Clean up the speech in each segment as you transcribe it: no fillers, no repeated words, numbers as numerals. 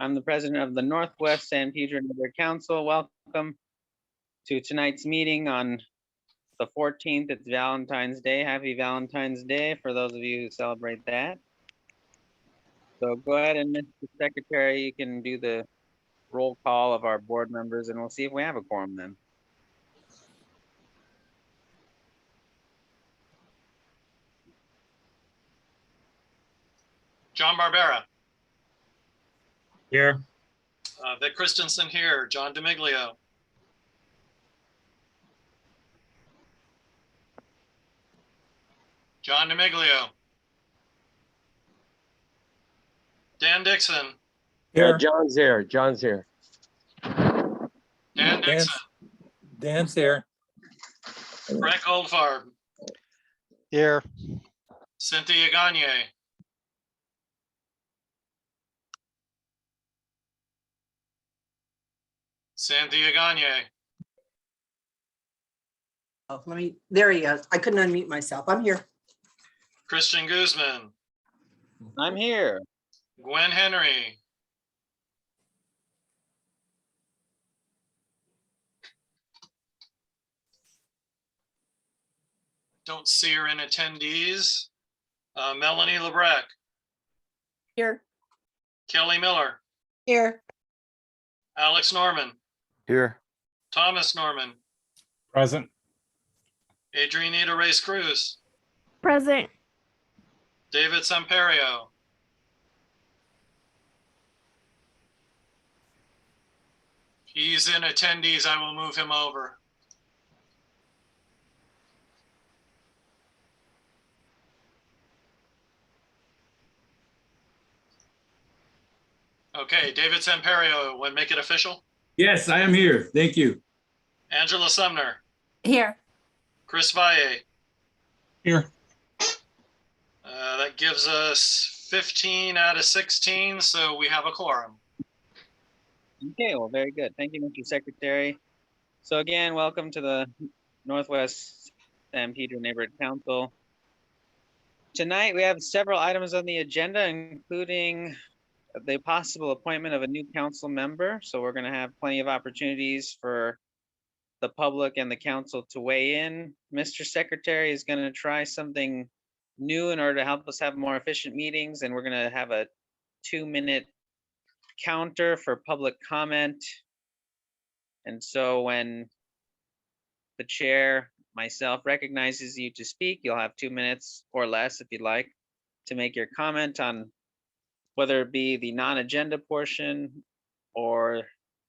I'm the president of the Northwest San Pedro Neighborhood Council. Welcome to tonight's meeting on the 14th. It's Valentine's Day. Happy Valentine's Day for those of you who celebrate that. So go ahead and, Mr. Secretary, you can do the roll call of our board members and we'll see if we have a quorum then. John Barbera. Here. Vic Christensen here. John DeMiglio. John DeMiglio. Dan Dixon. Here. John's here. John's here. Dan Dixon. Dan's here. Brett Goldfarb. Here. Cynthia Gagne. Cynthia Gagne. Oh, there he is. I couldn't unmute myself. I'm here. Christian Guzman. I'm here. Gwen Henry. Don't see her in attendees. Melanie Lebrecq. Here. Kelly Miller. Here. Alex Norman. Here. Thomas Norman. Present. Adrianita Reyes Cruz. Present. David Samperio. He's in attendees. I will move him over. Okay, David Samperio, would make it official. Yes, I am here. Thank you. Angela Sumner. Here. Chris Valle. Here. That gives us 15 out of 16, so we have a quorum. Okay, well, very good. Thank you, Mr. Secretary. So again, welcome to the Northwest San Pedro Neighborhood Council. Tonight, we have several items on the agenda, including the possible appointment of a new council member. So we're going to have plenty of opportunities for the public and the council to weigh in. Mr. Secretary is going to try something new in order to help us have more efficient meetings, and we're going to have a 2-minute counter for public comment. And so when the chair, myself, recognizes you to speak, you'll have 2 minutes or less if you'd like to make your comment on whether it be the non-agenda portion or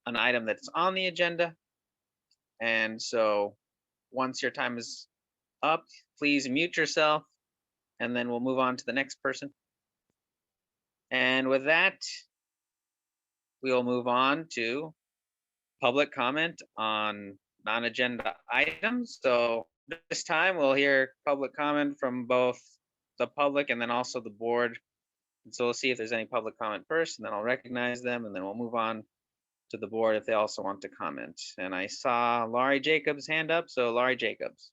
an item that's on the agenda. And so once your time is up, please mute yourself and then we'll move on to the next person. And with that, we'll move on to public comment on non-agenda items. So this time we'll hear public comment from both the public and then also the board. And so we'll see if there's any public comment first, and then I'll recognize them, and then we'll move on to the board if they also want to comment. And I saw Laurie Jacobs' hand up, so Laurie Jacobs.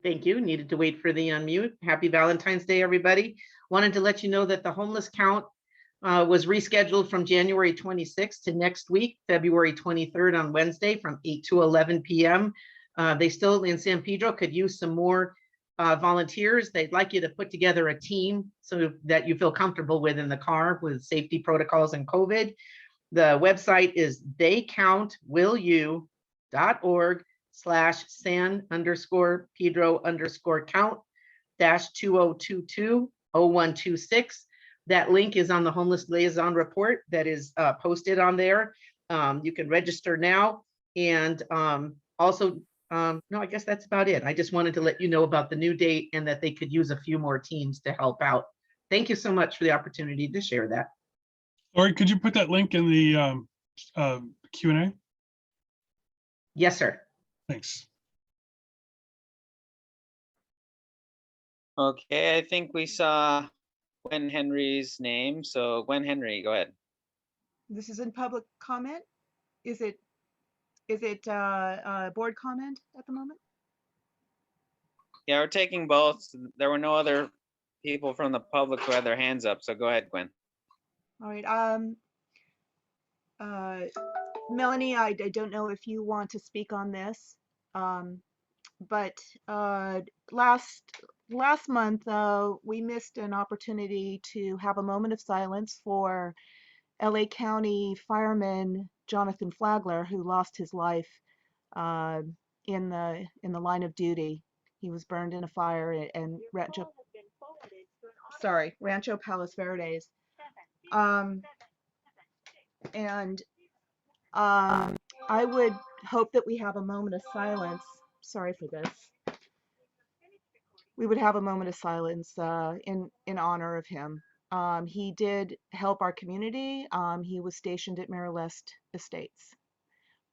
Thank you. Needed to wait for the unmute. Happy Valentine's Day, everybody. Wanted to let you know that the homeless count was rescheduled from January 26th to next week, February 23rd on Wednesday from 8 to 11 p.m. They still in San Pedro could use some more volunteers. They'd like you to put together a team so that you feel comfortable with in the car with safety protocols and COVID. The website is theycount.org/San_Pedro_count-2022-0126. That link is on the homeless liaison report that is posted on there. You can register now, and also no, I guess that's about it. I just wanted to let you know about the new date and that they could use a few more teams to help out. Thank you so much for the opportunity to share that. Laurie, could you put that link in the Q&A? Yes, sir. Thanks. Okay, I think we saw Gwen Henry's name. So Gwen Henry, go ahead. This is in public comment. Is it board comment at the moment? Yeah, we're taking both. There were no other people from the public who had their hands up, so go ahead, Gwen. All right. Melanie, I don't know if you want to speak on this, but last month we missed an opportunity to have a moment of silence for LA County fireman Jonathan Flagler, who lost his life in the line of duty. He was burned in a fire in Rancho Palos Verdes. And I would hope that we have a moment of silence. Sorry for this. We would have a moment of silence in honor of him. He did help our community. He was stationed at Mayoral Estates.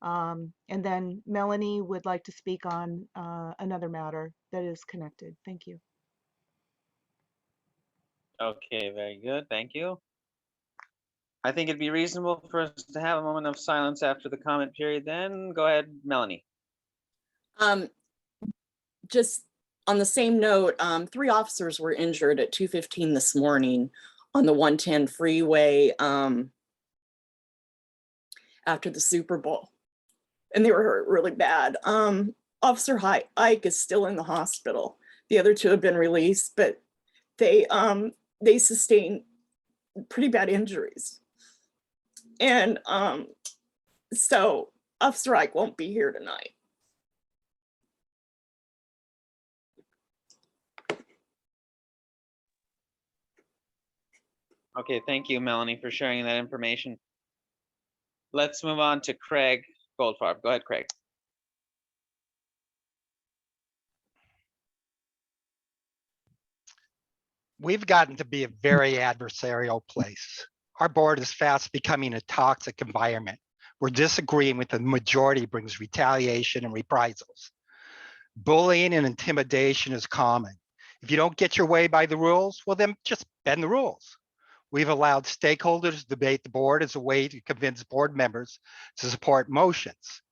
And then Melanie would like to speak on another matter that is connected. Thank you. Okay, very good. Thank you. I think it'd be reasonable for us to have a moment of silence after the comment period then. Go ahead, Melanie. Just on the same note, 3 officers were injured at 2:15 this morning on the 110 freeway after the Super Bowl. And they were hurt really bad. Officer Ike is still in the hospital. The other 2 have been released, but they sustained pretty bad injuries. And so Officer Ike won't be here tonight. Okay, thank you, Melanie, for sharing that information. Let's move on to Craig Goldfarb. Go ahead, Craig. We've gotten to be a very adversarial place. Our board is fast becoming a toxic environment where disagreeing with the majority brings retaliation and reprisals. Bullying and intimidation is common. If you don't get your way by the rules, well, then just bend the rules. We've allowed stakeholders to debate the board as a way to convince board members to support motions.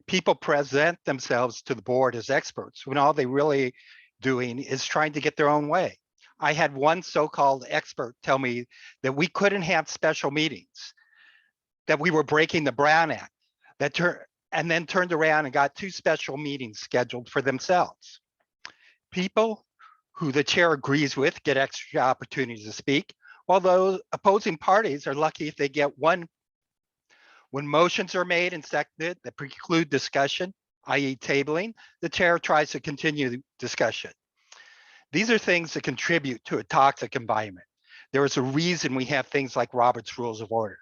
People present themselves to the board as experts when all they really doing is trying to get their own way. I had one so-called expert tell me that we couldn't have special meetings, that we were breaking the Brown Act, and then turned around and got 2 special meetings scheduled for themselves. People who the chair agrees with get extra opportunities to speak, while those opposing parties are lucky if they get one. When motions are made and seconded that preclude discussion, i.e. tabling, the chair tries to continue the discussion. These are things that contribute to a toxic environment. There is a reason we have things like Robert's Rules of Order.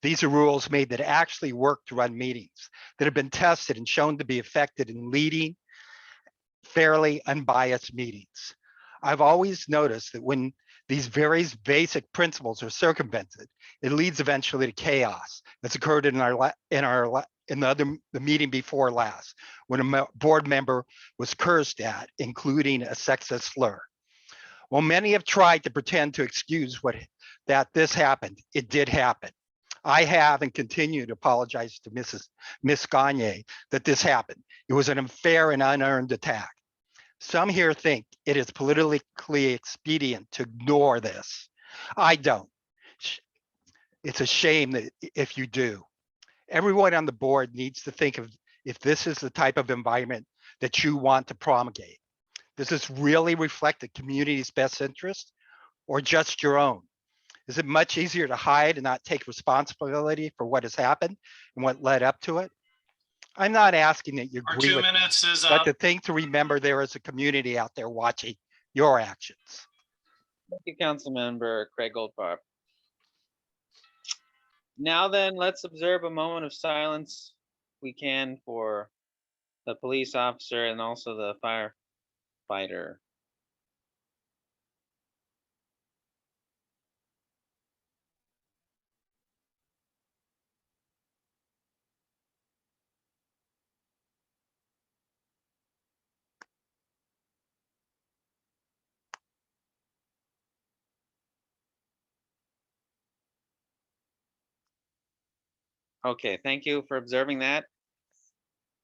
These are rules made that actually work to run meetings, that have been tested and shown to be effective in leading fairly unbiased meetings. I've always noticed that when these very basic principles are circumvented, it leads eventually to chaos. That's occurred in the meeting before last, when a board member was cursed at, including a sexist slur. While many have tried to pretend to excuse that this happened, it did happen. I have and continue to apologize to Miss Gagne that this happened. It was an unfair and unearned attack. Some here think it is politically expedient to ignore this. I don't. It's a shame that if you do. Everyone on the board needs to think of if this is the type of environment that you want to promulgate. Does this really reflect the community's best interest or just your own? Is it much easier to hide and not take responsibility for what has happened and what led up to it? I'm not asking that you Our agree 2 with me, minutes is but up. the thing to remember, there is a community out there watching your actions. Thank you, Councilmember Craig Goldfarb. Now then, let's observe a moment of silence we can for the police officer and also the firefighter. Okay, thank you for observing that.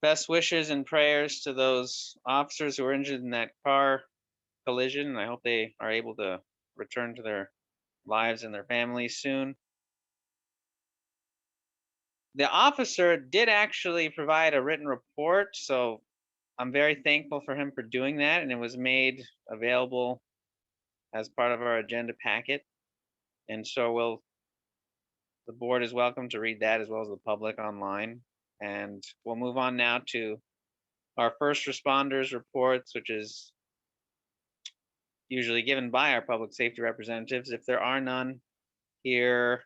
Best wishes and prayers to those officers who were injured in that car collision, and I hope they are able to return to their lives and their families soon. The officer did actually provide a written report, so I'm very thankful for him for doing that, and it was made available as part of our agenda packet. And so the board is welcome to read that as well as the public online. And we'll move on now to our first responders reports, which is usually given by our public safety representatives. If there are none here,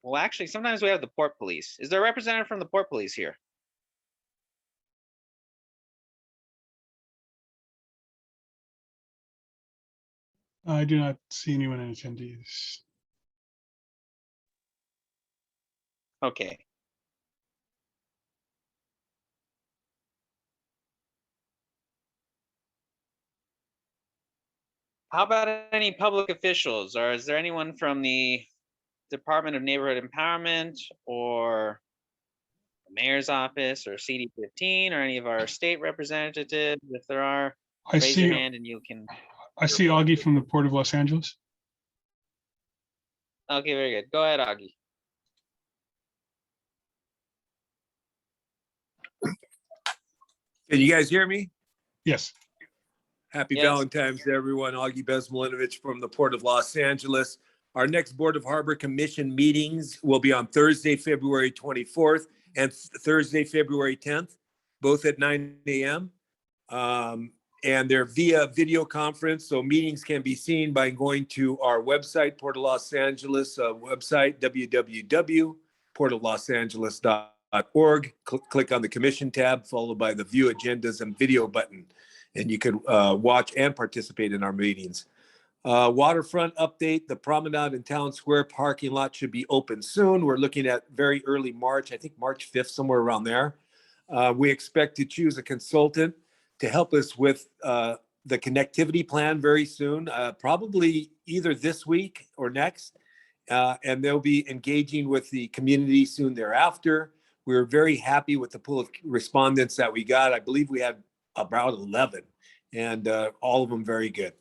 well, actually, sometimes we have the Port Police. Is there a representative from the Port Police here? I do not see anyone in attendees. Okay. How about any public officials, or is there anyone from the Department of Neighborhood Empowerment or the Mayor's Office or CD15 or any of our state representatives? If there are, I raise your see, hand and you can. I see Augie from the Port of Los Angeles. Okay, very good. Go ahead, Augie. Can you guys hear me? Yes. Happy Yes. Valentine's to everyone. Augie Bezmalinovich from the Port of Los Angeles. Our next Board of Harbor Commission meetings will be on Thursday, February 24th and Thursday, February 10th, both at 9 a.m. And they're via video conference, so meetings can be seen by going to our website, Port of Los Angeles website, www.portoflosangeles.org. Click on the Commission tab, followed by the View Agendas and Video button, and you can watch and participate in our meetings. Waterfront update, the Promenade and Town Square parking lot should be open soon. We're looking at very early March, I think March 5th, somewhere around there. We expect to choose a consultant to help us with the connectivity plan very soon, probably either this week or next. And they'll be engaging with the community soon thereafter. We were very happy with the pool of respondents that we got. I believe we had about 11, and all of them very good.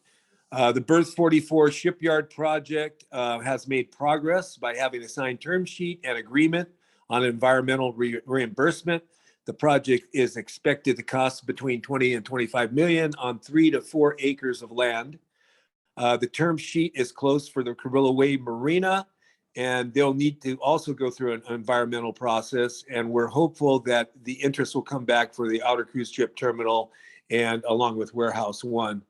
The Berth 44 shipyard project has made progress by having a signed term sheet and agreement on environmental reimbursement. The project is expected to cost between 20 and 25 million on 3 to 4 acres of land. The term sheet is closed for the Carrillo Way Marina, and they'll need to also go through an environmental process. And we're hopeful that the interest will come back for the outer cruise ship terminal and along with Warehouse 1.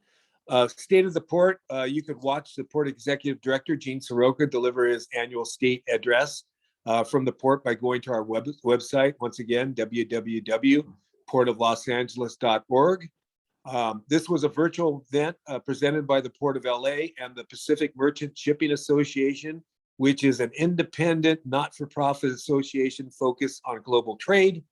State of the Port, you could watch the Port Executive Director, Gene Soroka, deliver his annual state address from the Port by going to our website, once again, www.portoflosangeles.org. This was a virtual event presented by the Port of LA and the Pacific Merchant Shipping Association, which is an independent, not-for-profit association focused on global trade.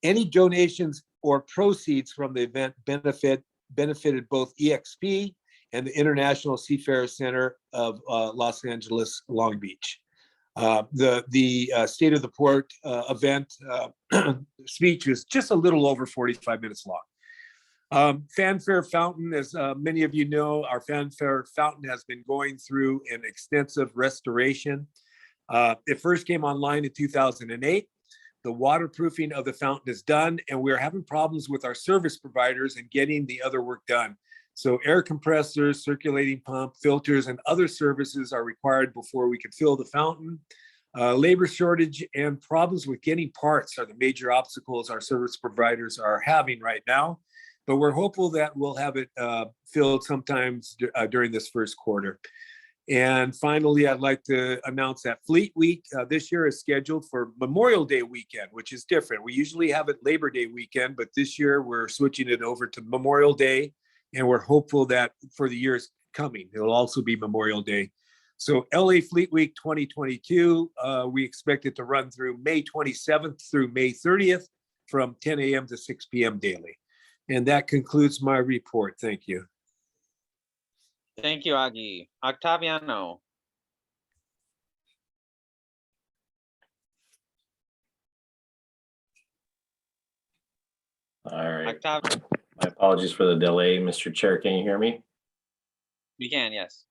Any donations or proceeds from the event benefited both EXP and the International Seafarers Center of Los Angeles, Long Beach. The State of the Port event speech was just a little over 45 minutes long. Fanfare Fountain, as many of you know, our Fanfare Fountain has been going through an extensive restoration. It first came online in 2008. The waterproofing of the fountain is done, and we're having problems with our service providers and getting the other work done. So air compressors, circulating pump, filters, and other services are required before we can fill the fountain. Labor shortage and problems with getting parts are the major obstacles our service providers are having right now. But we're hopeful that we'll have it filled sometimes during this first quarter. And finally, I'd like to announce that Fleet Week this year is scheduled for Memorial Day weekend, which is different. We usually have it Labor Day weekend, but this year we're switching it over to Memorial Day. And we're hopeful that for the years coming, it'll also be Memorial Day. So LA Fleet Week 2022, we expect it to run through May 27th through May 30th from 10 a.m. to 6 p.m. daily. And that concludes my report. Thank you. Thank you, Augie. Octaviano. All right. Octaviano. My apologies for the delay. Mr. Chair, can you hear me? We can, yes.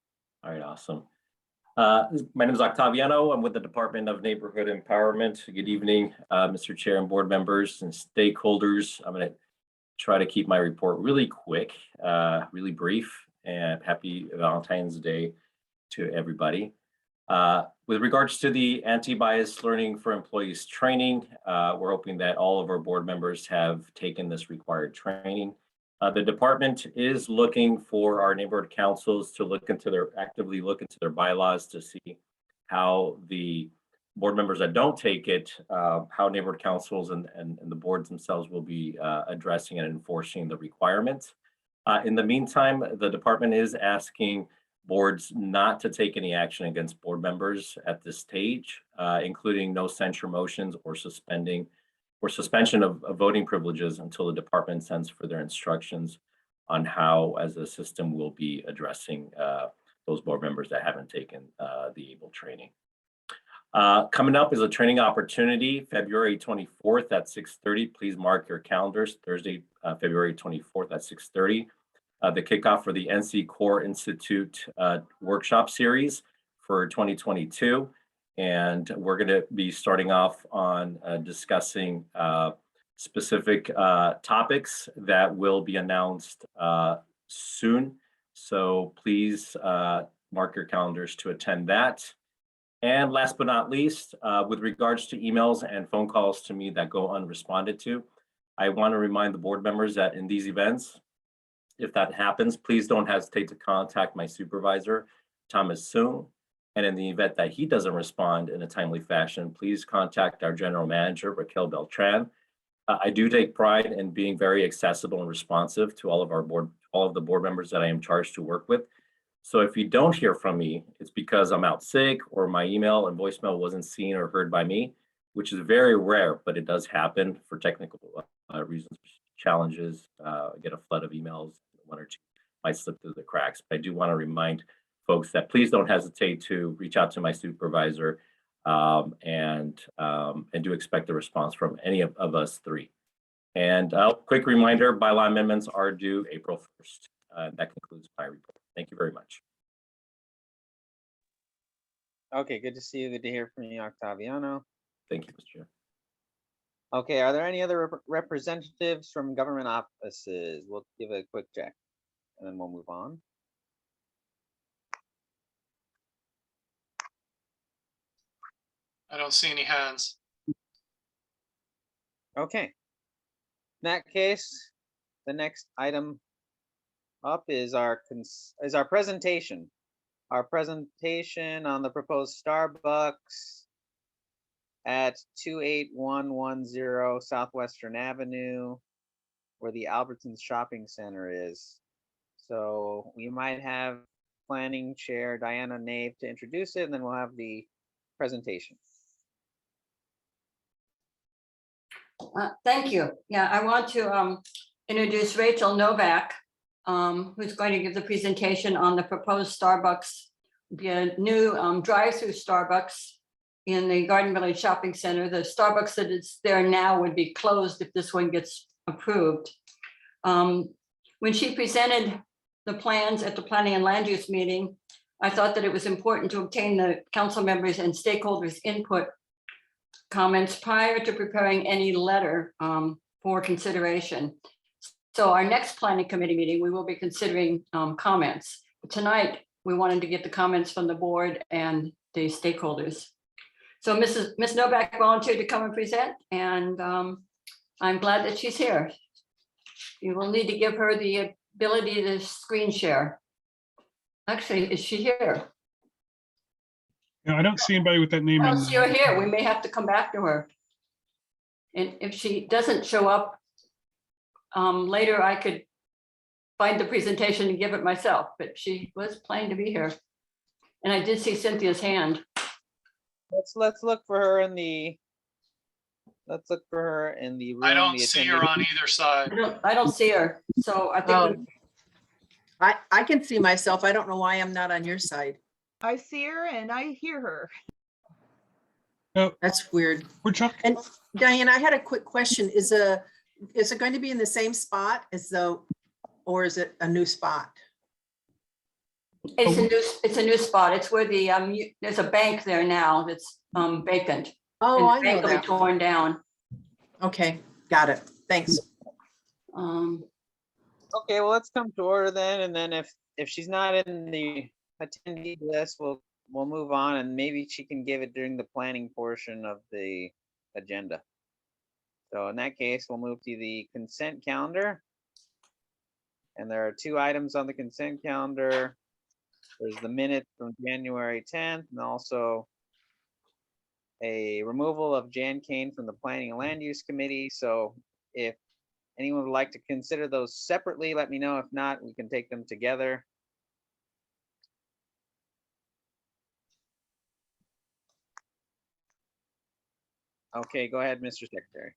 All right, awesome. My name is Octaviano. I'm with the Department of Neighborhood Empowerment. Good evening, Mr. Chair and board members and stakeholders. I'm going to try to keep my report really quick, really brief, and happy Valentine's Day to everybody. With regards to the anti-bias learning for employees training, we're hoping that all of our board members have taken this required training. The department is looking for our neighborhood councils to actively look into their bylaws to see how the board members that don't take it, how neighborhood councils and the boards themselves will be addressing and enforcing the requirements. In the meantime, the department is asking boards not to take any action against board members at this stage, including no censure motions or suspension of voting privileges until the department sends further instructions on how, as a system, will be addressing those board members that haven't taken the ABLE training. Coming up is a training opportunity, February 24th at 6:30. Please mark your calendars, Thursday, February 24th at 6:30. The kickoff for the NC Core Institute workshop series for 2022. And we're going to be starting off on discussing specific topics that will be announced soon. So please mark your calendars to attend that. And last but not least, with regards to emails and phone calls to me that go unresponded to, I want to remind the board members that in these events, if that happens, please don't hesitate to contact my supervisor, Thomas Soon. And in the event that he doesn't respond in a timely fashion, please contact our general manager, Raquel Beltran. I do take pride in being very accessible and responsive to all of the board members that I am charged to work with. So if you don't hear from me, it's because I'm out sick or my email and voicemail wasn't seen or heard by me, which is very rare, but it does happen for technical reasons, challenges. I get a flood of emails, one or two might slip through the cracks. But I do want to remind folks that please don't hesitate to reach out to my supervisor and do expect a response from any of us three. And quick reminder, bylaw amendments are due April 1st. That concludes my report. Thank you very much. Okay, good to see you. Good to hear from you, Octaviano. Thank you, Mr. Chair. Okay, are there any other representatives from government offices? We'll give a quick check and then we'll move on. I don't see any hands. Okay. In that case, the next item up is our presentation. Our presentation on the proposed Starbucks at 28110 Southwestern Avenue, where the Albertsons Shopping Center is. So we might have Planning Chair Diana Nave to introduce it, and then we'll have the presentation. Thank you. Yeah, I want to introduce Rachel Novak, who's going to give the presentation on the proposed Starbucks, the new drive-through Starbucks in the Garden Village Shopping Center. The Starbucks that is there now would be closed if this one gets approved. When she presented the plans at the Planning and Land Use meeting, I thought that it was important to obtain the council members and stakeholders' input comments prior to preparing any letter for consideration. So our next planning committee meeting, we will be considering comments. Tonight, we wanted to get the comments from the board and the stakeholders. So Ms. Novak volunteered to come and present, and I'm glad that she's here. You will need to give her the ability to screen share. Actually, is she here? Yeah, I don't see anybody with that name. I don't see her here. We may have to come back to her. And if she doesn't show up later, I could find the presentation and give it myself, but she was planning to be here. And I did see Cynthia's hand. Let's look for her in the room. I don't see her on either side. I don't see her. So I think I can see myself. I don't know why I'm not on your side. I see her and I hear her. Oh, That's weird. we're talking. And Diane, I had a quick question. Is a is it going to be in the same spot as though, or is it a new spot? It's a new spot. It's where the, there's a bank there now that's vacant. Oh, And the I know bank will be that. torn down. Okay, got it. Thanks. Okay, well, let's come to order then, and then if she's not in the attendee list, we'll move on, and maybe she can give it during the planning portion of the agenda. So in that case, we'll move to the consent calendar. And there are 2 items on the consent calendar. There's the minutes from January 10th, and also a removal of Jan Kane from the Planning and Land Use Committee. So if anyone would like to consider those separately, let me know. If not, we can take them together. Okay, go ahead, Mr. Secretary.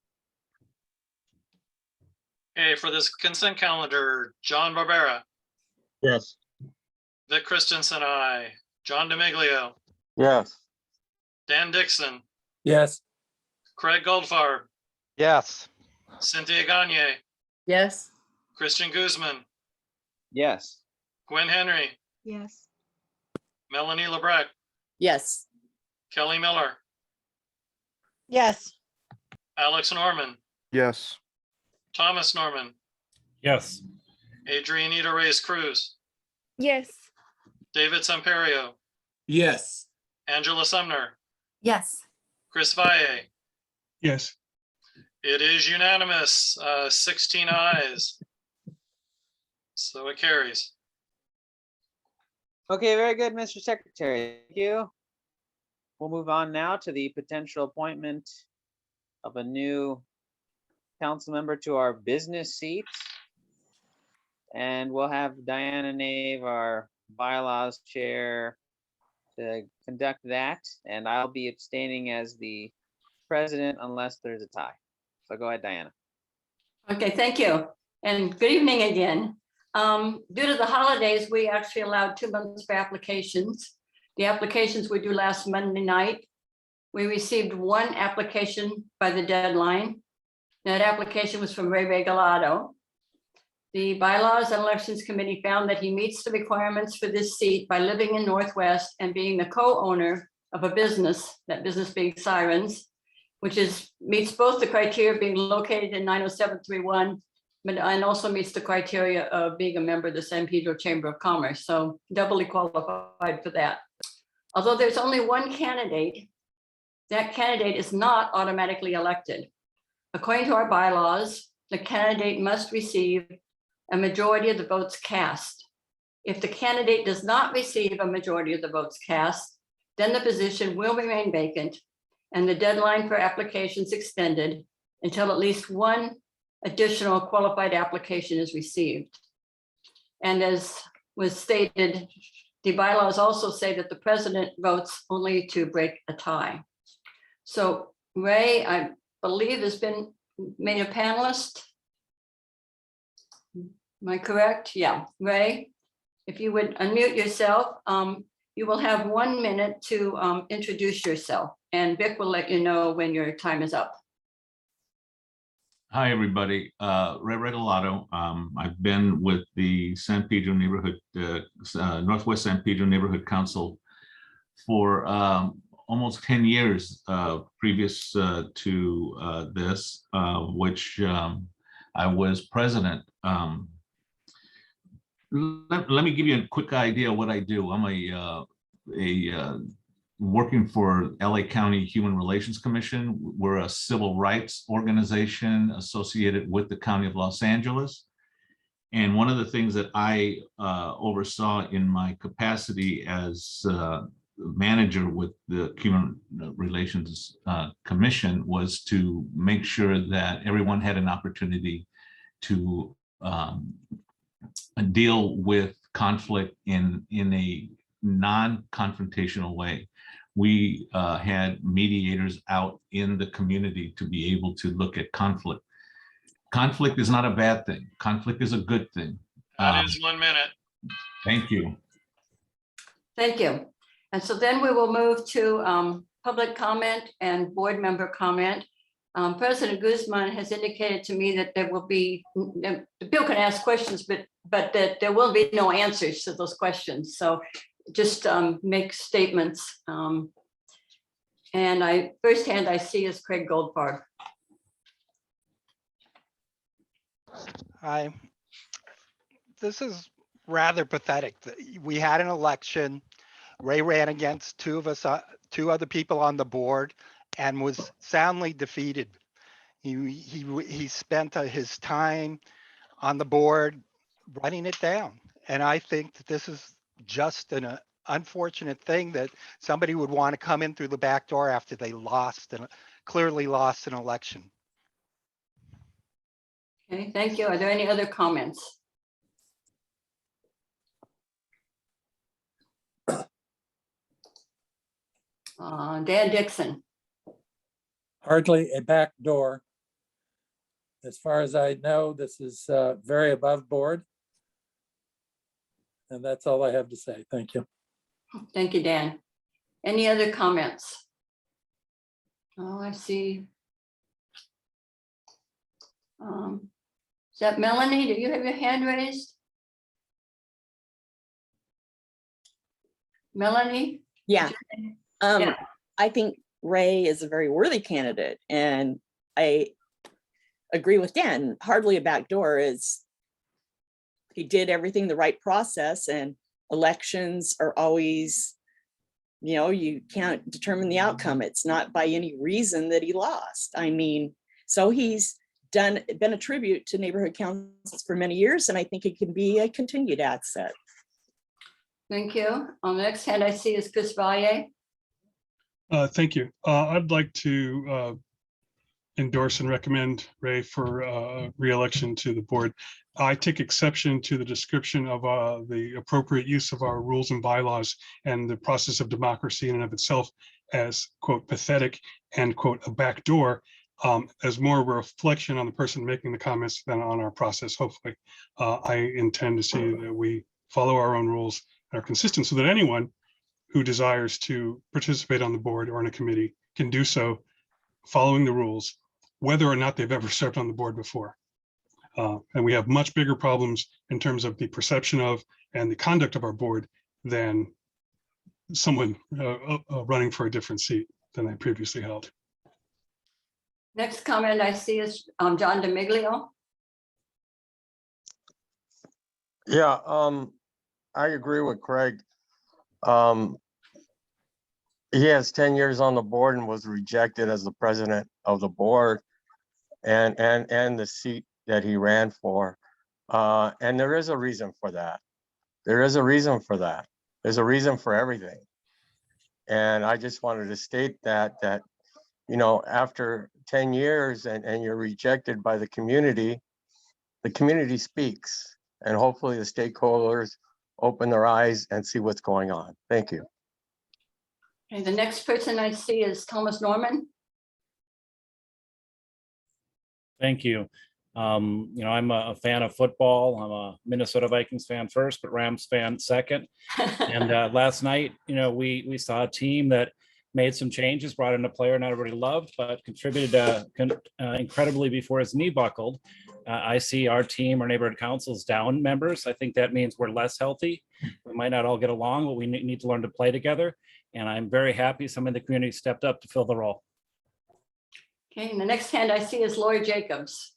Okay, for this consent calendar, John Barbera, Yes. Vic Christensen, I, John DeMiglio, Yes. Dan Dixon, Yes. Craig Goldfarb, Yes. Cynthia Gagne, Yes. Christian Guzman, Yes. Gwen Henry, Yes. Melanie Lebrecq, Yes. Kelly Miller, Yes. Alex Norman, Yes. Thomas Norman, Yes. Adrianita Reyes Cruz, Yes. David Samperio, Yes. Angela Sumner, Yes. Chris Valle. Yes. It is unanimous, 16 ayes. So it carries. Okay, very good, Mr. Secretary. Thank you. We'll move on now to the potential appointment of a new council member to our business seat. And we'll have Diana Nave, our bylaws chair, to conduct that. And I'll be abstaining as the president unless there's a tie. So go ahead, Diana. Okay, thank you. And good evening again. Due to the holidays, we actually allowed 2 months for applications. The applications were due last Monday night. We received 1 application by the deadline. That application was from Ray Regolado. The Bylaws and Elections Committee found that he meets the requirements for this seat by living in Northwest and being the co-owner of a business, that business being Sirens, which meets both the criteria of being located in 90731, and also meets the criteria of being a member of the San Pedro Chamber of Commerce. So doubly qualified for that. Although there's only 1 candidate, that candidate is not automatically elected. According to our bylaws, the candidate must receive a majority of the votes cast. If the candidate does not receive a majority of the votes cast, then the position will remain vacant and the deadline for applications extended until at least 1 additional qualified application is received. And as was stated, the bylaws also say that the president votes only to break a tie. So Ray, I believe, has been made a panelist. Am I correct? Yeah, Ray, if you would unmute yourself, you will have 1 minute to introduce yourself, and Vic will let you know when your time is up. Hi, everybody. Ray Regolado. I've been with the San Pedro neighborhood, Northwest San Pedro Neighborhood Council for almost 10 years previous to this, which I was president. Let me give you a quick idea of what I do. I'm working for LA County Human Relations Commission. We're a civil rights organization associated with the County of Los Angeles. And one of the things that I oversaw in my capacity as manager with the Human Relations Commission was to make sure that everyone had an opportunity to deal with conflict in a non-confrontational way. We had mediators out in the community to be able to look at conflict. Conflict is not a bad thing. Conflict is a good thing. That is 1 minute. Thank you. Thank you. And so then we will move to public comment and board member comment. President Guzman has indicated to me that there will be, the people can ask questions, but that there will be no answers to those questions. So just make statements. And firsthand I see is Craig Goldfarb. Hi. This is rather pathetic. We had an election. Ray ran against two other people on the board and was soundly defeated. He spent his time on the board running it down. And I think that this is just an unfortunate thing that somebody would want to come in through the back door after they clearly lost an election. Okay, thank you. Are there any other comments? Dan Dixon. Hardly a back door. As far as I know, this is very above board. And that's all I have to say. Thank you. Thank you, Dan. Any other comments? Oh, I see. Is that Melanie? Do you have your hand raised? Melanie? Yeah. Yeah. I think Ray is a very worthy candidate, and I agree with Dan. Hardly a backdoor. Is he did everything the right process, and elections are always, you can't determine the outcome. It's not by any reason that he lost. I mean, so he's been a tribute to neighborhood councils for many years, and I think it can be a continued asset. Thank you. On the next hand I see is Chris Valle. Thank you. I'd like to endorse and recommend Ray for re-election to the board. I take exception to the description of the appropriate use of our rules and bylaws and the process of democracy in and of itself as, quote, pathetic and, quote, a backdoor, as more of a reflection on the person making the comments than on our process. Hopefully, I intend to see that we follow our own rules and are consistent so that anyone who desires to participate on the board or in a committee can do so following the rules, whether or not they've ever served on the board before. And we have much bigger problems in terms of the perception of and the conduct of our board than someone running for a different seat than they previously held. Next comment I see is John DeMiglio. Yeah, I agree with Craig. He has 10 years on the board and was rejected as the president of the board and the seat that he ran for. And there is a reason for that. There is a reason for that. There's a reason for everything. And I just wanted to state that, after 10 years and you're rejected by the community speaks. And hopefully the stakeholders open their eyes and see what's going on. Thank you. Okay, the next person I see is Thomas Norman. Thank you. I'm a fan of football. I'm a Minnesota Vikings fan first, but Rams fan second. And last night, we saw a team that made some changes, brought in a player not everybody loved, but contributed incredibly before his knee buckled. I see our team, our neighborhood councils down members. I think that means we're less healthy. We might not all get along, but we need to learn to play together. And I'm very happy some of the community stepped up to fill the role. Okay, and the next hand I see is Lloyd Jacobs.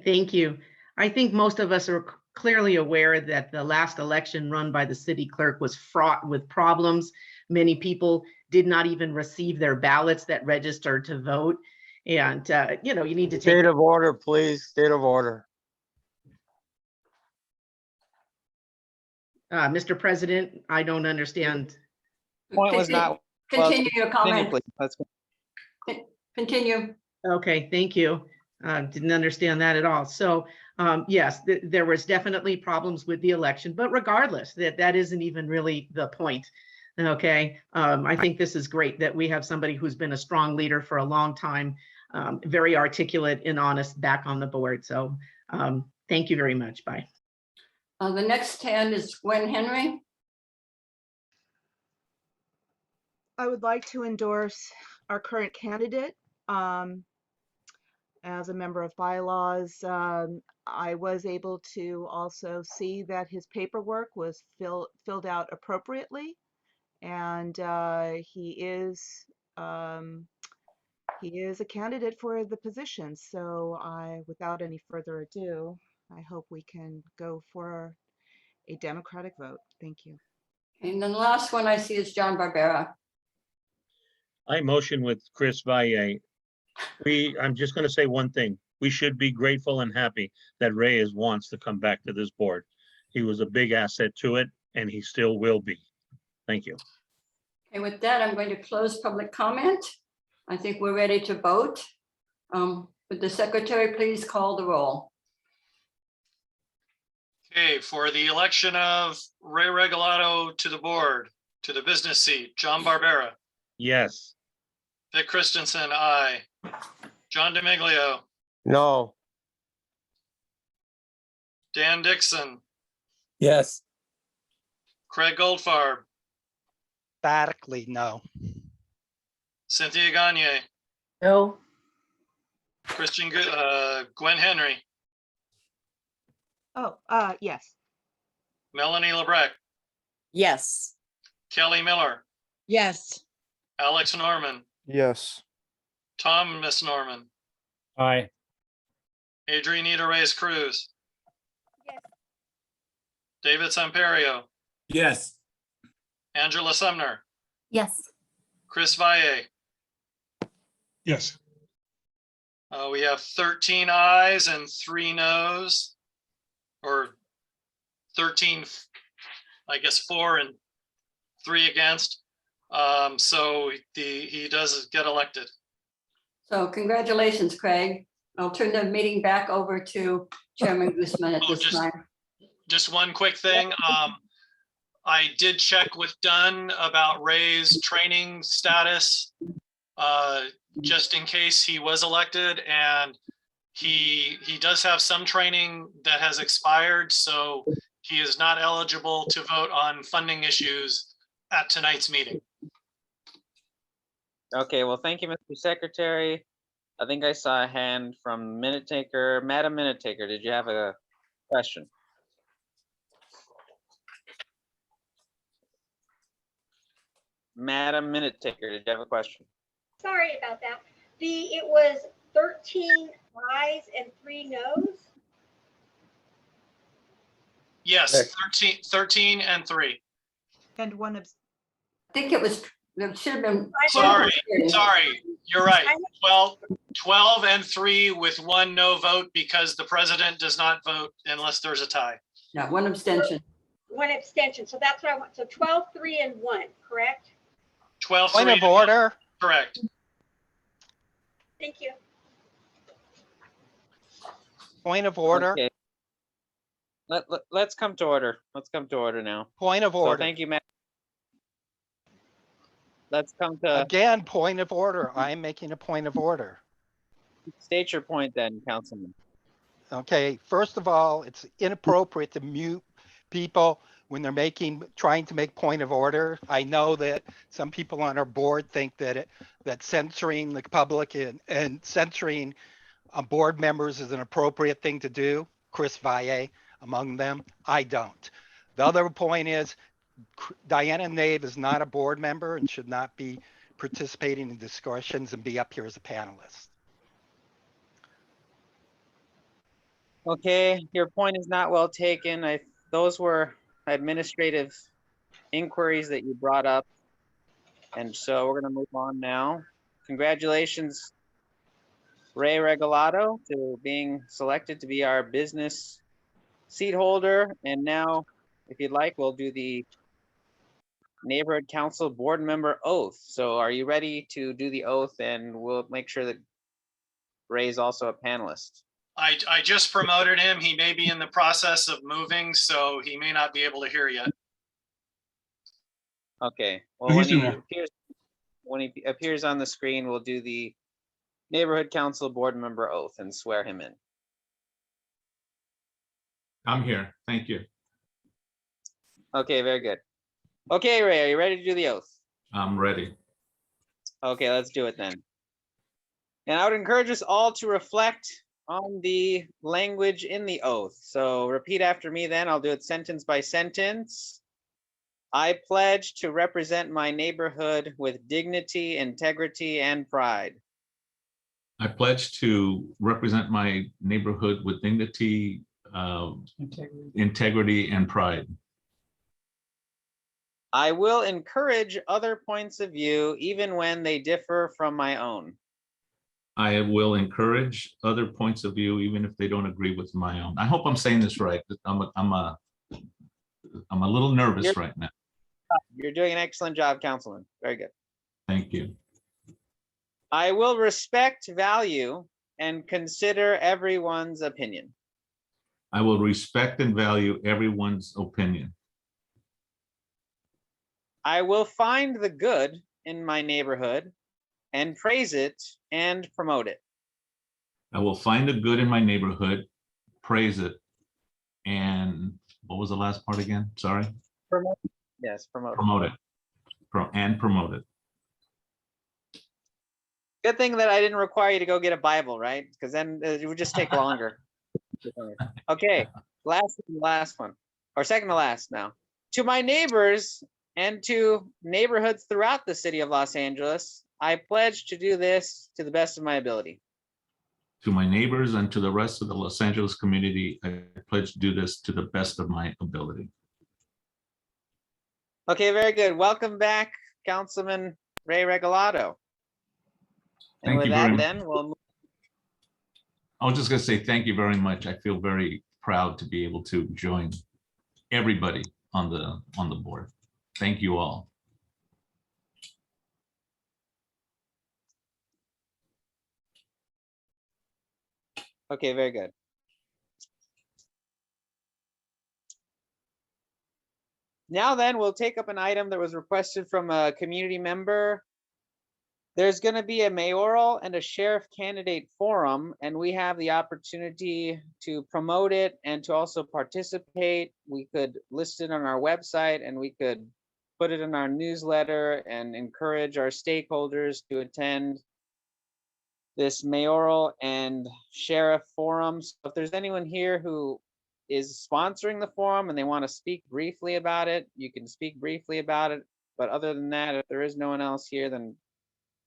Thank you. I think most of us are clearly aware that the last election run by the city clerk was fraught with problems. Many people did not even receive their ballots that registered to vote. And, you need to take— State of order, please. State of order. Mr. President, I don't understand. Point was not— Continue your comment. Please. Let's Continue. Okay, thank you. Didn't understand that at all. So yes, there was definitely problems with the election, but regardless, that isn't even really the point. Okay, I think this is great that we have somebody who's been a strong leader for a long time, very articulate and honest back on the board. So thank you very much. Bye. The next hand is Gwen Henry. I would like to endorse our current candidate, As a member of Bylaws, I was able to also see that his paperwork was filled out appropriately, and he is a candidate for the position. So without any further ado, I hope we can go for a democratic vote. Thank you. And then the last one I see is John Barbera. I motion with Chris Valle. I'm just going to say one thing. We should be grateful and happy that Ray wants to come back to this board. He was a big asset to it, and he still will be. Thank you. And with that, I'm going to close public comment. I think we're ready to vote. Would the secretary please call the roll? Okay, for the election of Ray Regolado to the board, to the business seat, John Barbera, Yes. Vic Christensen, aye. John DeMiglio, No. Dan Dixon, Yes. Craig Goldfarb, Emphatically, no. Cynthia Gagne, No. Gwen Henry, Oh, yes. Melanie LeBrecq, Yes. Kelly Miller, Yes. Alex Norman, Yes. Thomas Norman, Aye. Adrianita Reyes Cruz, Yes. David Samperio, Yes. Angela Sumner, Yes. Chris Valle. Yes. We have 13 ayes and 3 noes, or 13, I guess 4 and 3 against. So he does get elected. So congratulations, Craig. I'll turn the meeting back over to Chairman Guzman at this time. Just one quick thing. I did check with Dunn about Ray's training status, just in case he was elected, and he does have some training that has expired, so he is not eligible to vote on funding issues at tonight's meeting. Okay, well, thank you, Mr. Secretary. I think I saw a hand from Minute Taker. Madam Minute Taker, did you have a question? Madam Minute Taker, did you have a question? Sorry about that. It was 13 ayes and 3 noes. Yes, 13 and 3. And one I think it should have been. Sorry, you're right. 12 and 3 with 1 no vote because the president does not vote unless there's a tie. Yeah, 1 abstention. 1 abstention. So that's what I want. So 12, 3, and 1, correct? 12, Point 3, of order. correct. Thank you. Point of order. Okay. Let's come to order. Let's come to order now. Point of order. So thank you, Matt. Let's come to. Again, point of order. I am making a point of order. State your point then, Councilman. Okay, first of all, it's inappropriate to mute people when they're trying to make point of order. I know that some people on our board think that censoring the public and censoring board members is an appropriate thing to do. Chris Valle among them. I don't. The other point is Diana Nave is not a board member and should not be participating in discussions and be up here as a panelist. Okay, your point is not well taken. Those were administrative inquiries that you brought up. And so we're going to move on now. Congratulations, Ray Regolado, to being selected to be our business seat holder. And now, if you'd like, we'll do the Neighborhood Council board member oath. So are you ready to do the oath? And we'll make sure that Ray is also a panelist. I just promoted him. He may be in the process of moving, so he may not be able to hear yet. Okay. Well, He's in there. when he appears on the screen, we'll do the Neighborhood Council board member oath and swear him in. I'm here. Thank you. Okay, very good. Okay, Ray, are you ready to do the oath? I'm ready. Okay, let's do it then. And I would encourage us all to reflect on the language in the oath. So repeat after me then. I'll do it sentence by sentence. I pledge to represent my neighborhood with dignity, integrity, and pride. I pledge to represent my neighborhood with dignity, integrity, and pride. I will encourage other points of view even when they differ from my own. I will encourage other points of view even if they don't agree with my own. I hope I'm saying this right. I'm a little nervous right now. You're doing an excellent job, Councilman. Very good. Thank you. I will respect, value, and consider everyone's opinion. I will respect and value everyone's opinion. I will find the good in my neighborhood and praise it and promote it. I will find the good in my neighborhood, praise it, and what was the last part again? Sorry. Promote. Yes, promote. Promote it. Promote it. Good thing that I didn't require you to go get a Bible, right? Because then it would just take longer. Okay, last one, or second to last now. To my neighbors and to neighborhoods throughout the city of Los Angeles, I pledge to do this to the best of my ability. To my neighbors and to the rest of the Los Angeles community, I pledge to do this to the best of my ability. Okay, very good. Welcome back, Councilman Ray Regolado. And Thank with you that, very then we'll move. I was just going to say thank you very much. I feel very proud to be able to join everybody on the board. Thank you all. Okay, very good. Now then, we'll take up an item that was requested from a community member. There's going to be a mayoral and a sheriff candidate forum, and we have the opportunity to promote it and to also participate. We could list it on our website and we could put it in our newsletter and encourage our stakeholders to attend this mayoral and sheriff forum. So if there's anyone here who is sponsoring the forum and they want to speak briefly about it, you can speak briefly about it. But other than that, if there is no one else here, then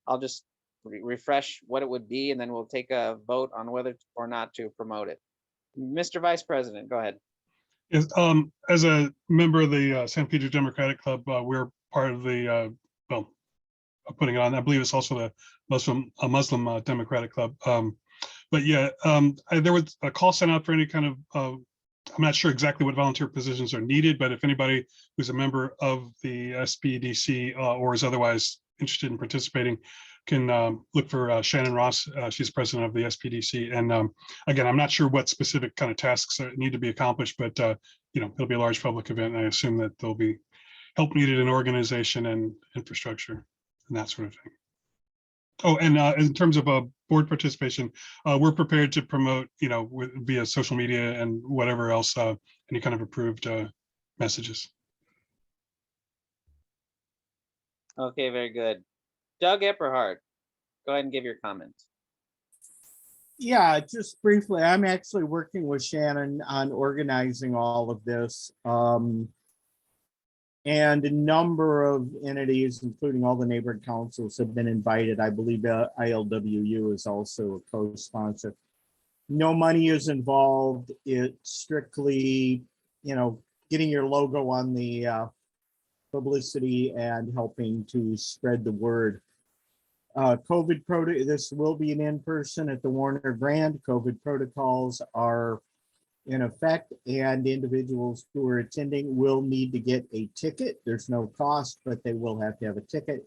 I'll just refresh what it would be, and then we'll take a vote on whether or not to promote it. Mr. Vice President, go ahead. Yes, as a member of the San Pedro Democratic Club, we're part of the, putting it on, I believe it's also the Muslim Democratic Club. But yeah, there was a call sent out for any kind of, I'm not sure exactly what volunteer positions are needed, but if anybody who's a member of the SPDC or is otherwise interested in participating can look for Shannon Ross. She's president of the SPDC. And again, I'm not sure what specific kind of tasks need to be accomplished, but it'll be a large public event. And I assume that there'll be help needed in organization and infrastructure and that sort of thing. Oh, and in terms of board participation, we're prepared to promote, via social media and whatever else, any kind of approved messages. Okay, very good. Doug Epperhart, go ahead and give your comments. Yeah, just briefly, I'm actually working with Shannon on organizing all of this. And a number of entities, including all the neighborhood councils, have been invited. I believe ILWU is also a co-sponsor. No money is involved. It's strictly, getting your logo on the publicity and helping to spread the word. This will be an in-person at the Warner Grand. COVID protocols are in effect, and individuals who are attending will need to get a ticket. There's no cost, but they will have to have a ticket,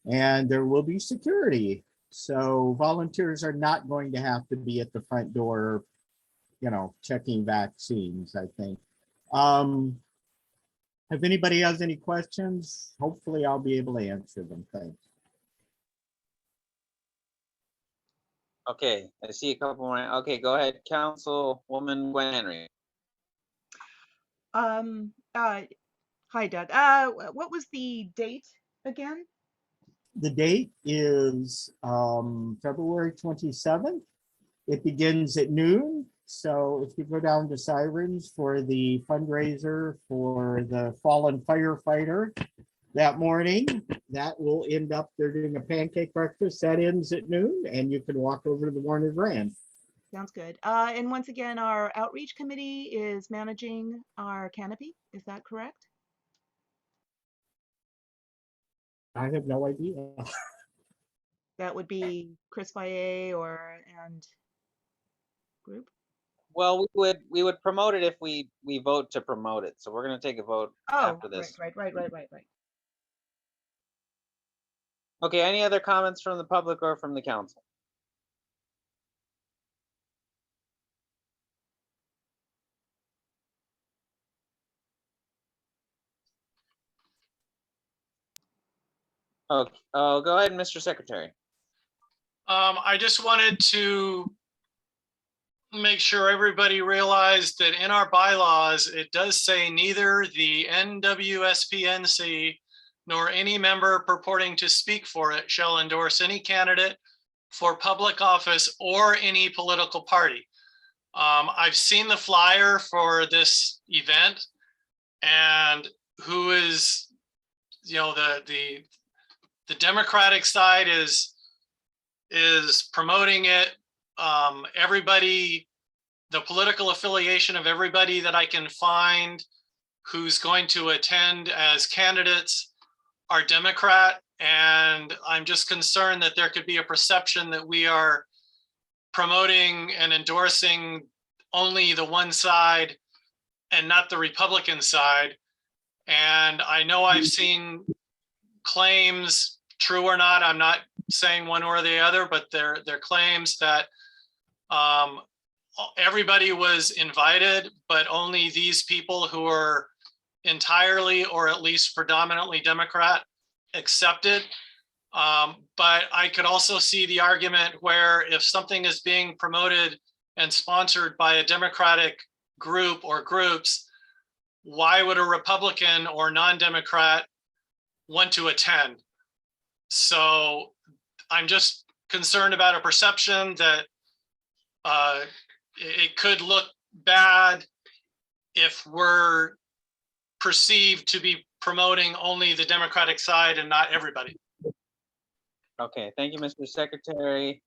and there will be security. So volunteers are not going to have to be at the front door, checking vaccines, I think. If anybody has any questions, hopefully I'll be able to answer them. Thanks. Okay, I see a couple more. Okay, go ahead, Councilwoman Gwen Henry. Hi, Doug. What was the date again? The date is February 27th. It begins at noon. So if you go down to Sirens for the fundraiser for the fallen firefighter that morning, that will end up, they're doing a pancake breakfast that ends at noon, and you can walk over to the Warner Grand. Sounds good. And once again, our outreach committee is managing our canopy. Is that correct? I have no idea. That would be Chris Valle and group. Well, we would promote it if we vote to promote it. So we're going to take a vote after this. Right. Okay, any other comments from the public or from the council? Okay, go ahead, Mr. Secretary. I just wanted to make sure everybody realized that in our bylaws, it does say neither the NWSPNC nor any member purporting to speak for it shall endorse any candidate for public office or any political party. I've seen the flyer for this event, and who is, the Democratic side is promoting it. Everybody, the political affiliation of everybody that I can find who's going to attend as candidates are Democrat. And I'm just concerned that there could be a perception that we are promoting and endorsing only the one side and not the Republican side. And I know I've seen claims, true or not, I'm not saying one or the other, but they're claims that everybody was invited, but only these people who are entirely or at least predominantly Democrat accepted. But I could also see the argument where if something is being promoted and sponsored by a Democratic group or groups, why would a Republican or non-Democrat want to attend? So I'm just concerned about a perception that it could look bad if we're perceived to be promoting only the Democratic side and not everybody. Okay, thank you, Mr. Secretary.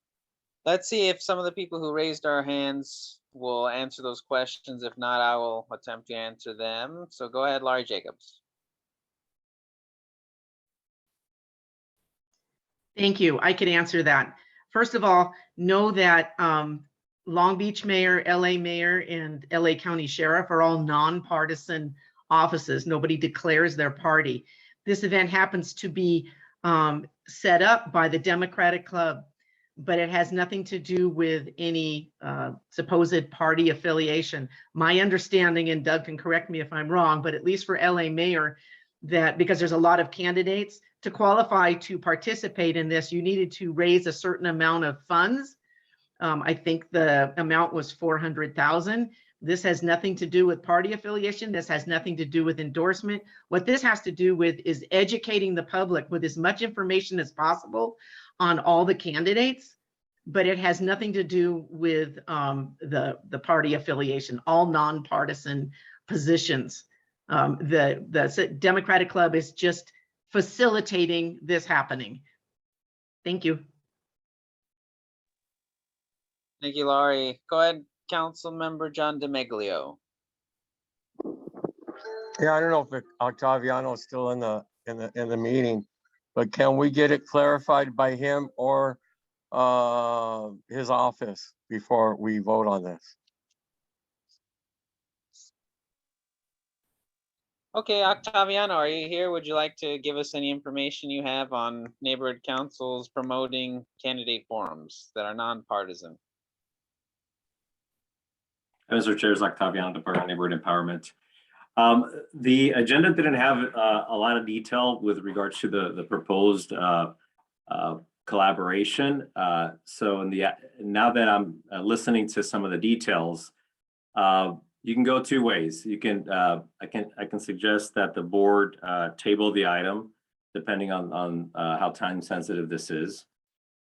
Let's see if some of the people who raised our hands will answer those questions. If not, I will attempt to answer them. So go ahead, Lloyd Jacobs. Thank you. I can answer that. First of all, know that Long Beach Mayor, LA Mayor, and LA County Sheriff are all nonpartisan offices. Nobody declares their party. This event happens to be set up by the Democratic Club, but it has nothing to do with any supposed party affiliation. My understanding, and Doug can correct me if I'm wrong, but at least for LA Mayor, that because there's a lot of candidates, to qualify to participate in this, you needed to raise a certain amount of funds. I think the amount was 400,000. This has nothing to do with party affiliation. This has nothing to do with endorsement. What this has to do with is educating the public with as much information as possible on all the candidates, but it has nothing to do with the party affiliation, all nonpartisan positions. The Democratic Club is just facilitating this happening. Thank you. Thank you, Laurie. Go ahead, Council Member John DeMeglio. Yeah, I don't know if Octaviano is still in the meeting, but can we get it clarified by him or his office before we vote on this? Okay, Octaviano, are you here? Would you like to give us any information you have on neighborhood councils promoting candidate forums that are nonpartisan? Mr. Chair, Octaviano, Department of Neighborhood Empowerment. The agenda didn't have a lot of detail with regards to the proposed collaboration. So now that I'm listening to some of the details, you can go two ways. You can I can suggest that the board table the item depending on how time sensitive this is.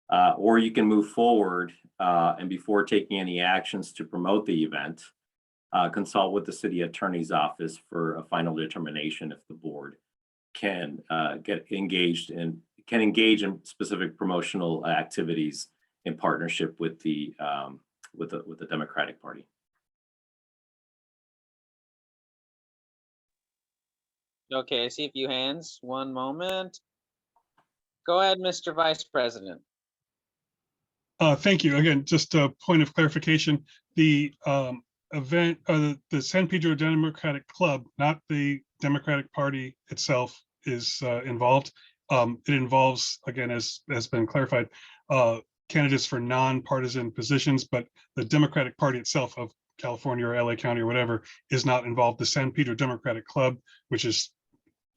Or you can move forward and before taking any actions to promote the event, consult with the city attorney's office for a final determination if the board can engage in specific promotional activities in partnership with the Democratic Party. Okay, I see a few hands. One moment. Go ahead, Mr. Vice President. Thank you. Again, just a point of clarification. The event, the San Pedro Democratic Club, not the Democratic Party itself, is involved. It involves, again, as has been clarified, candidates for non-partisan positions, but the Democratic Party itself of California or LA County or whatever is not involved. The San Pedro Democratic Club, which is,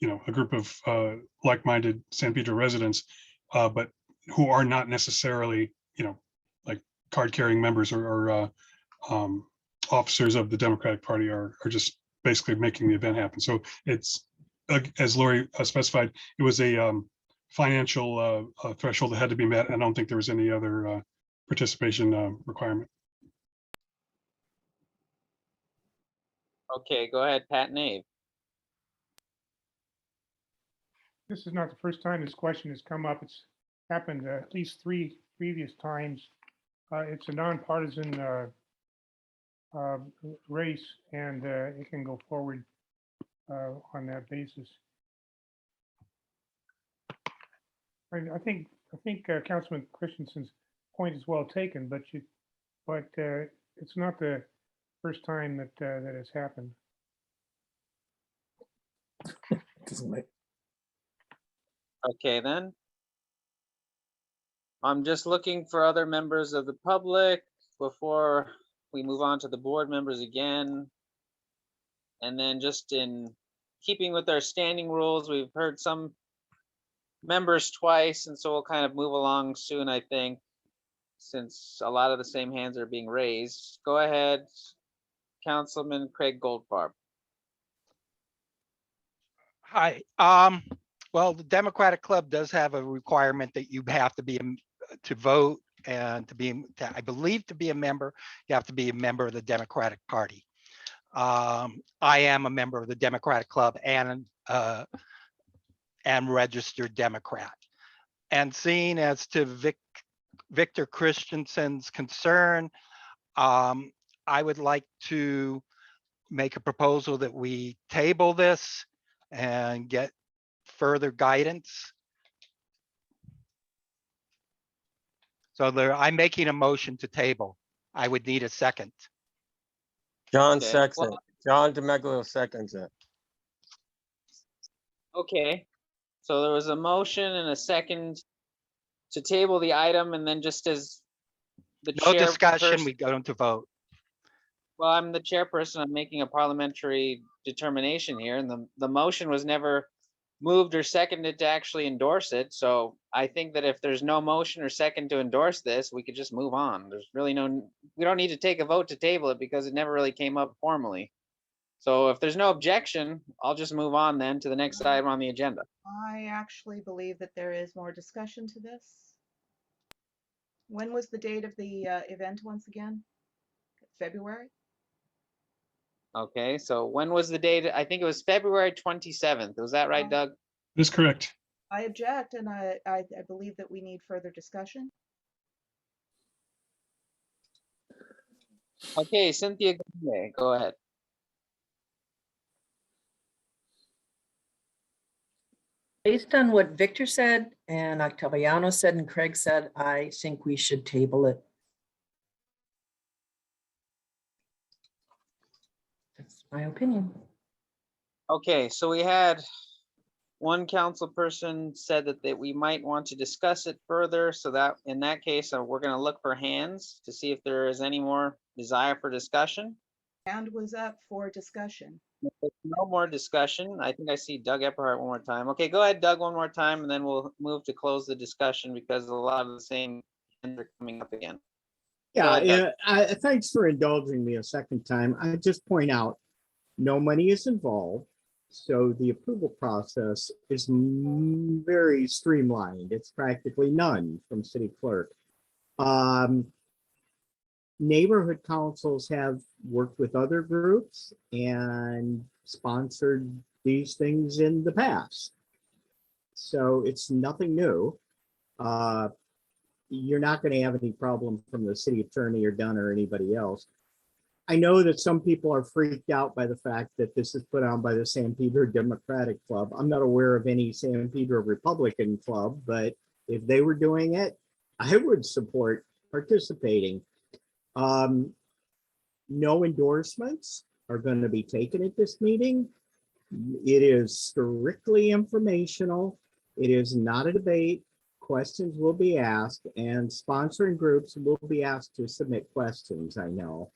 a group of like-minded San Pedro residents, but who are not necessarily, like card-carrying members or officers of the Democratic Party, are just basically making the event happen. So it's, as Lori specified, it was a financial threshold that had to be met. I don't think there was any other participation requirement. Okay, go ahead, Pat Nave. This is not the first time this question has come up. It's happened at least 3 previous times. It's a nonpartisan race, and it can go forward on that basis. I think Councilman Christensen's point is well taken, but it's not the first time that that has happened. Okay, then. I'm just looking for other members of the public before we move on to the board members again. And then just in keeping with our standing rules, we've heard some members twice, and so we'll kind of move along soon, I think, since a lot of the same hands are being raised. Go ahead, Councilman Craig Goldfarb. Hi. Well, the Democratic Club does have a requirement that you have to be to vote and I believe to be a member, you have to be a member of the Democratic Party. I am a member of the Democratic Club and am registered Democrat. And seeing as to Victor Christensen's concern, I would like to make a proposal that we table this and get further guidance. So I'm making a motion to table. I would need a second. John Okay, seconds well- it. John DeMeglio seconds it. Okay, so there was a motion and a second to table the item, and then just as the No chair discussion, we go into vote. Well, I'm the chairperson. I'm making a parliamentary determination here, and the motion was never moved or seconded to actually endorse it. So I think that if there's no motion or second to endorse this, we could just move on. There's really we don't need to take a vote to table it because it never really came up formally. So if there's no objection, I'll just move on then to the next item on the agenda. I actually believe that there is more discussion to this. When was the date of the event once again? February? Okay, so when was the date? I think it was February 27th. Was that right, Doug? That's correct. I object, and I believe that we need further discussion. Okay, Cynthia, go ahead. Based on what Victor said and Octaviano said and Craig said, I think we should table it. That's my opinion. Okay, so we had one council person said that we might want to discuss it further. So that in that case, we're going to look for hands to see if there is any more desire for discussion. Hand was up for discussion. No more discussion. I think I see Doug Epperhart one more time. Okay, go ahead, Doug, one more time, and then we'll move to close the discussion because a lot of the same hands are coming up again. Yeah, thanks for indulging me a second time. I just point out, no money is involved. So the approval process is very streamlined. It's practically none from city clerk. Neighborhood councils have worked with other groups and sponsored these things in the past. So it's nothing new. You're not going to have any problem from the city attorney or Dunn or anybody else. I know that some people are freaked out by the fact that this is put on by the San Pedro Democratic Club. I'm not aware of any San Pedro Republican club, but if they were doing it, I would support participating. No endorsements are going to be taken at this meeting. It is strictly informational. It is not a debate. Questions will be asked, and sponsoring groups will be asked to submit questions, I know.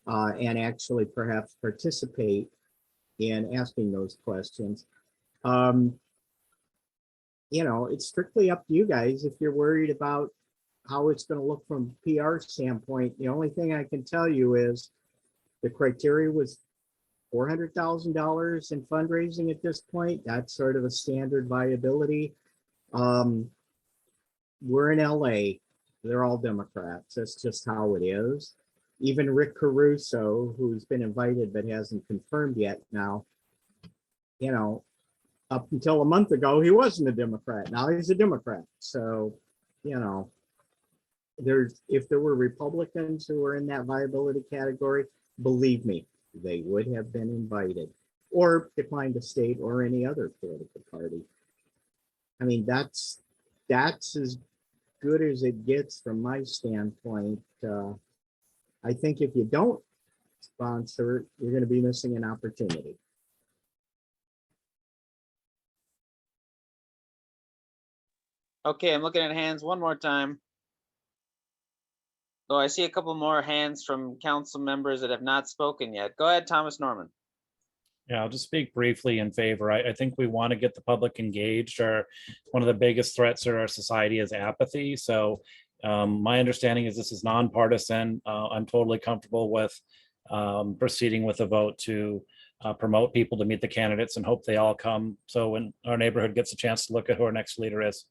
And actually perhaps participate in asking those questions. You know, it's strictly up to you guys if you're worried about how it's going to look from PR standpoint. The only thing I can tell you is the criteria was $400,000 in fundraising at this point. That's sort of a standard viability. We're in LA. They're all Democrats. That's just how it is. Even Rick Caruso, who's been invited but hasn't confirmed yet now, you know, up until a month ago, he wasn't a Democrat. Now he's a Democrat. So, you know, if there were Republicans who were in that viability category, believe me, they would have been invited or declined to state or any other political party. I mean, that's as good as it gets from my standpoint. I think if you don't sponsor it, you're going to be missing an opportunity. Okay, I'm looking at hands one more time. Oh, I see a couple more hands from council members that have not spoken yet. Go ahead, Thomas Norman. Yeah, I'll just speak briefly in favor. I think we want to get the public engaged. One of the biggest threats to our society is apathy. So my understanding is this is nonpartisan. I'm totally comfortable with proceeding with a vote to promote people to meet the candidates and hope they all come. So when our neighborhood gets a chance to look at who our next leader is.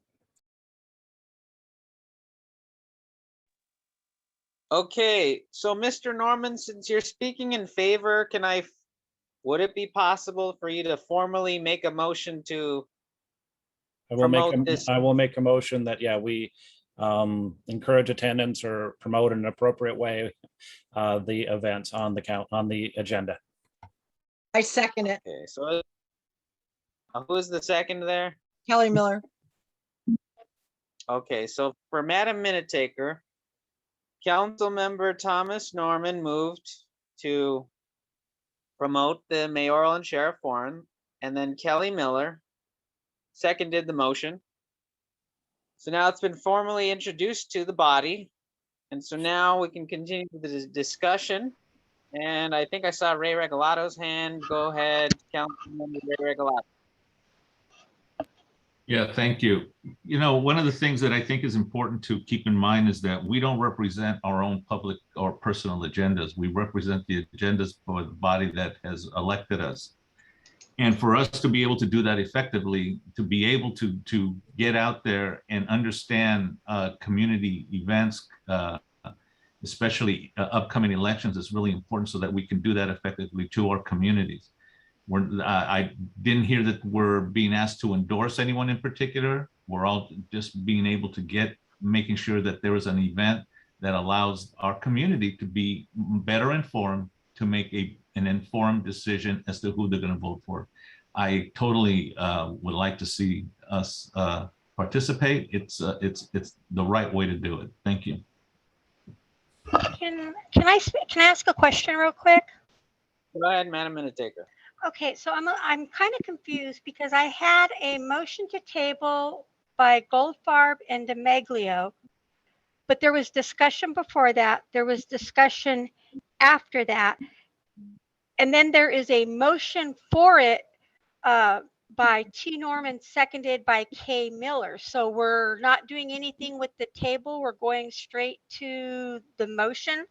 Okay, so Mr. Norman, since you're speaking in favor, would it be possible for you to formally make a motion to promote this? I will make a motion that, yeah, we encourage attendance or promote in an appropriate way the event on the agenda. I second it. Okay, so who's the second there? Kelly Miller. Okay, so for Madam Minute Taker, Councilmember Thomas Norman moved to promote the mayoral and sheriff forum, and then Kelly Miller seconded the motion. So now it's been formally introduced to the body, and so now we can continue the discussion. And I think I saw Ray Regolado's hand. Go ahead, Councilmember Ray Regalado. Yeah, thank you. You know, one of the things that I think is important to keep in mind is that we don't represent our own public or personal agendas. We represent the agendas for the body that has elected us. And for us to be able to do that effectively, to be able to get out there and understand community events, especially upcoming elections, is really important so that we can do that effectively to our communities. I didn't hear that we're being asked to endorse anyone in particular. We're all just being able to making sure that there is an event that allows our community to be better informed, to make an informed decision as to who they're going to vote for. I totally would like to see us participate. It's the right way to do it. Thank you. Can I ask a question real quick? Go ahead, Madam Minute Taker. Okay, so I'm kind of confused because I had a motion to table by Goldfarb and DeMaglio, but there was discussion before that. There was discussion after that. And then there is a motion for it by T. Norman, seconded by K. Miller. So we're not doing anything with the table. We're going straight to the motion.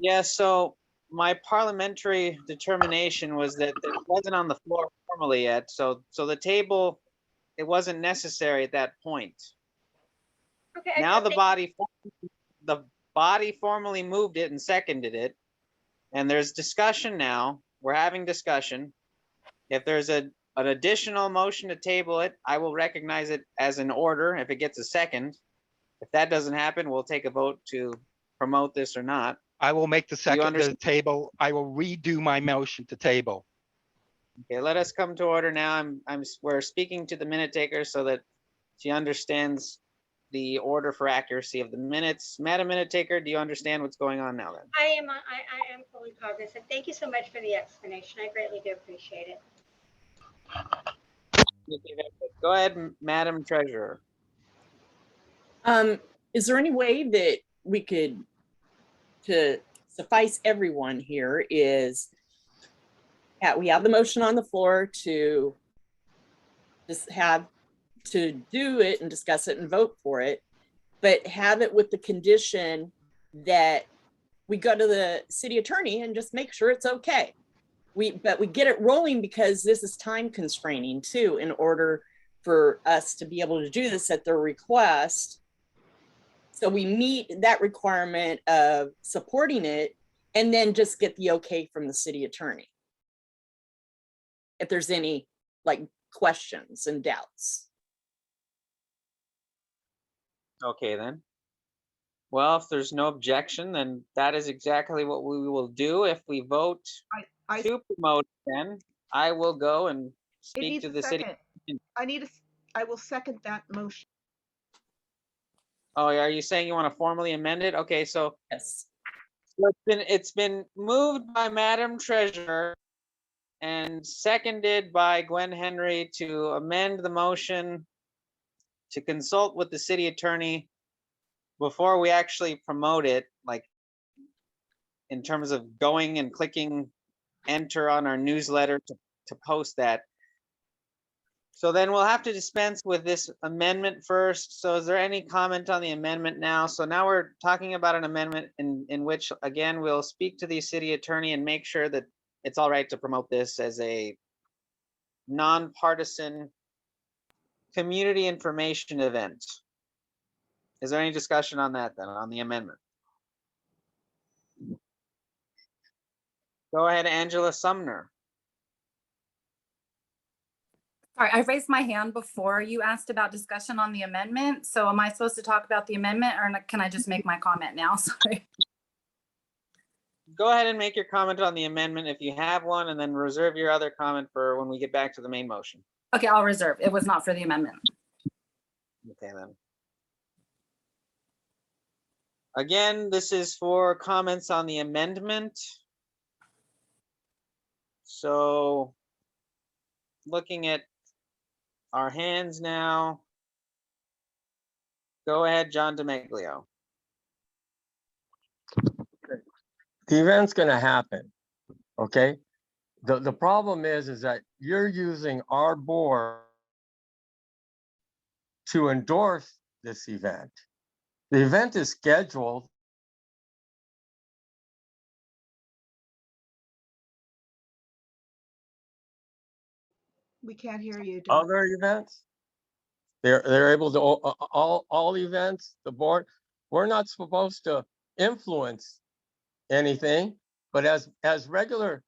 Yeah, so my parliamentary determination was that it wasn't on the floor formally yet, so the table, it wasn't necessary at that point. Okay. Now the body formally moved it and seconded it, and there's discussion now. We're having discussion. If there's an additional motion to table it, I will recognize it as an order if it gets a second. If that doesn't happen, we'll take a vote to promote this or not. I will make the second the understand? table. I will redo my motion to table. Okay, let us come to order now. We're speaking to the minute taker so that she understands the order for accuracy of the minutes. Madam Minute Taker, do you understand what's going on now then? I am fully cognizant. Thank you so much for the explanation. I greatly do appreciate it. Go ahead, Madam Treasurer. Is there any way that we could, to suffice everyone here, is we have the motion on the floor to just have to do it and discuss it and vote for it, but have it with the condition that we go to the city attorney and just make sure it's okay. But we get it rolling because this is time constraining too, in order for us to be able to do this at their request. So we meet that requirement of supporting it and then just get the okay from the city attorney. If there's any like questions and doubts. Okay then. Well, if there's no objection, then that is exactly what we will do. If we vote to promote, then I will go and speak to the city. I will second that motion. Oh, are you saying you want to formally amend it? Okay, so yes. So it's been moved by Madam Treasurer and seconded by Gwen Henry to amend the motion to consult with the city attorney before we actually promote it, like in terms of going and clicking enter on our newsletter to post that. So then we'll have to dispense with this amendment first. So is there any comment on the amendment now? So now we're talking about an amendment in which, again, we'll speak to the city attorney and make sure that it's all right to promote this as a nonpartisan community information event. Is there any discussion on that then, on the amendment? Go ahead, Angela Sumner. Sorry, I raised my hand before you asked about discussion on the amendment. So am I supposed to talk about the amendment or can I just make my comment now? Sorry. Go ahead and make your comment on the amendment if you have one, and then reserve your other comment for when we get back to the main motion. Okay, I'll reserve. It was not for the amendment. Okay, then. Again, this is for comments on the amendment. So looking at our hands now. Go ahead, John DeMeglio. The event's gonna happen, okay? The problem is that you're using our board to endorse this event. The event is scheduled. We can't hear you. Other events, they're able to all events. The board, we're not supposed to influence anything, but as regular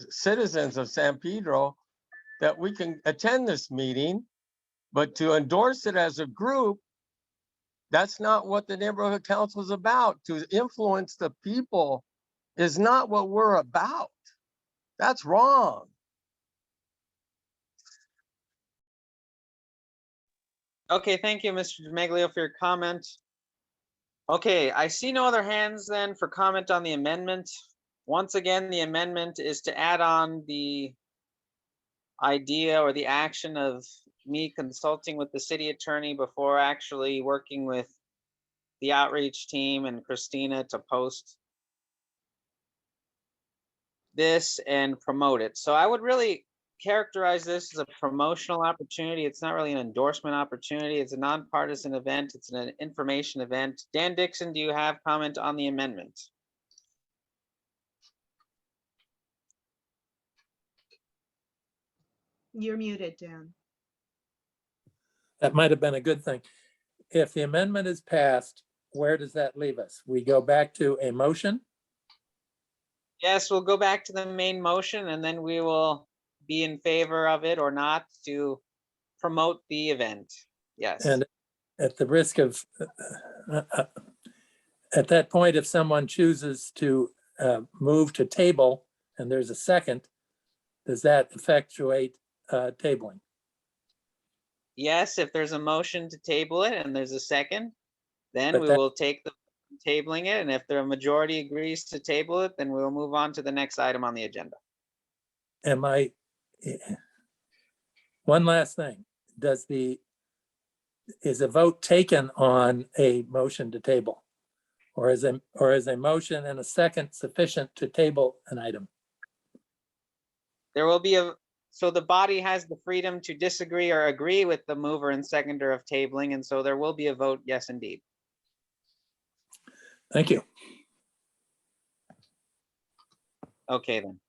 citizens of San Pedro, that we can attend this meeting, but to endorse it as a group, that's not what the neighborhood council is about. To influence the people is not what we're about. That's wrong. Okay, thank you, Mr. DeMeglio, for your comment. Okay, I see no other hands then for comment on the amendment. Once again, the amendment is to add on the idea or the action of me consulting with the city attorney before actually working with the outreach team and Christina to post this and promote it. So I would really characterize this as a promotional opportunity. It's not really an endorsement opportunity. It's a nonpartisan event. It's an information event. Dan Dixon, do you have comment on the amendment? You're muted, Dan. That might have been a good thing. If the amendment is passed, where does that leave us? We go back to a motion? Yes, we'll go back to the main motion and then we will be in favor of it or not to promote the event. Yes. And at the risk of, at that point, if someone chooses to move to table and there's a second, does that effectuate tabling? Yes, if there's a motion to table it and there's a second, then But we that- will take the tabling it. And if the majority agrees to table it, then we'll move on to the next item on the agenda. Am I, one last thing, is a vote taken on a motion to table? Or is a motion and a second sufficient to table an item? There will be so the body has the freedom to disagree or agree with the mover and seconder of tabling. And so there will be a vote, yes, indeed. Thank you. Okay, then.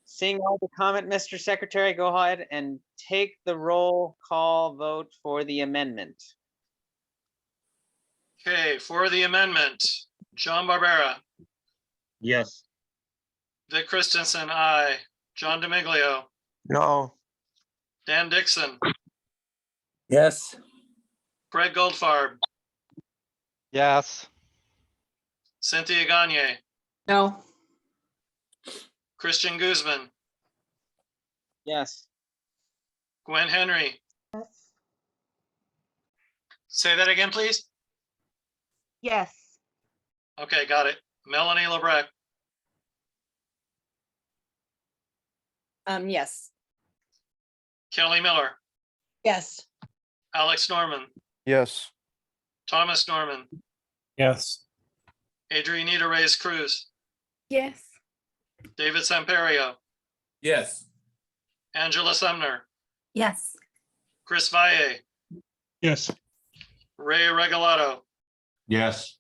Seeing all the comment, Mr. Secretary, go ahead and take the roll call vote for the amendment. Okay, for the amendment, John Barbera, Yes. Vic Christensen, aye. John DiMiglio, No. Dan Dixon, Yes. Greg Goldfarb, Yes. Cynthia Gagne, No. Christian Guzman, Yes. Gwen Henry. Yes. Say that again, please. Yes. Okay, got it. Melanie Lebrecq, Yes. Kelly Miller, Yes. Alex Norman, Yes. Thomas Norman, Yes. Adrianita Reyes Cruz, Yes. David Samperio, Yes. Angela Sumner, Yes. Chris Valle, Yes. Ray Regolado. Yes.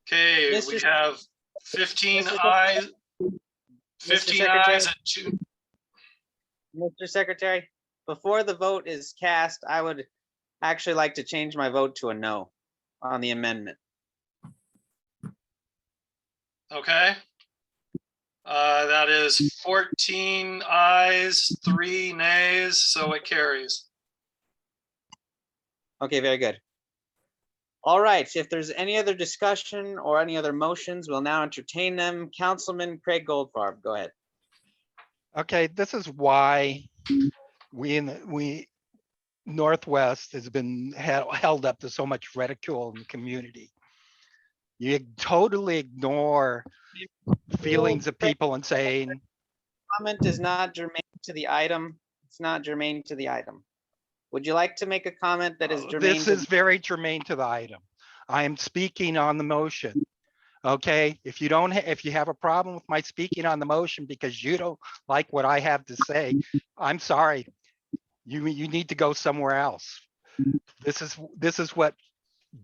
Okay, we Mr. have 15 Mr. ayes, Mr. 15 Secretary? ayes and 2. Mr. Secretary, before the vote is cast, I would actually like to change my vote to a no on the amendment. Okay. That is 14 ayes, 3 nays, so it carries. Okay, very good. All right, if there's any other discussion or any other motions, we'll now entertain them. Councilman Craig Goldfarb, go ahead. Okay, this is why we Northwest has been held up to so much ridicule in the community. You totally ignore feelings of people and saying, Comment is not germane to the item. It's not germane to the item. Would you like to make a comment that is germane? this is very germane to the item. I am speaking on the motion. Okay, if you have a problem with my speaking on the motion because you don't like what I have to say, I'm sorry. You need to go somewhere else. This is what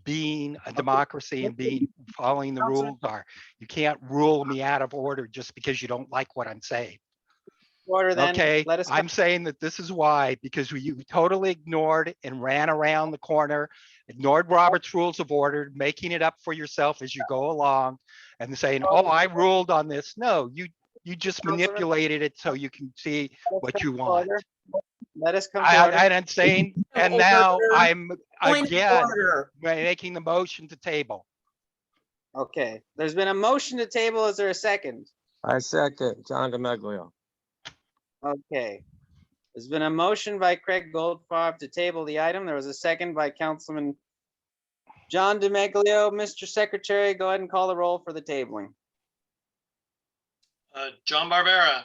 being a democracy and following the rules are. You can't rule me out of order just because you don't like what I'm saying. Order then. Okay, Let us I'm saying that this is why, because you totally ignored and ran around the corner, ignored Robert's Rules of Order, making it up for yourself as you go along and saying, oh, I ruled on this. No, you just manipulated it so you can see what you want. Let us come to order. I'm saying, and now I'm again making the motion to table. Okay, there's been a motion to table. Is there a second? I second, John DiMaglio. Okay. There's been a motion by Craig Goldfarb to table the item. There was a second by Councilman John DiMaglio. Mr. Secretary, go ahead and call the roll for the tabling. John Barbera.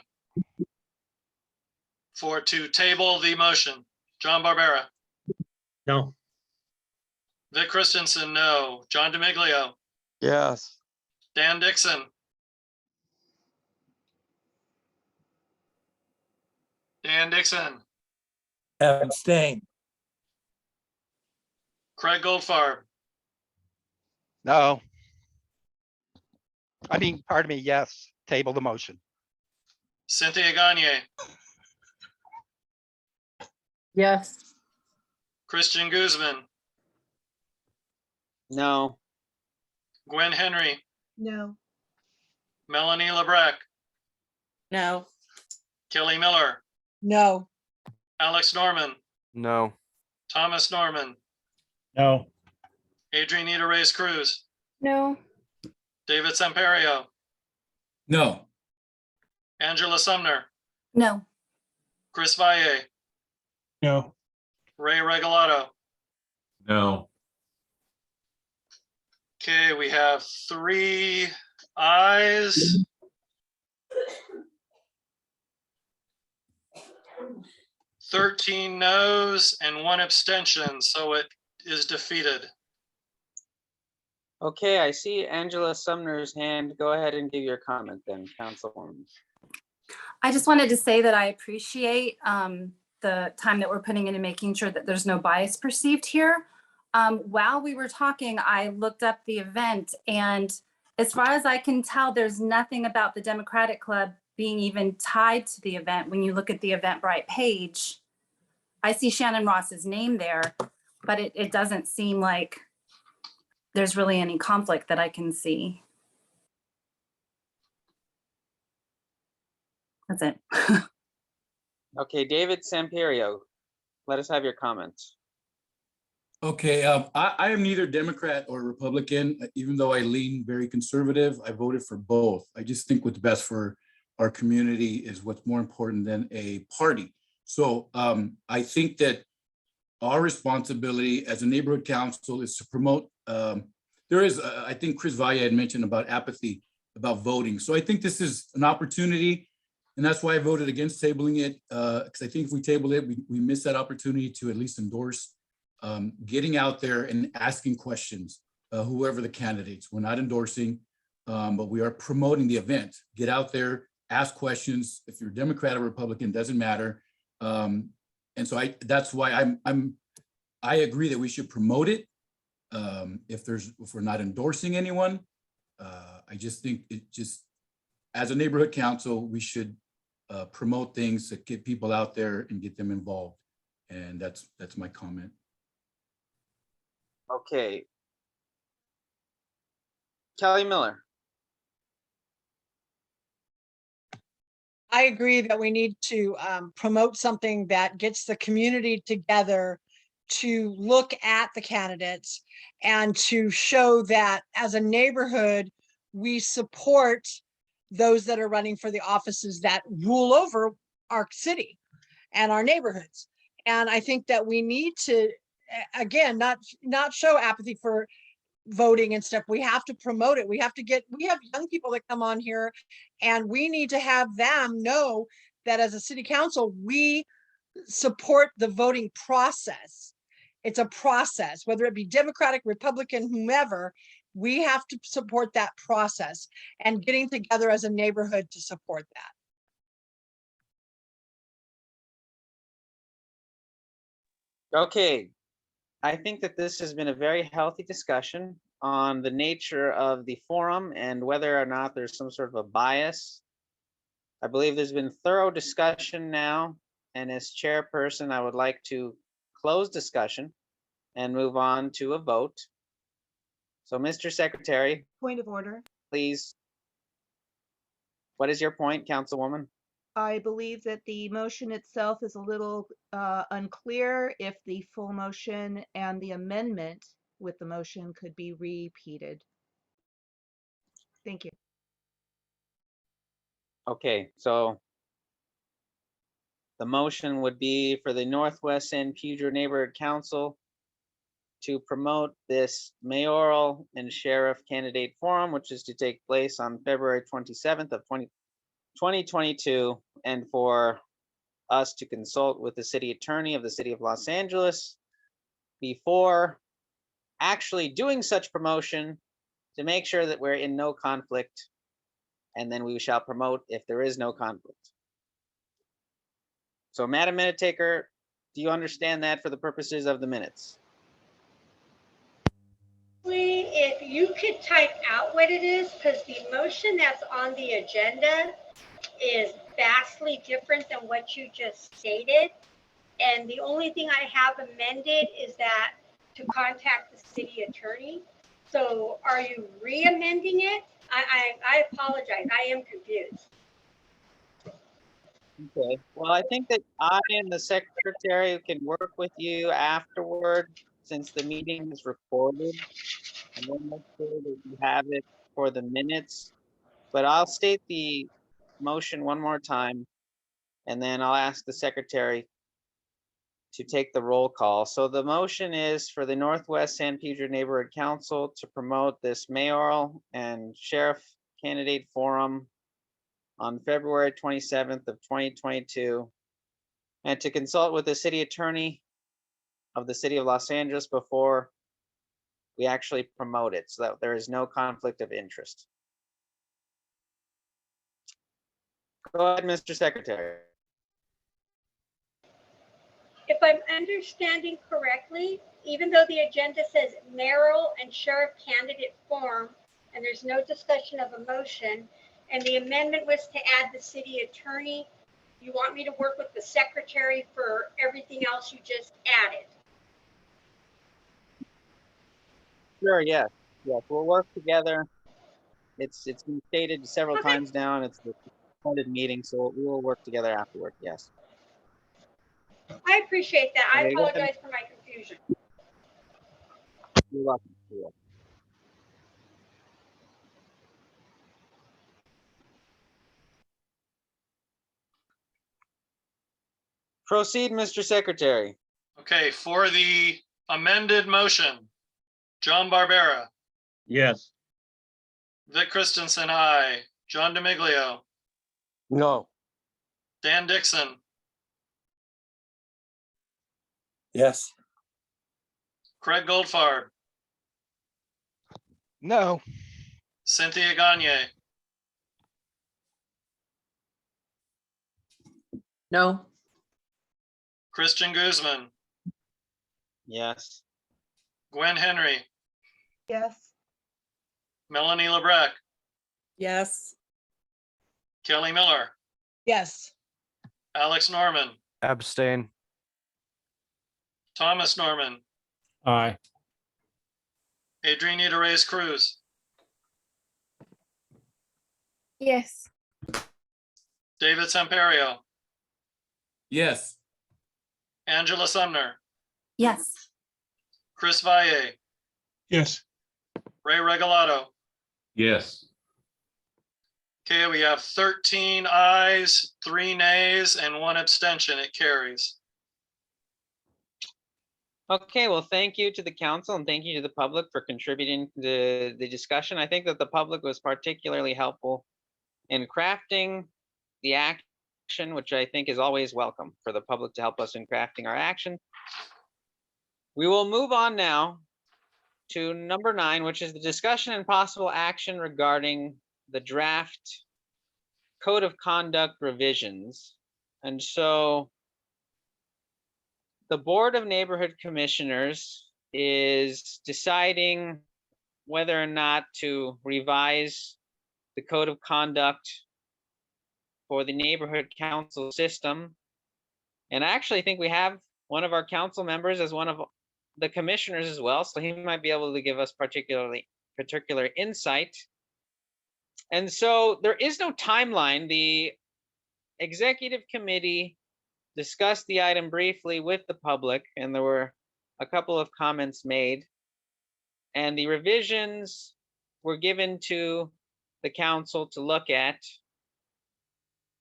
To table the motion. John Barbera. No. Vic Christensen, no. John DiMaglio. Yes. Dan Dixon. Dan Dixon, Abstain. Craig Goldfarb, No. I mean, pardon me, yes, table the motion. Cynthia Gagne, Yes. Christian Guzman, No. Gwen Henry, No. Melanie Lebrecq, No. Kelly Miller, No. Alex Norman, No. Thomas Norman, No. Adrianita Reyes Cruz, No. David Samperio, No. Angela Sumner, No. Chris Valle, No. Ray Regolado. No. Okay, we have 3 ayes. 13 noes and 1 abstention, so it is defeated. Okay, I see Angela Sumner's hand. Go ahead and give your comment then, Councilwoman. I just wanted to say that I appreciate the time that we're putting into making sure that there's no bias perceived here. While we were talking, I looked up the event, and as far as I can tell, there's nothing about the Democratic Club being even tied to the event. When you look at the Eventbrite page, I see Shannon Ross's name there, but it doesn't seem like there's really any conflict that I can see. That's it. Okay, David Samperio, let us have your comments. Okay, I am neither Democrat or Republican, even though I lean very conservative. I voted for both. I just think what's best for our community is what's more important than a party. So I think that our responsibility as a neighborhood council is to promote, I think Chris Valle had mentioned about apathy about voting. So I think this is an opportunity, and that's why I voted against tabling it, because I think if we table it, we miss that opportunity to at least endorse getting out there and asking questions, whoever the candidates. We're not endorsing, but we are promoting the event. Get out there, ask questions. If you're Democrat or Republican, doesn't matter. And so that's why I agree that we should promote it. If we're not endorsing anyone, I just think as a neighborhood council, we should promote things to get people out there and get them involved. And that's my comment. Okay. Kelly Miller. I agree that we need to promote something that gets the community together to look at the candidates and to show that as a neighborhood, we support those that are running for the offices that rule over our city and our neighborhoods. And I think that we need to, again, not show apathy for voting and stuff. We have to promote it. We have young people that come on here, and we need to have them know that as a city council, we support the voting process. It's a process, whether it be Democratic, Republican, whomever, we have to support that process and getting together as a neighborhood to support that. Okay, I think that this has been a very healthy discussion on the nature of the forum and whether or not there's some sort of a bias. I believe there's been thorough discussion now, and as chairperson, I would like to close discussion and move on to a vote. So, Mr. Secretary. Point of order. Please. What is your point, Councilwoman? I believe that the motion itself is a little unclear if the full motion and the amendment with the motion could be repeated. Thank you. Okay, so the motion would be for the Northwest San Pedro Neighborhood Council to promote this mayoral and sheriff candidate forum, which is to take place on February 27th of 2022, and for us to consult with the city attorney of the city of Los Angeles before actually doing such promotion to make sure that we're in no conflict, and then we shall promote if there is no conflict. So Madam Minute Taker, do you understand that for the purposes of the minutes? If you could type out what it is, because the motion that's on the agenda is vastly different than what you just stated. And the only thing I have amended is that to contact the city attorney. So are you re-amending it? I apologize. I am confused. Okay, well, I think that I and the secretary can work with you afterward, since the meeting is recorded. And then make sure that you have it for the minutes. But I'll state the motion one more time, and then I'll ask the secretary to take the roll call. So the motion is for the Northwest San Pedro Neighborhood Council to promote this mayoral and sheriff candidate forum on February 27th of 2022, and to consult with the city attorney of the city of Los Angeles before we actually promote it, so that there is no conflict of interest. Go ahead, Mr. Secretary. If I'm understanding correctly, even though the agenda says mayoral and sheriff candidate forum, and there's no discussion of a motion, and the amendment was to add the city attorney, you want me to work with the secretary for everything else you just added? Sure, yes, yes, we'll work together. It's been stated several times now, and it's the appointed meeting, so we will work together afterward, yes. I appreciate that. I Okay, go ahead. apologize for my confusion. You're welcome. You're welcome. Proceed, Mr. Secretary. Okay, for the amended motion, John Barbera, Yes. Vic Christensen, aye. John DeMiglio, No. Dan Dixon, Yes. Craig Goldfarb, No. Cynthia Gagne, No. Christian Guzman, Yes. Gwen Henry, Yes. Melanie Lebrecq, Yes. Kelly Miller, Yes. Alex Norman, Abstain. Thomas Norman, Aye. Adrianita Reyes Cruz, Yes. David Samperio, Yes. Angela Sumner, Yes. Chris Valle, Yes. Ray Regolado. Yes. Okay, we have 13 ayes, 3 nays, and 1 abstention. It carries. Okay, well, thank you to the council and thank you to the public for contributing to the discussion. I think that the public was particularly helpful in crafting the action, which I think is always welcome for the public to help us in crafting our action. We will move on now to number 9, which is the discussion and possible action regarding the draft code of conduct revisions. And so the Board of Neighborhood Commissioners is deciding whether or not to revise the code of conduct for the neighborhood council system. And I actually think we have one of our council members as one of the commissioners as well, so he might be able to give us particular insight. And so there is no timeline. The executive committee discussed the item briefly with the public, and there were a couple of comments made, and the revisions were given to the council to look at.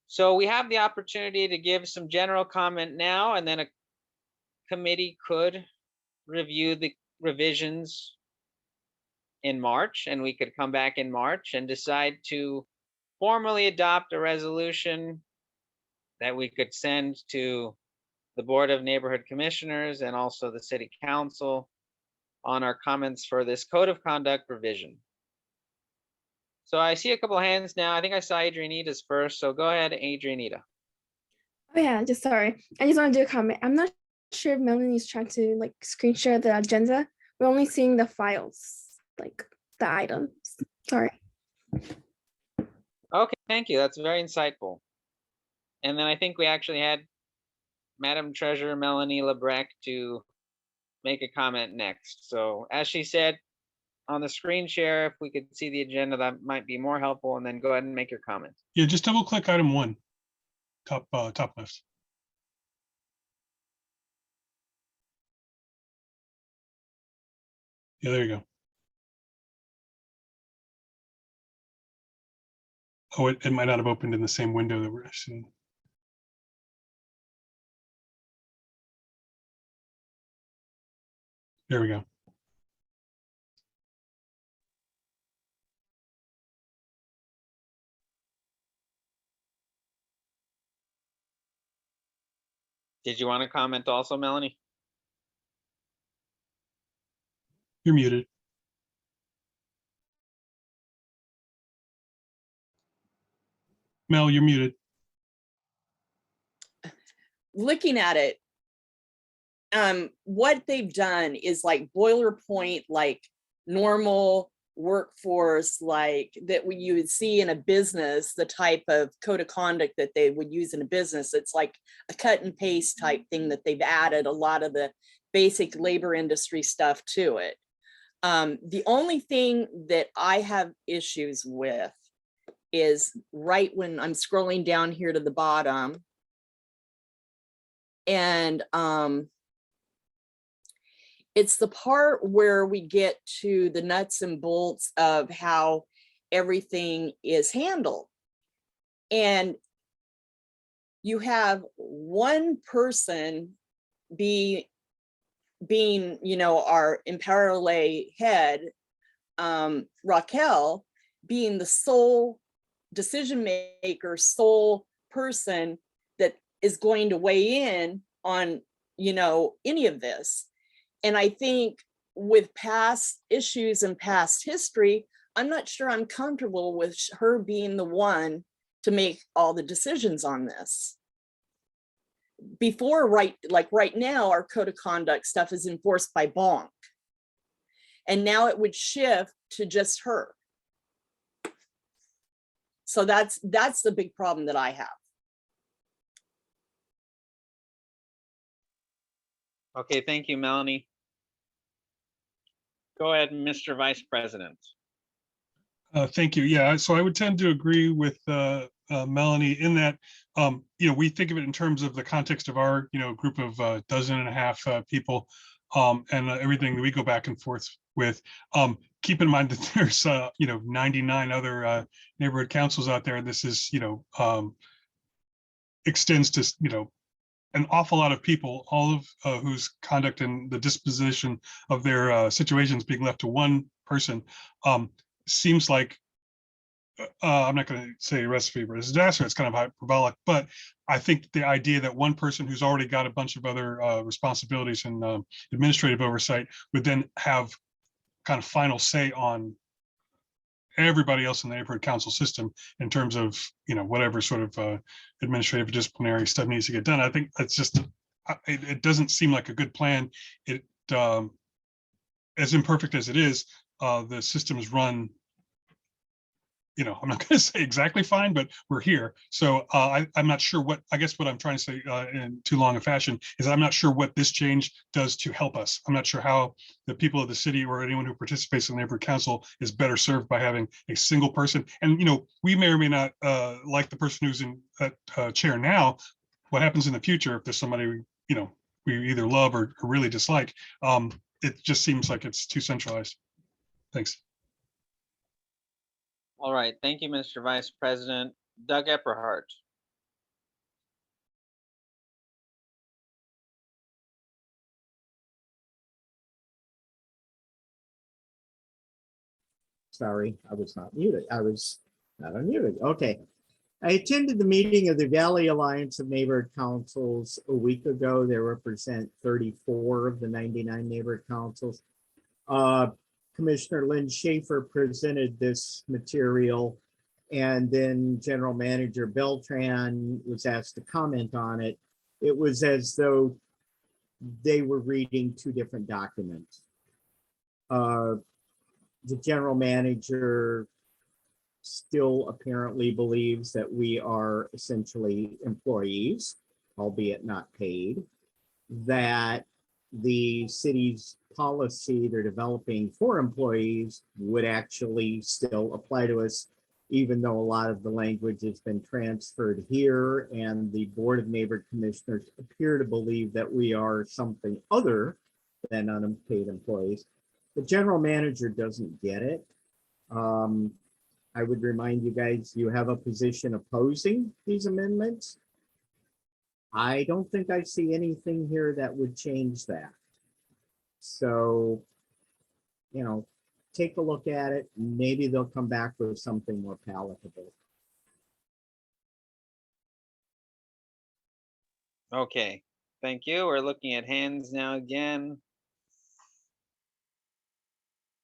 So we have the opportunity to give some general comment now, and then a committee could review the revisions in March, and we could come back in March and decide to formally adopt a resolution that we could send to the Board of Neighborhood Commissioners and also the City Council on our comments for this code of conduct revision. So I see a couple of hands now. I think I saw Adrianita's first, so go ahead, Adrianita. yeah, just sorry. I just want to do a comment. I'm not sure if Melanie's trying to like screen share the agenda. We're only seeing the files, like the items. Sorry. Okay, thank you. That's very insightful. And then I think we actually had Madam Treasurer Melanie Lebrecht to make a comment next. So as she said, on the screen share, if we could see the agenda, that might be more helpful, and then go ahead and make your comment. Yeah, just double click item 1, top left. Yeah, there you go. Oh, it might not have opened in the same window that we're seeing. There we go. Did you want to comment also, Melanie? You're muted. Mel, you're muted. Looking at it, what they've done is like boilerplate, like normal workforce, like that you would see in a business, the type of code of conduct that they would use in a business. It's like a cut and paste type thing that they've added a lot of the basic labor industry stuff to it. The only thing that I have issues with is right when I'm scrolling down here to the bottom, and it's the part where we get to the nuts and bolts of how everything is handled. And you have one person being, you know, our Imparale head, Raquel, being the sole decision maker, sole person that is going to weigh in on, you know, any of this. And I think with past issues and past history, I'm not sure I'm comfortable with her being the one to make all the decisions on this. Before, right now, our code of conduct stuff is enforced by Bonk. And now it would shift to just her. So that's the big problem that I have. Okay, thank you, Melanie. Go ahead, Mr. Vice President. Thank you. Yeah, so I would tend to agree with Melanie in that, you know, we think of it in terms of the context of our, you know, group of 12.5 people, and everything that we go back and forth with. Keep in mind that there's, you know, 99 other neighborhood councils out there, and this is, you know, extends to, you know, an awful lot of people, all of whose conduct and the disposition of their situations being left to one person seems like, I'm not going to say a recipe for disaster, it's kind of hyperbolic, but I think the idea that one person who's already got a bunch of other responsibilities and administrative oversight would then have kind of final say on everybody else in the neighborhood council system in terms of, you know, whatever sort of administrative disciplinary stuff needs to get done. I think it's just, it doesn't seem like a good plan. It, as imperfect as it is, the system is run, you know, I'm not going to say exactly fine, but we're here. So I'm not sure what, I guess what I'm trying to say in too long a fashion is I'm not sure what this change does to help us. I'm not sure how the people of the city or anyone who participates in the neighborhood council is better served by having a single person. And, you know, we may or may not like the person who's in that chair now. What happens in the future if there's somebody, you know, we either love or really dislike? It just seems like it's too centralized. Thanks. All right, thank you, Mr. Vice President. Doug Epperhart. Sorry, I was not muted. I was not unmuted. Okay. I attended the meeting of the Valley Alliance of Neighborhood Councils a week ago. They represent 34 of the 99 neighborhood councils. Commissioner Lynn Schaefer presented this material and then General Manager Beltran was asked to comment on it, it was as though they were reading two different documents. The general manager still apparently believes that we are essentially employees, albeit not paid, that the city's policy they're developing for employees would actually still apply to us, even though a lot of the language has been transferred here, and the Board of Neighborhood Commissioners appear to believe that we are something other than unpaid employees. The general manager doesn't get it. I would remind you guys, you have a position opposing these amendments. I don't think I see anything here that would change that. So, you know, take a look at it. Maybe they'll come back with something more palatable. Okay, thank you. We're looking at hands now again.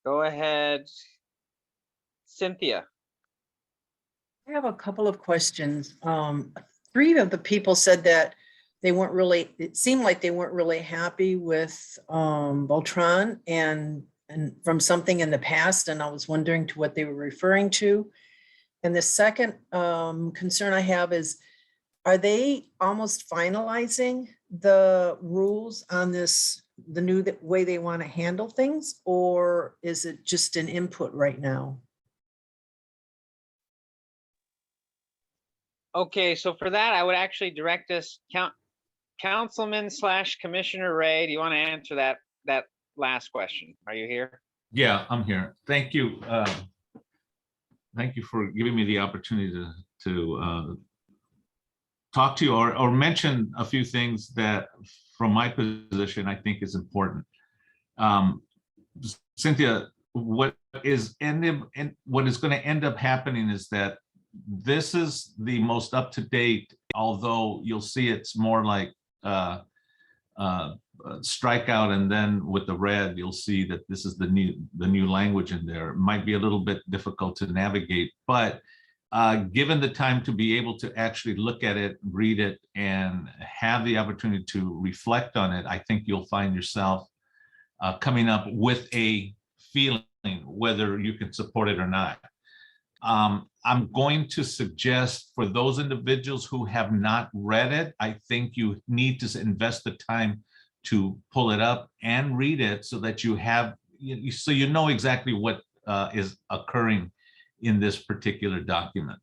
Go ahead, Cynthia. I have a couple of questions. 3 of the people said that they weren't really, it seemed like they weren't really happy with Beltran and from something in the past, and I was wondering to what they were referring to. And the second concern I have is, are they almost finalizing the rules on this, the new way they want to handle things, or is it just an input right now? Okay, so for that, I would actually direct us, Councilman / Commissioner Ray, do you want to answer that last question? Are you here? Yeah, I'm here. Thank you. Thank you for giving me the opportunity to talk to you or mention a few things that from my position, I think is important. Cynthia, what is going to end up happening is that this is the most up to date, although you'll see it's more like strikeout, and then with the red, you'll see that this is the new language in there. It might be a little bit difficult to navigate, but given the time to be able to actually look at it, read it, and have the opportunity to reflect on it, I think you'll find yourself coming up with a feeling whether you can support it or not. I'm going to suggest for those individuals who have not read it, I think you need to invest the time to pull it up and read it so that you have, so you know exactly what is occurring in this particular document.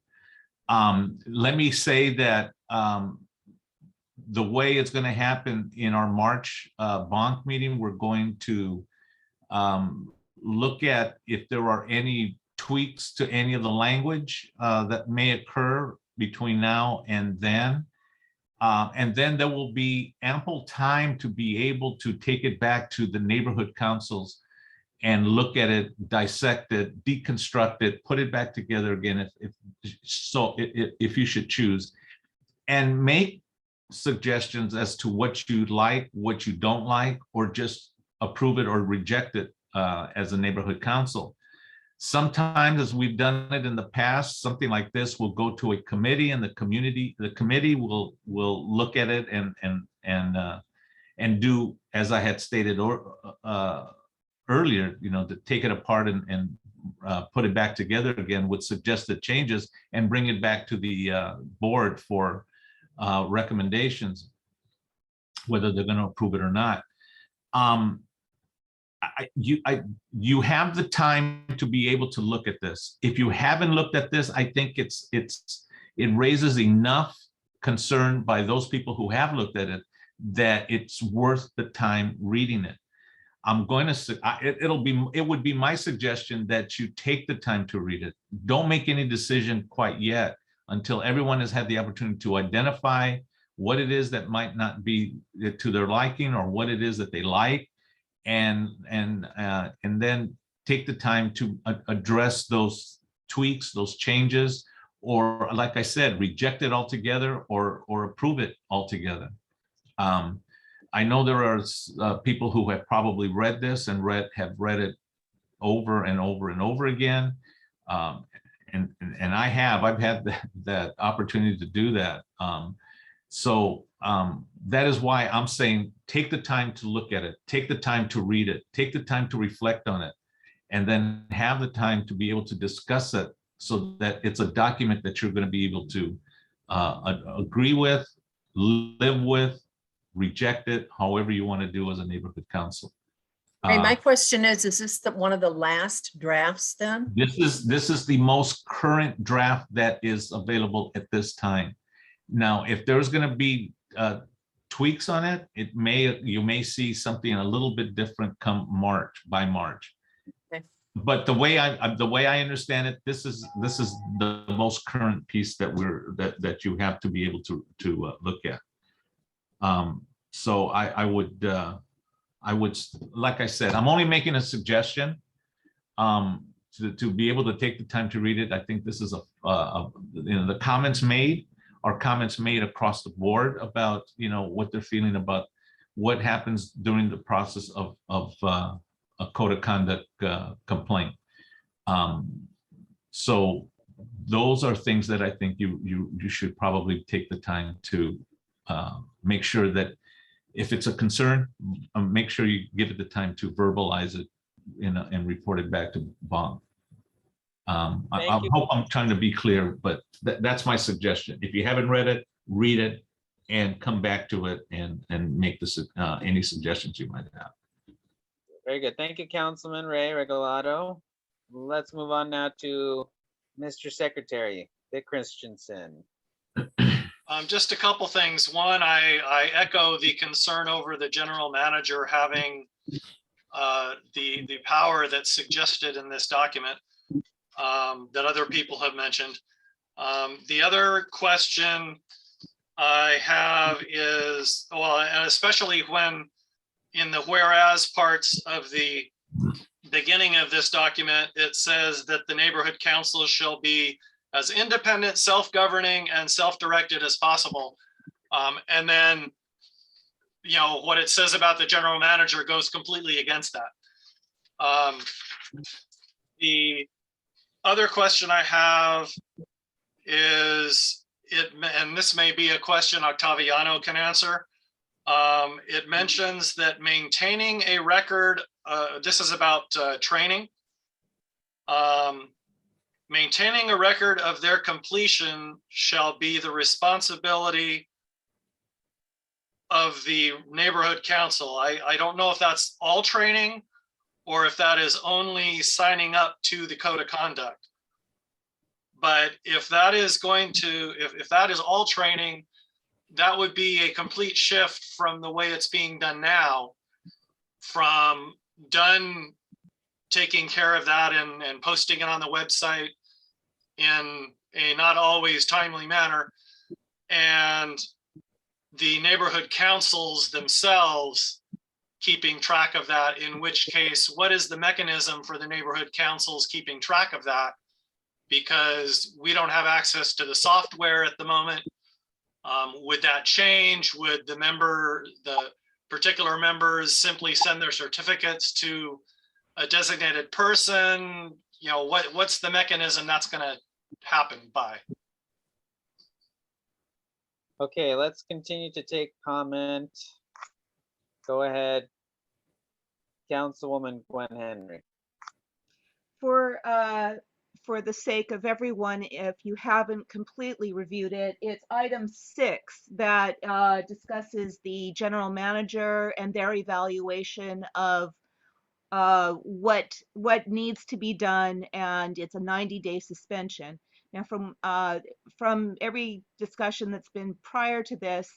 Let me say that the way it's going to happen in our March bonk meeting, we're going to look at if there are any tweaks to any of the language that may occur between now and then. And then there will be ample time to be able to take it back to the neighborhood councils and look at it, dissect it, deconstruct it, put it back together again if you should choose, and make suggestions as to what you like, what you don't like, or just approve it or reject it as a neighborhood council. Sometimes, as we've done it in the past, something like this will go to a committee, and the committee will look at it and do, as I had stated earlier, to take it apart and put it back together again with suggested changes and bring it back to the board for recommendations, whether they're going to approve it or not. You have the time to be able to look at this. If you haven't looked at this, I think it raises enough concern by those people who have looked at it that it's worth the time reading it. I'm going to it would be my suggestion that you take the time to read it. Don't make any decision quite yet until everyone has had the opportunity to identify what it is that might not be to their liking or what it is that they like, and then take the time to address those tweaks, those changes, or like I said, reject it altogether or approve it altogether. I know there are people who have probably read this and have read it over and over and over again, and I've had that opportunity to do that. So that is why I'm saying, take the time to look at it, take the time to read it, take the time to reflect on it, and then have the time to be able to discuss it so that it's a document that you're going to be able to agree with, live with, reject it, however you want to do as a neighborhood council. Ray, my question is this one of the last drafts then? This is the most current draft that is available at this time. Now, if there's going to be tweaks on it, you may see something a little bit different come by March. Okay. But the way I understand it, this is the most current piece that you have to be able to look at. So I would, like I said, I'm only making a suggestion to be able to take the time to read it. I think this is the comments made are comments made across the board about, what they're feeling about what happens during the process of a code of conduct complaint. So those are things that I think you should probably take the time to make sure that if it's a concern, make sure you give it the time to verbalize it and report it back to Bob. I hope I'm trying to be clear, but that's my suggestion. If you haven't read it, read it and come back to it and make any suggestions you might have. Very good. Thank you, Councilman Ray Regolado. Let's move on now to Mr. Secretary, Dick Christensen. Just a couple things. One, I echo the concern over the general manager having the power that's suggested in this document that other people have mentioned. The other question I have is, well, and especially when in the whereas parts of the beginning of this document, it says that the neighborhood council shall be as independent, self-governing, and self-directed as possible. And then, what it says about the general manager goes completely against that. The other question I have is, and this may be a question Octaviano can answer. It mentions that maintaining a record, this is about training. Maintaining a record of their completion shall be the responsibility of the neighborhood council. I don't know if that's all training or if that is only signing up to the code of conduct. But if that is if that is all training, that would be a complete shift from the way it's being done now, from taking care of that and posting it on the website in a not always timely manner, and the neighborhood councils themselves keeping track of that, in which case, what is the mechanism for the neighborhood councils keeping track of that? Because we don't have access to the software at the moment. Would that change? Would the particular members simply send their certificates to a designated person? What's the mechanism that's going to happen by? Okay, let's continue to take comment. Go ahead, Councilwoman Gwen Henry. For the sake of everyone, if you haven't completely reviewed it, it's item 6 that discusses the general manager and their evaluation of what needs to be done, and it's a 90-day suspension. Now, from every discussion that's been prior to this,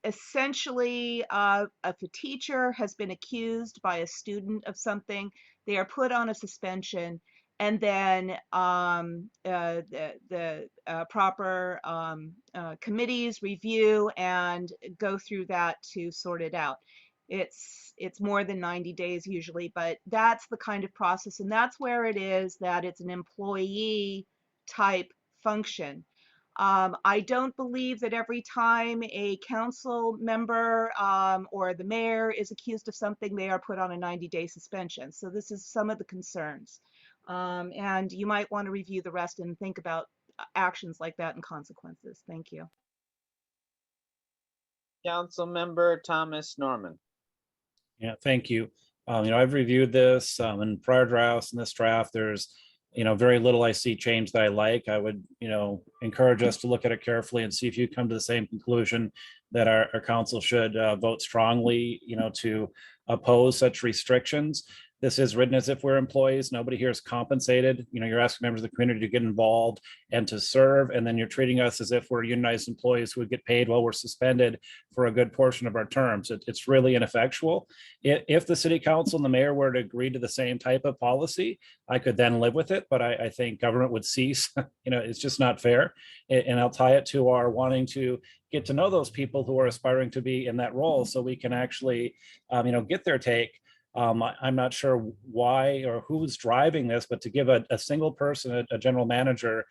essentially, if a teacher has been accused by a student of something, they are put on a suspension, and then the proper committees review and go through that to sort it out. It's more than 90 days usually, but that's the kind of process, and that's where it is that it's an employee type function. I don't believe that every time a council member or the mayor is accused of something, they are put on a 90-day suspension. So this is some of the concerns. And you might want to review the rest and think about actions like that and consequences. Thank you. Councilmember Thomas Norman. Yeah, thank you. I've reviewed this in prior drafts. In this draft, there's, very little I see change that I like. I would, encourage us to look at it carefully and see if you come to the same conclusion that our council should vote strongly, to oppose such restrictions. This is written as if we're employees. Nobody here is compensated. You're asking members of the community to get involved and to serve, and then you're treating us as if we're unionized employees who would get paid while we're suspended for a good portion of our terms. It's really ineffectual. If the city council and the mayor were to agree to the same type of policy, I could then live with it, but I think government would cease. It's just not fair. And I'll tie it to our wanting to get to know those people who are aspiring to be in that role so we can actually, get their take. I'm not sure why or who's driving this, but to give a single person, a general manager,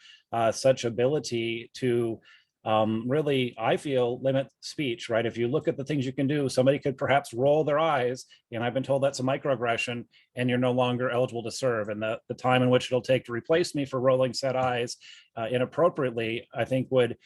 such ability to really, I feel, limit speech, right? If you look at the things you can do, somebody could perhaps roll their eyes, and I've been told that's a microaggression, and you're no longer eligible to serve. And the time in which it'll take to replace me for rolling said eyes inappropriately, I think would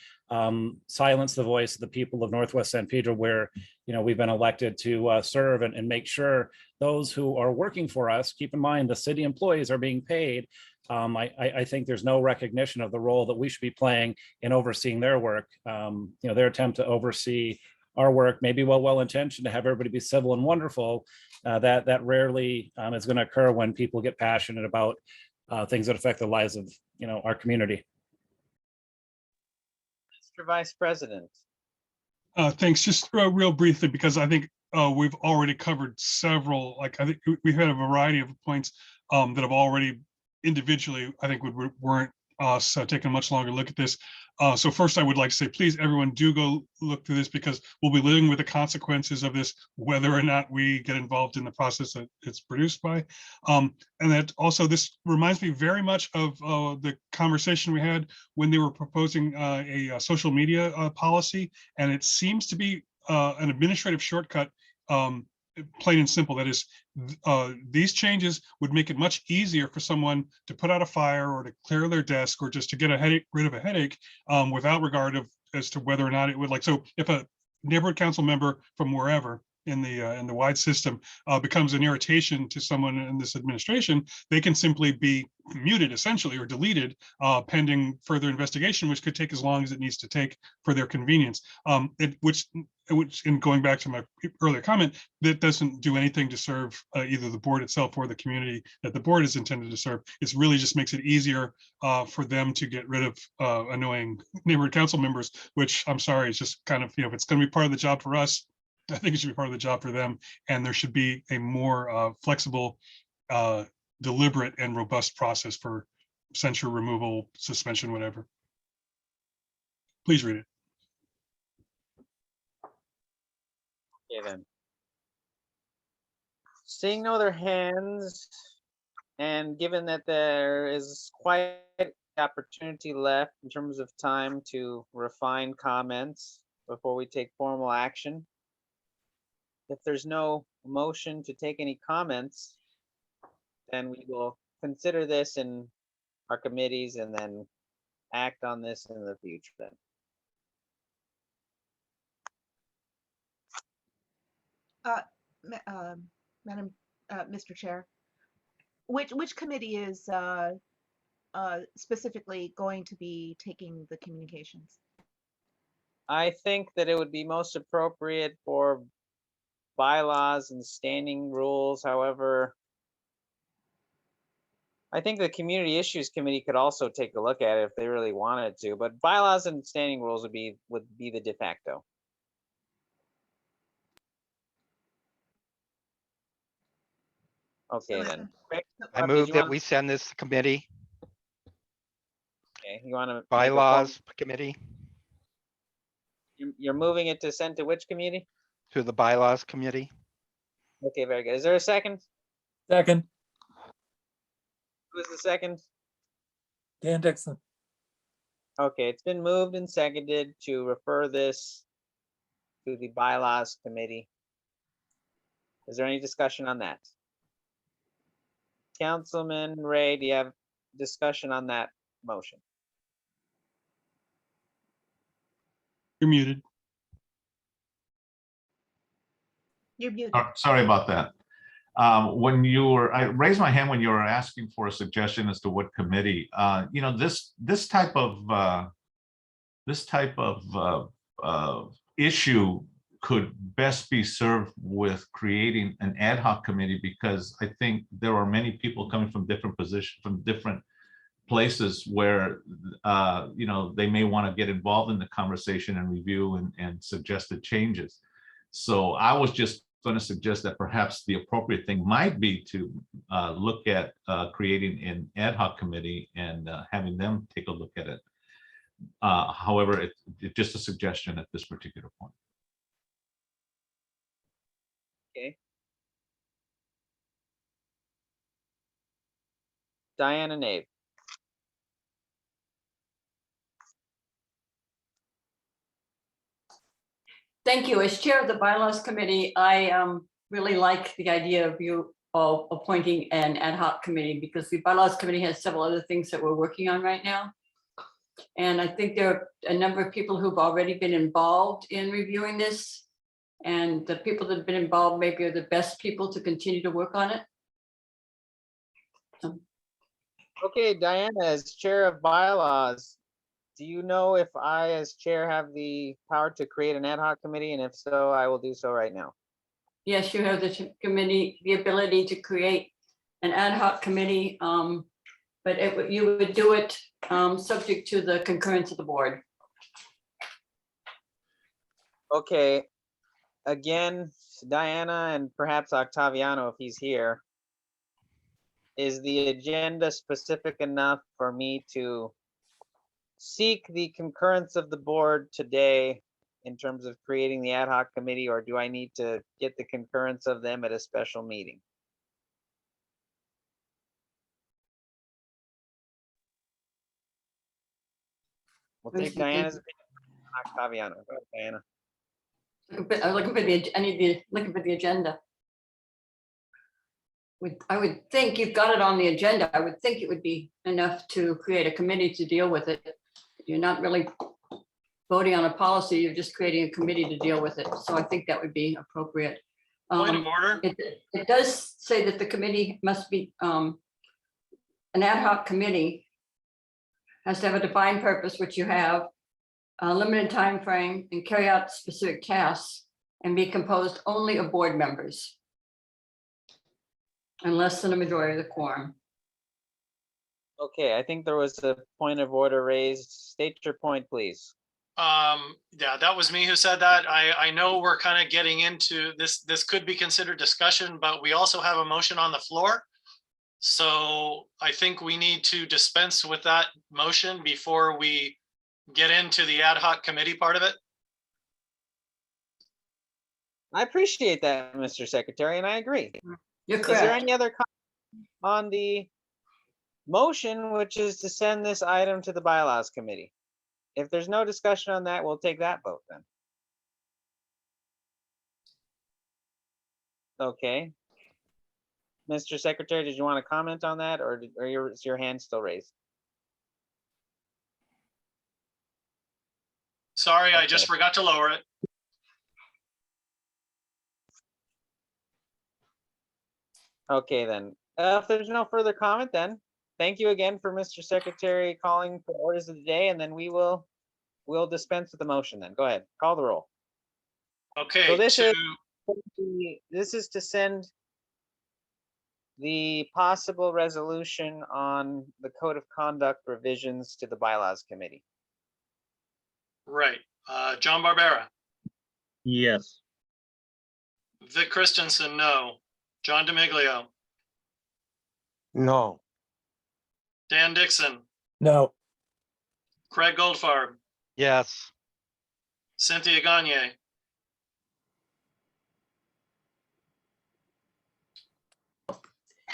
silence the voice of the people of Northwest San Pedro, where we've been elected to serve and make sure those who are working for us, keep in mind the city employees are being paid. I think there's no recognition of the role that we should be playing in overseeing their work. Their attempt to oversee our work may be well-intentioned to have everybody be civil and wonderful. That rarely is going to occur when people get passionate about things that affect the lives of our community. Mr. Vice President. Thanks. Just real briefly, because I think we've already covered several, I think we've had a variety of points that have already individually, I think would warrant us taking a much longer look at this. So first, I would like to say, please, everyone, do go look through this, because we'll be living with the consequences of this, whether or not we get involved in the process that it's produced by. And that also, this reminds me very much of the conversation we had when they were proposing a social media policy, and it seems to be an administrative shortcut, plain and simple. That is, these changes would make it much easier for someone to put out a fire or to clear their desk or just to get rid of a headache without regard as to whether or not it would, like, so if a neighborhood council member from wherever in the wide system becomes an irritation to someone in this administration, they can simply be muted essentially or deleted pending further investigation, which could take as long as it needs to take for their convenience. Which in going back to my earlier comment, that doesn't do anything to serve either the board itself or the community that the board is intended to serve. It really just makes it easier for them to get rid of annoying neighborhood council members, which, I'm sorry, it's just kind of, if it's going to be part of the job for us, I think it should be part of the job for them. And there should be a more flexible, deliberate and robust process for censure, removal, suspension, whatever. Please read it. Okay, then. Seeing no other hands, and given that there is quite opportunity left in terms of time to refine comments before we take formal action, if there's no motion to take any comments, then we will consider this in our committees and then act on this in the future then. Madam, Mr. Chair, which committee is specifically going to be taking the communications? I think that it would be most appropriate for bylaws and standing rules. However, I think the Community Issues Committee could also take a look at it if they really wanted to, but bylaws and standing rules would be the de facto. Okay, then. I move that we send this to committee. Okay, you want to Bylaws committee, you're moving it to send to which committee? to the bylaws committee. Okay, very good. Is there a second? Second, Who's the second? Dan Dixon. Okay, it's been moved and seconded to refer this to the Bylaws Committee. Is there any discussion on that? Councilman Ray, do you have discussion on that motion? You're muted. You're muted. Sorry about that. When you were, I raised my hand when you were asking for a suggestion as to what committee. You know, this type of issue could best be served with creating an ad hoc committee, because I think there are many people coming from different positions, from different places where you know, they may want to get involved in the conversation and review and suggested changes. So I was just going to suggest that perhaps the appropriate thing might be to look at creating an ad hoc committee and having them take a look at it. However, it's just a suggestion at this particular point. Okay. Diana Nave. Thank you. As chair of the bylaws committee, I really like the idea of you of appointing an ad hoc committee, because the bylaws committee has several other things that we're working on right now. And I think there are a number of people who've already been involved in reviewing this. And the people that have been involved maybe are the best people to continue to work on it. Okay, Diana, as chair of bylaws, do you know if I, as chair, have the power to create an ad hoc committee? And if so, I will do so right now. Yes, you have the committee, the ability to create an ad hoc committee, but you would do it subject to the concurrence of the board. Okay, again, Diana and perhaps Octaviano, if he's here, is the agenda specific enough for me to seek the concurrence of the board today in terms of creating the ad hoc committee, or do I need to get the concurrence of them at a special meeting? We'll take Diana's opinion. Octaviano. Go ahead, Diana. I'm looking for looking for the agenda. I would think you've got it on the agenda. I would think it would be enough to create a committee to deal with it. You're not really voting on a policy, you're just creating a committee to deal with it. So I think that would be appropriate. Point of order. It does say that the committee must be, an ad hoc committee has to have a defined purpose, which you have, a limited time frame, and carry out specific tasks, and be composed only of board members, and less than a majority of the quorum. Okay, I think there was a point of order raised. State your point, please. Yeah, that was me who said that. I know we're kind of getting into this. This could be considered discussion, but we also have a motion on the floor. So I think we need to dispense with that motion before we get into the ad hoc committee part of it. I appreciate that, Mr. Secretary, and I agree. You're Is there correct. any other comment on the motion, which is to send this item to the bylaws committee? If there's no discussion on that, we'll take that vote then. Okay. Mr. Secretary, did you want to comment on that, or is your hand still raised? Sorry, I just forgot to lower it. Okay, then. If there's no further comment, then thank you again for Mr. Secretary calling for orders of the day, and then we'll dispense with the motion then. Go ahead, call the roll. Okay, So this is to send the possible resolution on the code of conduct revisions to the bylaws committee. right. John Barbera, Yes. Vic Christensen, no. John DeMiglio, No. Dan Dixon, No. Craig Goldfarb, Yes. Cynthia Gagne,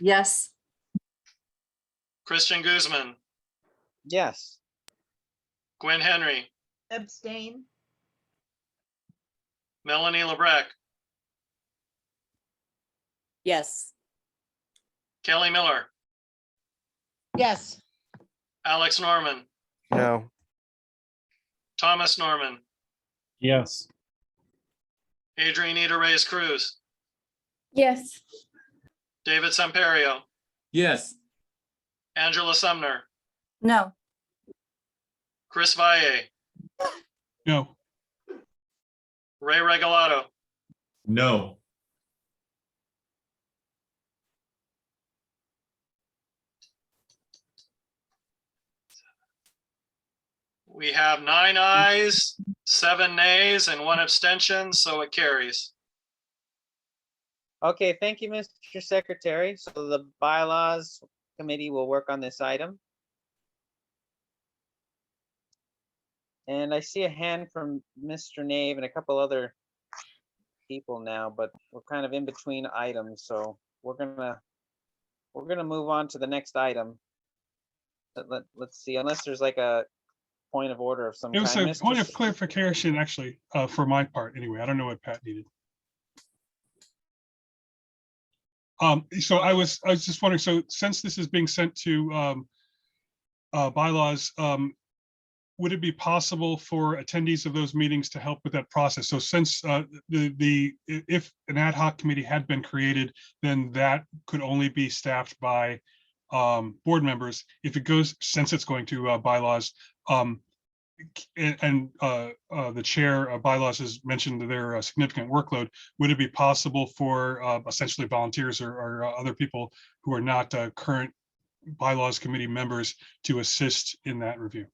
Yes. Christian Guzman, Yes. Gwen Henry, Abstain. Melanie LeBrecq, Yes. Kelly Miller, Yes. Alex Norman, No. Thomas Norman, Yes. Adrianita Reyes Cruz, Yes. David Samperio, Yes. Angela Sumner, No. Chris Valle, No. Ray Regolado, No. we have 9 ayes, 7 nays, and 1 abstention, so it carries. Okay, thank you, Mr. Secretary. So the bylaws committee will work on this item. And I see a hand from Mr. Nave and a couple other people now, but we're kind of in between items, so we're gonna move on to the next item. Let's see, unless there's like a point of order of some It was kind. a point of clarification, actually, for my part, anyway. I don't know what Pat needed. So I was just wondering, so since this is being sent to bylaws, would it be possible for attendees of those meetings to help with that process? So since if an ad hoc committee had been created, then that could only be staffed by board members. If it goes, since it's going to bylaws, and the chair of bylaws has mentioned their significant workload, would it be possible for essentially volunteers or other people who are not current bylaws committee members to assist in that review?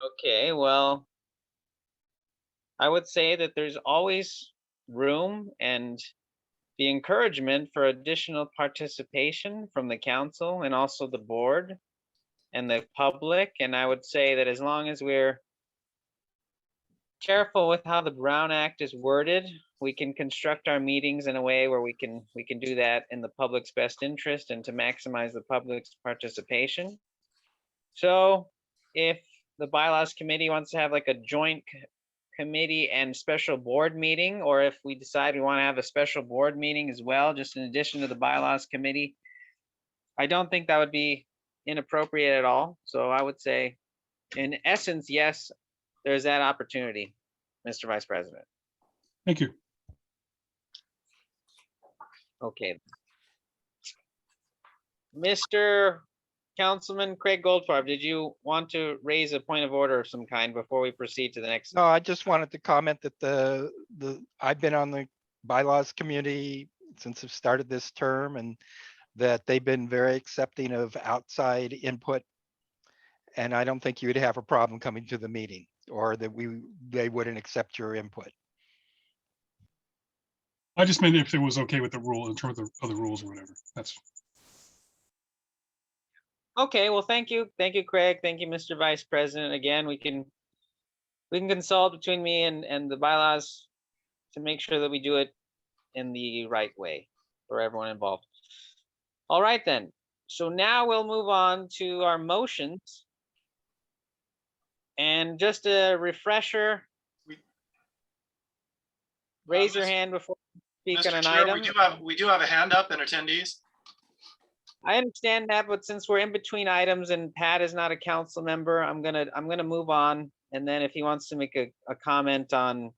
Okay, well, I would say that there's always room and the encouragement for additional participation from the council and also the board and the public. And I would say that as long as we're careful with how the Brown Act is worded, we can construct our meetings in a way where we can do that in the public's best interest and to maximize the public's participation. So if the bylaws committee wants to have like a joint committee and special board meeting, or if we decide we want to have a special board meeting as well, just in addition to the bylaws committee, I don't think that would be inappropriate at all. So I would say, in essence, yes, there's that opportunity, Mr. Vice President. Thank you. Okay. Mr. Councilman Craig Goldfarb, did you want to raise a point of order of some kind before we proceed to the next? No, I just wanted to comment that I've been on the bylaws committee since I've started this term, and that they've been very accepting of outside input. And I don't think you'd have a problem coming to the meeting, or that they wouldn't accept your input. I just meant if it was okay with the rule in terms of the rules or whatever. That's okay. Well, thank you, Craig. Thank you, Mr. Vice President. Again, we can consult between me and the bylaws to make sure that we do it in the right way for everyone involved. All right, then. So now we'll move on to our motions. And just a refresher, raise your hand before you speak on Mr. an Chair, item. we do have a hand up in attendees. I understand that, but since we're in between items and Pat is not a council member, I'm gonna move on. And then if he wants to make a comment on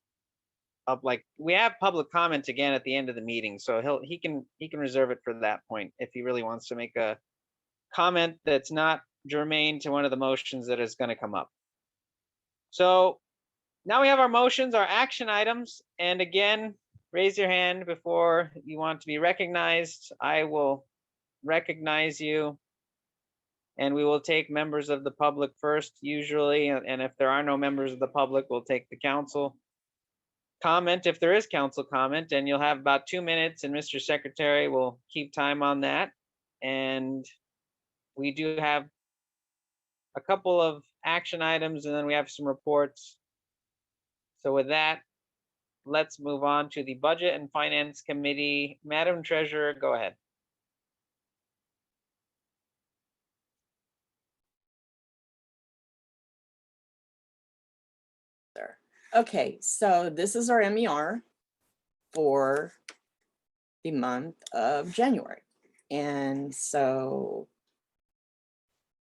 we have public comment again at the end of the meeting, so he can reserve it for that point if he really wants to make a comment that's not germane to one of the motions that is going to come up. So now we have our motions, our action items, and again, raise your hand before you want to be recognized. I will recognize you, and we will take members of the public first usually, and if there are no members of the public, we'll take the council comment if there is council comment, and you'll have about 2 minutes, and Mr. Secretary will keep time on that. And we do have a couple of action items, and then we have some reports. So with that, let's move on to the Budget and Finance Committee. Madam Treasurer, go ahead. Okay, so this is our MER for the month of January. And so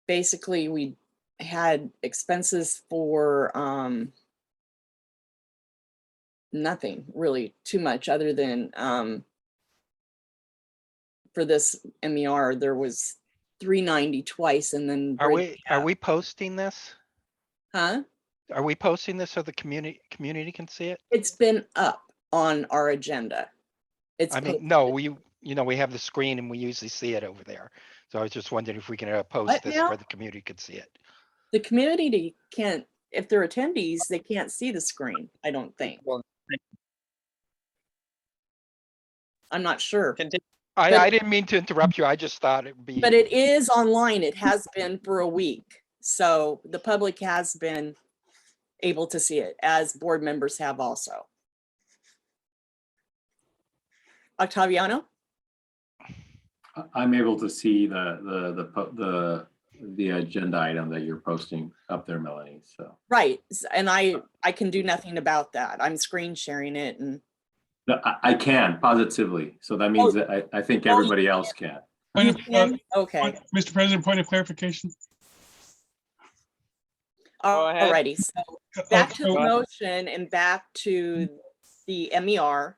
basically we had expenses for nothing really too much other than for this MER, there was $390 twice and then Are bridge we posting this? Huh? Are we posting this so the community can see it? It's been up on our agenda. It's I mean, no, we have the screen and we usually see it over there. So I was just wondering if we can post What this now? where the community could see it. The community can't, if they're attendees, they can't see the screen, I don't think. I'm not sure. I didn't mean to interrupt you. I just thought it would be. But it is online. It has been for a week. So the public has been able to see it, as board members have also. Octaviano? I'm able to see the agenda item that you're posting up there, Melanie. So Right. And I can do nothing about that. I'm screen sharing it and no, I can positively. So that means that I think everybody else can. Okay. Mr. President, point of clarification. Alrighty, so back to the motion and back to the MER.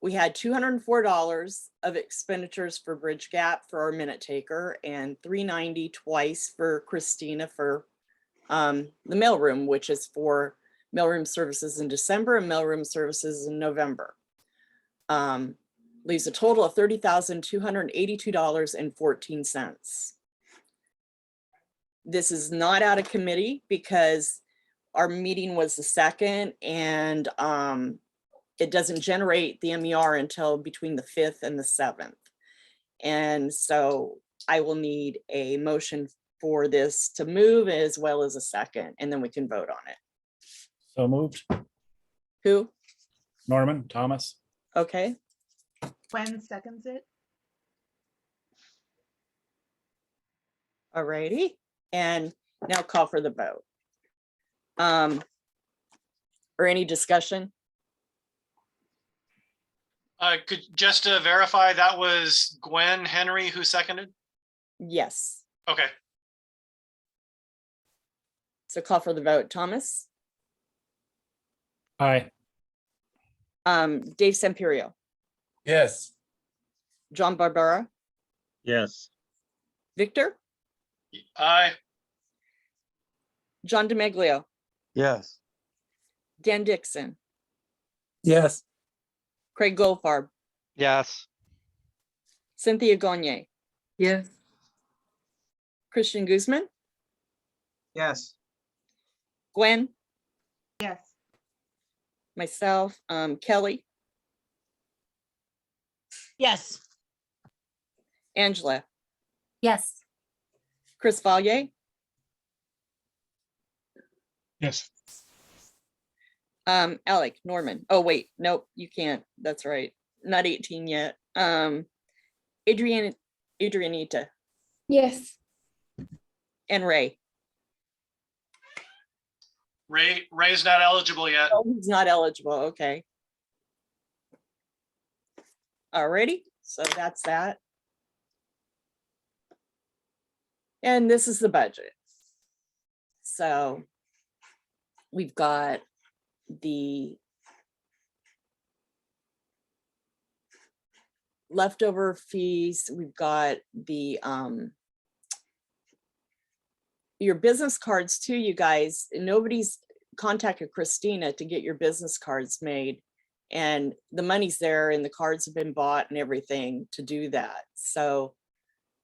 We had $204 of expenditures for Bridge Gap for our minute taker and $390 twice for Christina for the mailroom, which is for mailroom services in December and mailroom services in November. Leaves a total of $30,282.14. This is not out of committee because our meeting was the 2nd and it doesn't generate the MER until between the 5th and the 7th. And so I will need a motion for this to move as well as a second, and then we can vote on it. So moved. Who? Norman, Thomas. Okay. Gwen seconds it. Alrighty, and now call for the vote. Or any discussion? Could just to verify, that was Gwen Henry who seconded? Yes. Okay. So call for the vote. Thomas? Aye. Dave Samperio? Yes. John Barbera? Yes. Victor? Aye. John DeMeglio? Yes. Dan Dixon? Yes. Craig Goldfarb? Yes. Cynthia Gagne? Yes. Christian Guzman? Yes. Gwen? Yes. Myself, Kelly? Yes. Angela? Yes. Chris Vallier? Yes. Alec, Norman. Oh, wait, nope, you can't. That's right. Not 18 yet. Adrianita Yes. and Ray. Ray's not eligible yet. Oh, he's not eligible. Okay. Alrighty, so that's that. And this is the budget. So we've got the leftover fees. We've got the your business cards too, you guys. Nobody's contacted Christina to get your business cards made, and the money's there and the cards have been bought and everything to do that. So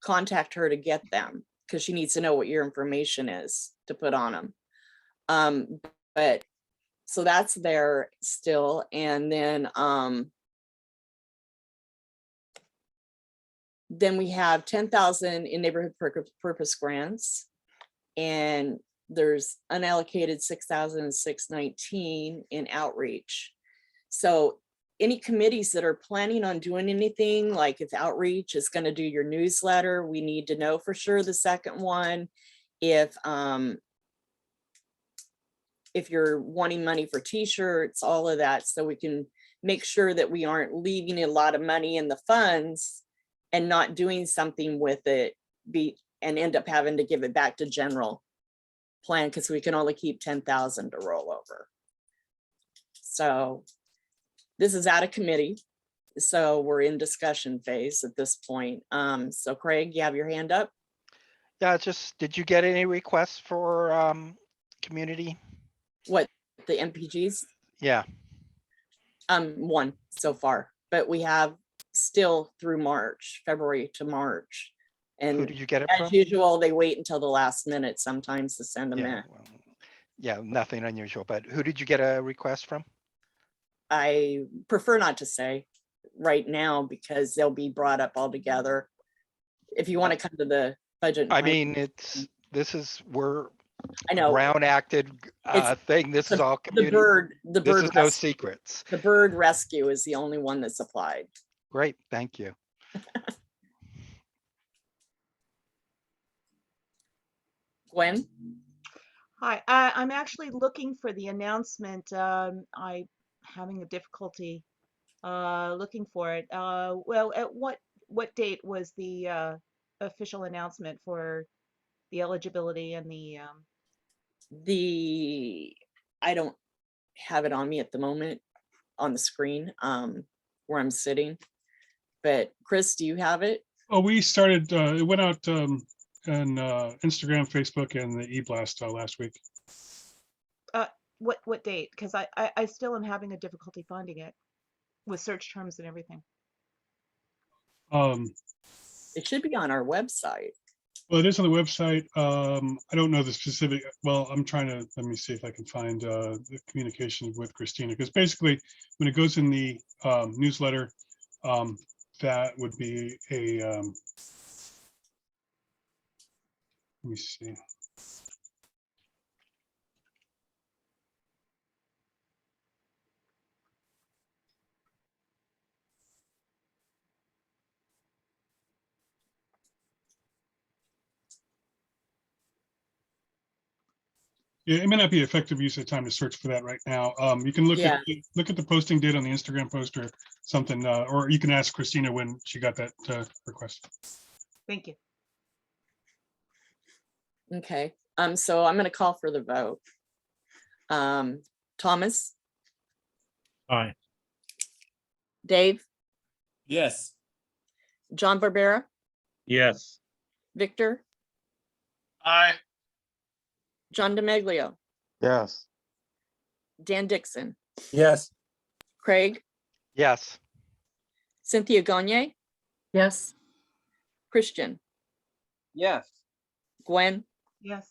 contact her to get them because she needs to know what your information is to put on them. But so that's there still. And then we have 10,000 in neighborhood purpose grants, and there's unallocated 6,619 in outreach. So any committees that are planning on doing anything, like if outreach is going to do your newsletter, we need to know for sure the second one. If you're wanting money for t-shirts, all of that, so we can make sure that we aren't leaving a lot of money in the funds and not doing something with it and end up having to give it back to general plan because we can only keep 10,000 to roll over. So this is out of committee. So we're in discussion phase at this point. So Craig, you have your hand up? Yeah, did you get any requests for community? What, the MPGs? Yeah. One so far, but we have still through March, February to March. And who did you get it as from? usual, they wait until the last minute sometimes to send them in. Yeah, nothing unusual, but who did you get a request from? I prefer not to say right now because they'll be brought up all together. If you want to come to the budget. I mean, we're I know Brown acted thing. This is all community. The this bird is no rescue. secrets. The bird rescue is the only one that's applied. Great, thank you. Gwen? Hi, I'm actually looking for the announcement. I'm having a difficulty looking for it. Well, at what date was the official announcement for the eligibility and I don't have it on me at the moment on the screen where I'm sitting, but Chris, do you have it? Oh, we started, it went out on Instagram, Facebook, and the e-blast last week. what date? Because I still am having a difficulty finding it with search terms and everything. It should be on our website. Well, it is on the website. I don't know the specific, well, I'm trying to, let me see if I can find the communication with Christina, because basically when it goes in the newsletter, that would be a, let me see. Yeah, it may not be effective use of time to search for that right now. You can look at the posting date on the Instagram post or something, or you can ask Christina when she got that request. Thank you. Okay, so I'm going to call for the vote. Thomas? Aye. Dave? Yes. John Barbera? Yes. Victor? Aye. John DeMeglio? Yes. Dan Dixon? Yes. Craig? Yes. Cynthia Gagne? Yes. Christian? Yes. Gwen? Yes.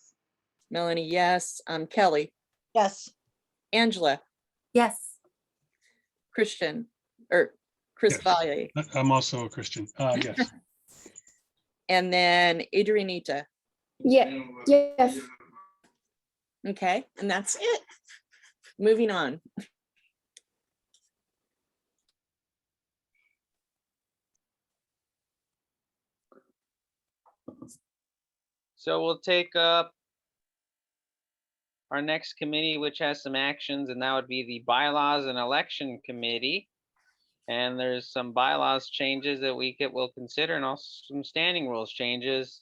Melanie, yes. Kelly? Yes. Angela? Yes. Christian, or Chris Yes. Valle? I'm also a Christian. Yes. And then Adrianita? Yeah. Yes. Okay, and that's it. Moving on. So we'll take up our next committee, which has some actions, and that would be the Bylaws and Election Committee. And there's some bylaws changes that will consider, and also some standing rules changes.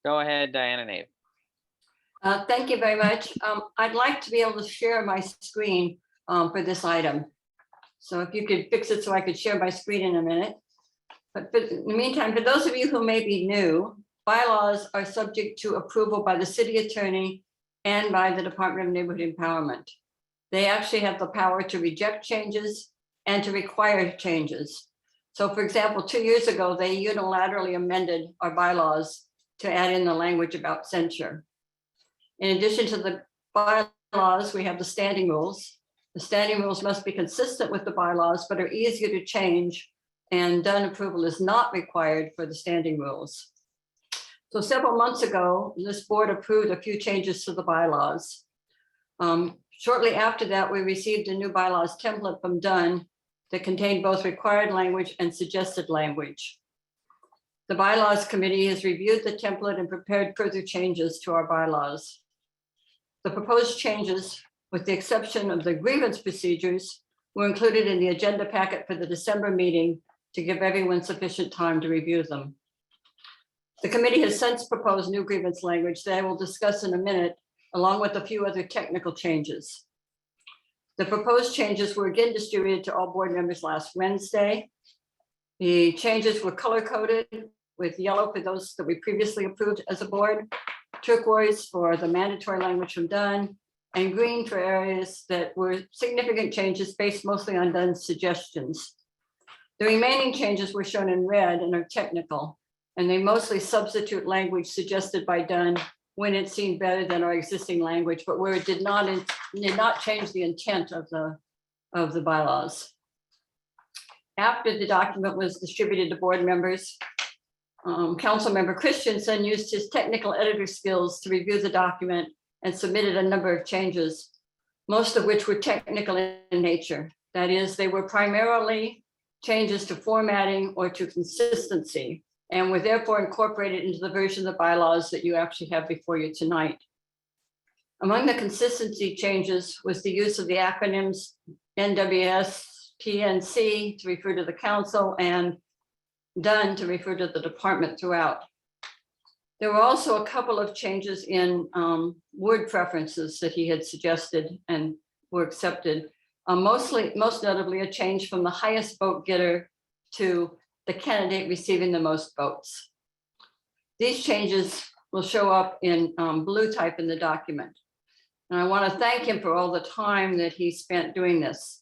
Go ahead, Diana Nave. Thank you very much. I'd like to be able to share my screen for this item. So if you could fix it so I could share my screen in a minute. But in the meantime, for those of you who may be new, bylaws are subject to approval by the city attorney and by the Department of Neighborhood Empowerment. They actually have the power to reject changes and to require changes. So for example, 2 years ago, they unilaterally amended our bylaws to add in the language about censure. In addition to the bylaws, we have the standing rules. The standing rules must be consistent with the bylaws, but are easier to change, and Dunn approval is not required for the standing rules. So several months ago, this board approved a few changes to the bylaws. Shortly after that, we received a new bylaws template from Dunn that contained both required language and suggested language. The Bylaws Committee has reviewed the template and prepared further changes to our bylaws. The proposed changes, with the exception of the grievance procedures, were included in the agenda packet for the December meeting to give everyone sufficient time to review them. The committee has since proposed new grievance language that I will discuss in a minute, along with a few other technical changes. The proposed changes were again distributed to all board members last Wednesday. The changes were color-coded with yellow for those that we previously approved as a board, turquoise for the mandatory language from Dunn, and green for areas that were significant changes based mostly on Dunn's suggestions. The remaining changes were shown in red and are technical, and they mostly substitute language suggested by Dunn when it seemed better than our existing language, but where it did not change the intent of the bylaws. After the document was distributed to board members, Council Member Christensen used his technical editor skills to review the document and submitted a number of changes, most of which were technical in nature. That is, they were primarily changes to formatting or to consistency, and were therefore incorporated into the version of the bylaws that you actually have before you tonight. Among the consistency changes was the use of the acronyms NWSPNC to refer to the council and Dunn to refer to the department throughout. There were also a couple of changes in word preferences that he had suggested and were accepted. Most notably a change from the highest vote getter to the candidate receiving the most votes. These changes will show up in blue type in the document. And I want to thank him for all the time that he spent doing this.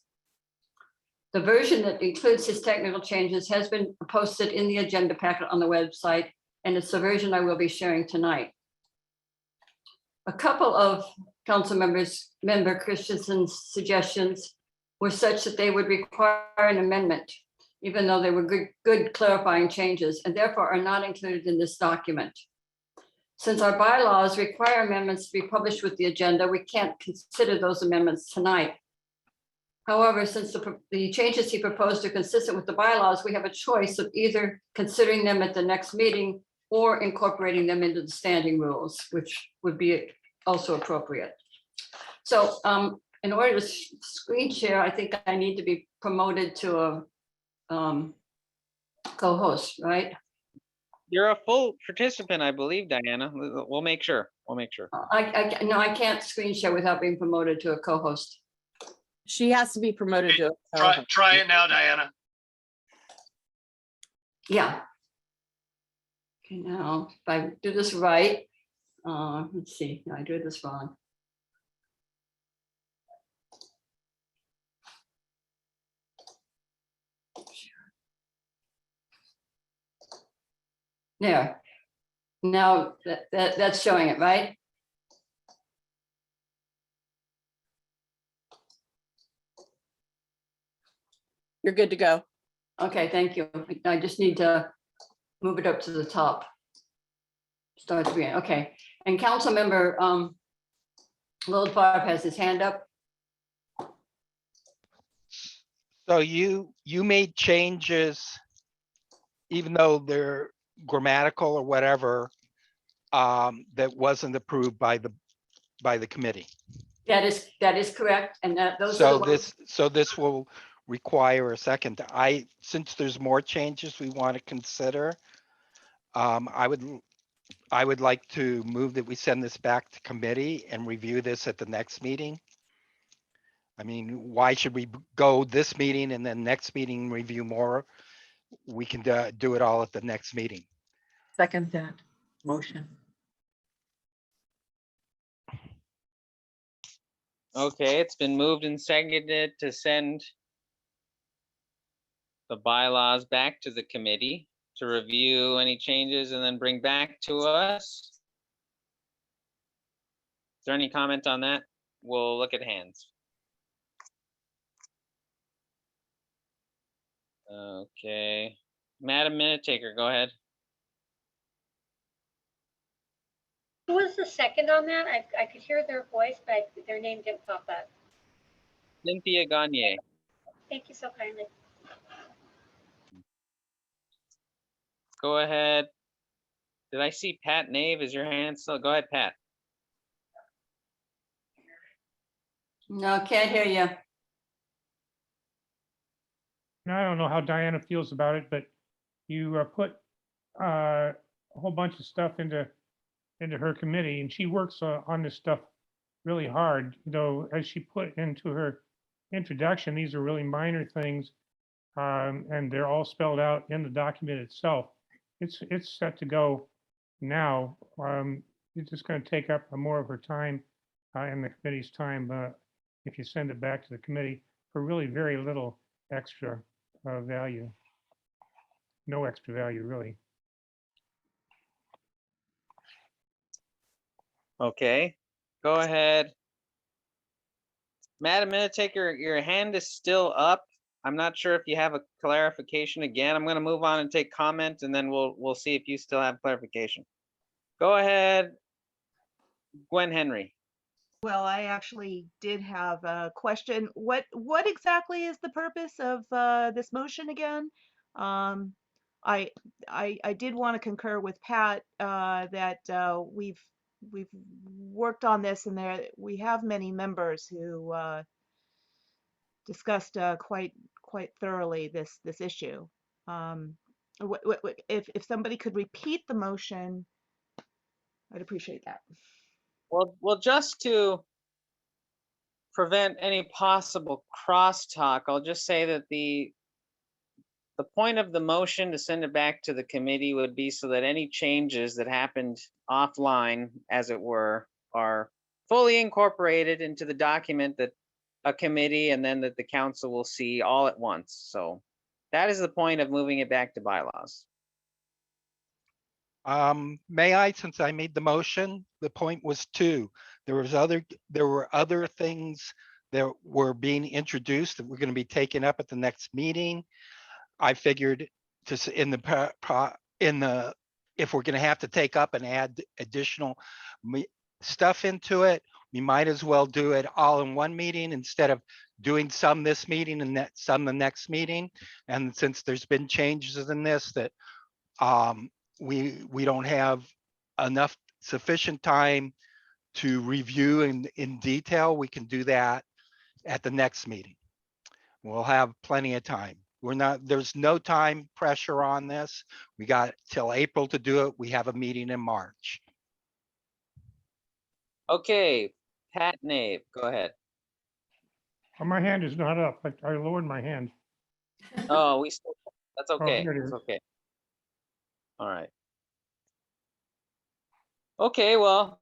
The version that includes his technical changes has been posted in the agenda packet on the website, and it's the version I will be sharing tonight. A couple of Member Christensen's suggestions were such that they would require an amendment, even though they were good clarifying changes, and therefore are not included in this document. Since our bylaws require amendments to be published with the agenda, we can't consider those amendments tonight. However, since the changes he proposed are consistent with the bylaws, we have a choice of either considering them at the next meeting or incorporating them into the standing rules, which would be also appropriate. So in order to screen share, I think I need to be promoted to a co-host, right? You're a full participant, I believe, Diana. We'll make sure. We'll make sure. No, I can't screen share without being promoted to a co-host. She has to be promoted to. Try it now, Diana. Yeah. Okay, now if I do this right, let's see. No, I did this wrong. There. Now that's showing it, right? You're good to go. Okay, thank you. I just need to move it up to the top. Start again. Okay. And Council Member Lloyd Jacobs has his hand up. So you made changes, even though they're grammatical or whatever, that wasn't approved by the committee. That is correct, and those are the ones. So this will require a second. Since there's more changes we want to consider, I would like to move that we send this back to committee and review this at the next meeting. I mean, why should we go this meeting and then next meeting review more? We can do it all at the next meeting. Second that motion. Okay, it's been moved and seconded to send the bylaws back to the committee to review any changes and then bring back to us. Is there any comment on that? We'll look at hands. Okay, Madam Minute Taker, go ahead. Who was the second on that? I could hear their voice, but their name didn't pop up. Cynthia Gagne. Thank you so kindly. Go ahead. Did I see Pat Nave? Is your hand still? Go ahead, Pat. No, can't hear you. and I don't know how Diana feels about it, but you put a whole bunch of stuff into her committee, and she works on this stuff really hard. Though, as she put into her introduction, these are really minor things, and they're all spelled out in the document itself. It's set to go now. It's just going to take up more of her time and the committee's time if you send it back to the committee for really very little extra value. No extra value, really. Okay, go ahead. Madam Minute Taker, your hand is still up. I'm not sure if you have a clarification again. I'm going to move on and take comment, and then we'll see if you still have clarification. Go ahead, Gwen Henry. Well, I actually did have a question. What exactly is the purpose of this motion again? I did want to concur with Pat that we've worked on this, and we have many members who discussed quite thoroughly this issue. If somebody could repeat the motion, I'd appreciate that. Well, just to prevent any possible crosstalk, I'll just say that the point of the motion to send it back to the committee would be so that any changes that happened offline, as it were, are fully incorporated into the document that a committee and then that the council will see all at once. So that is the point of moving it back to bylaws. May I, since I made the motion, the point was two. There were other things that were being introduced that were going to be taken up at the next meeting. I figured if we're going to have to take up and add additional stuff into it, we might as well do it all in one meeting instead of doing some this meeting and some the next meeting. And since there's been changes in this that we don't have enough sufficient time to review in detail, we can do that at the next meeting. We'll have plenty of time. There's no time pressure on this. We got till April to do it. We have a meeting in March. Okay, Pat Nave, go ahead. Well, my hand is not up. I lowered my hand. Oh, that's okay. Here it That's is. okay. All right. Okay, well,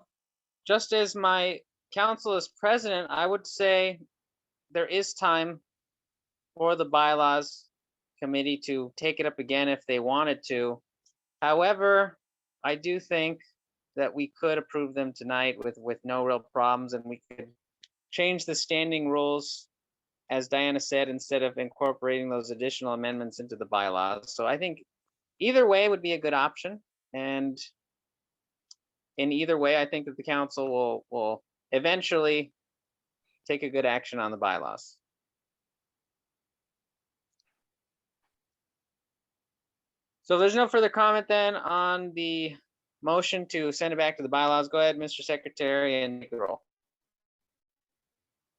just as my council is president, I would say there is time for the bylaws committee to take it up again if they wanted to. However, I do think that we could approve them tonight with no real problems, and we could change the standing rules, as Diana said, instead of incorporating those additional amendments into the bylaws. So I think either way would be a good option. And in either way, I think that the council will eventually take a good action on the bylaws. So if there's no further comment then on the motion to send it back to the bylaws, go ahead, Mr. Secretary, and take the roll.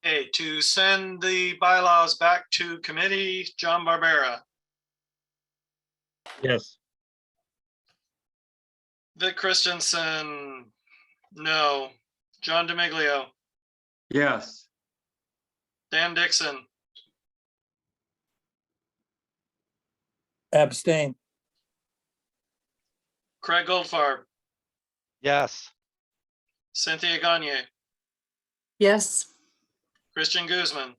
Okay, to send the bylaws back to committee, John Barbera, Yes. Vic Christensen, no. John DeMiglio, Yes. Dan Dixon, Abstain. Craig Goldfarb, Yes. Cynthia Gagne, Yes. Christian Guzman,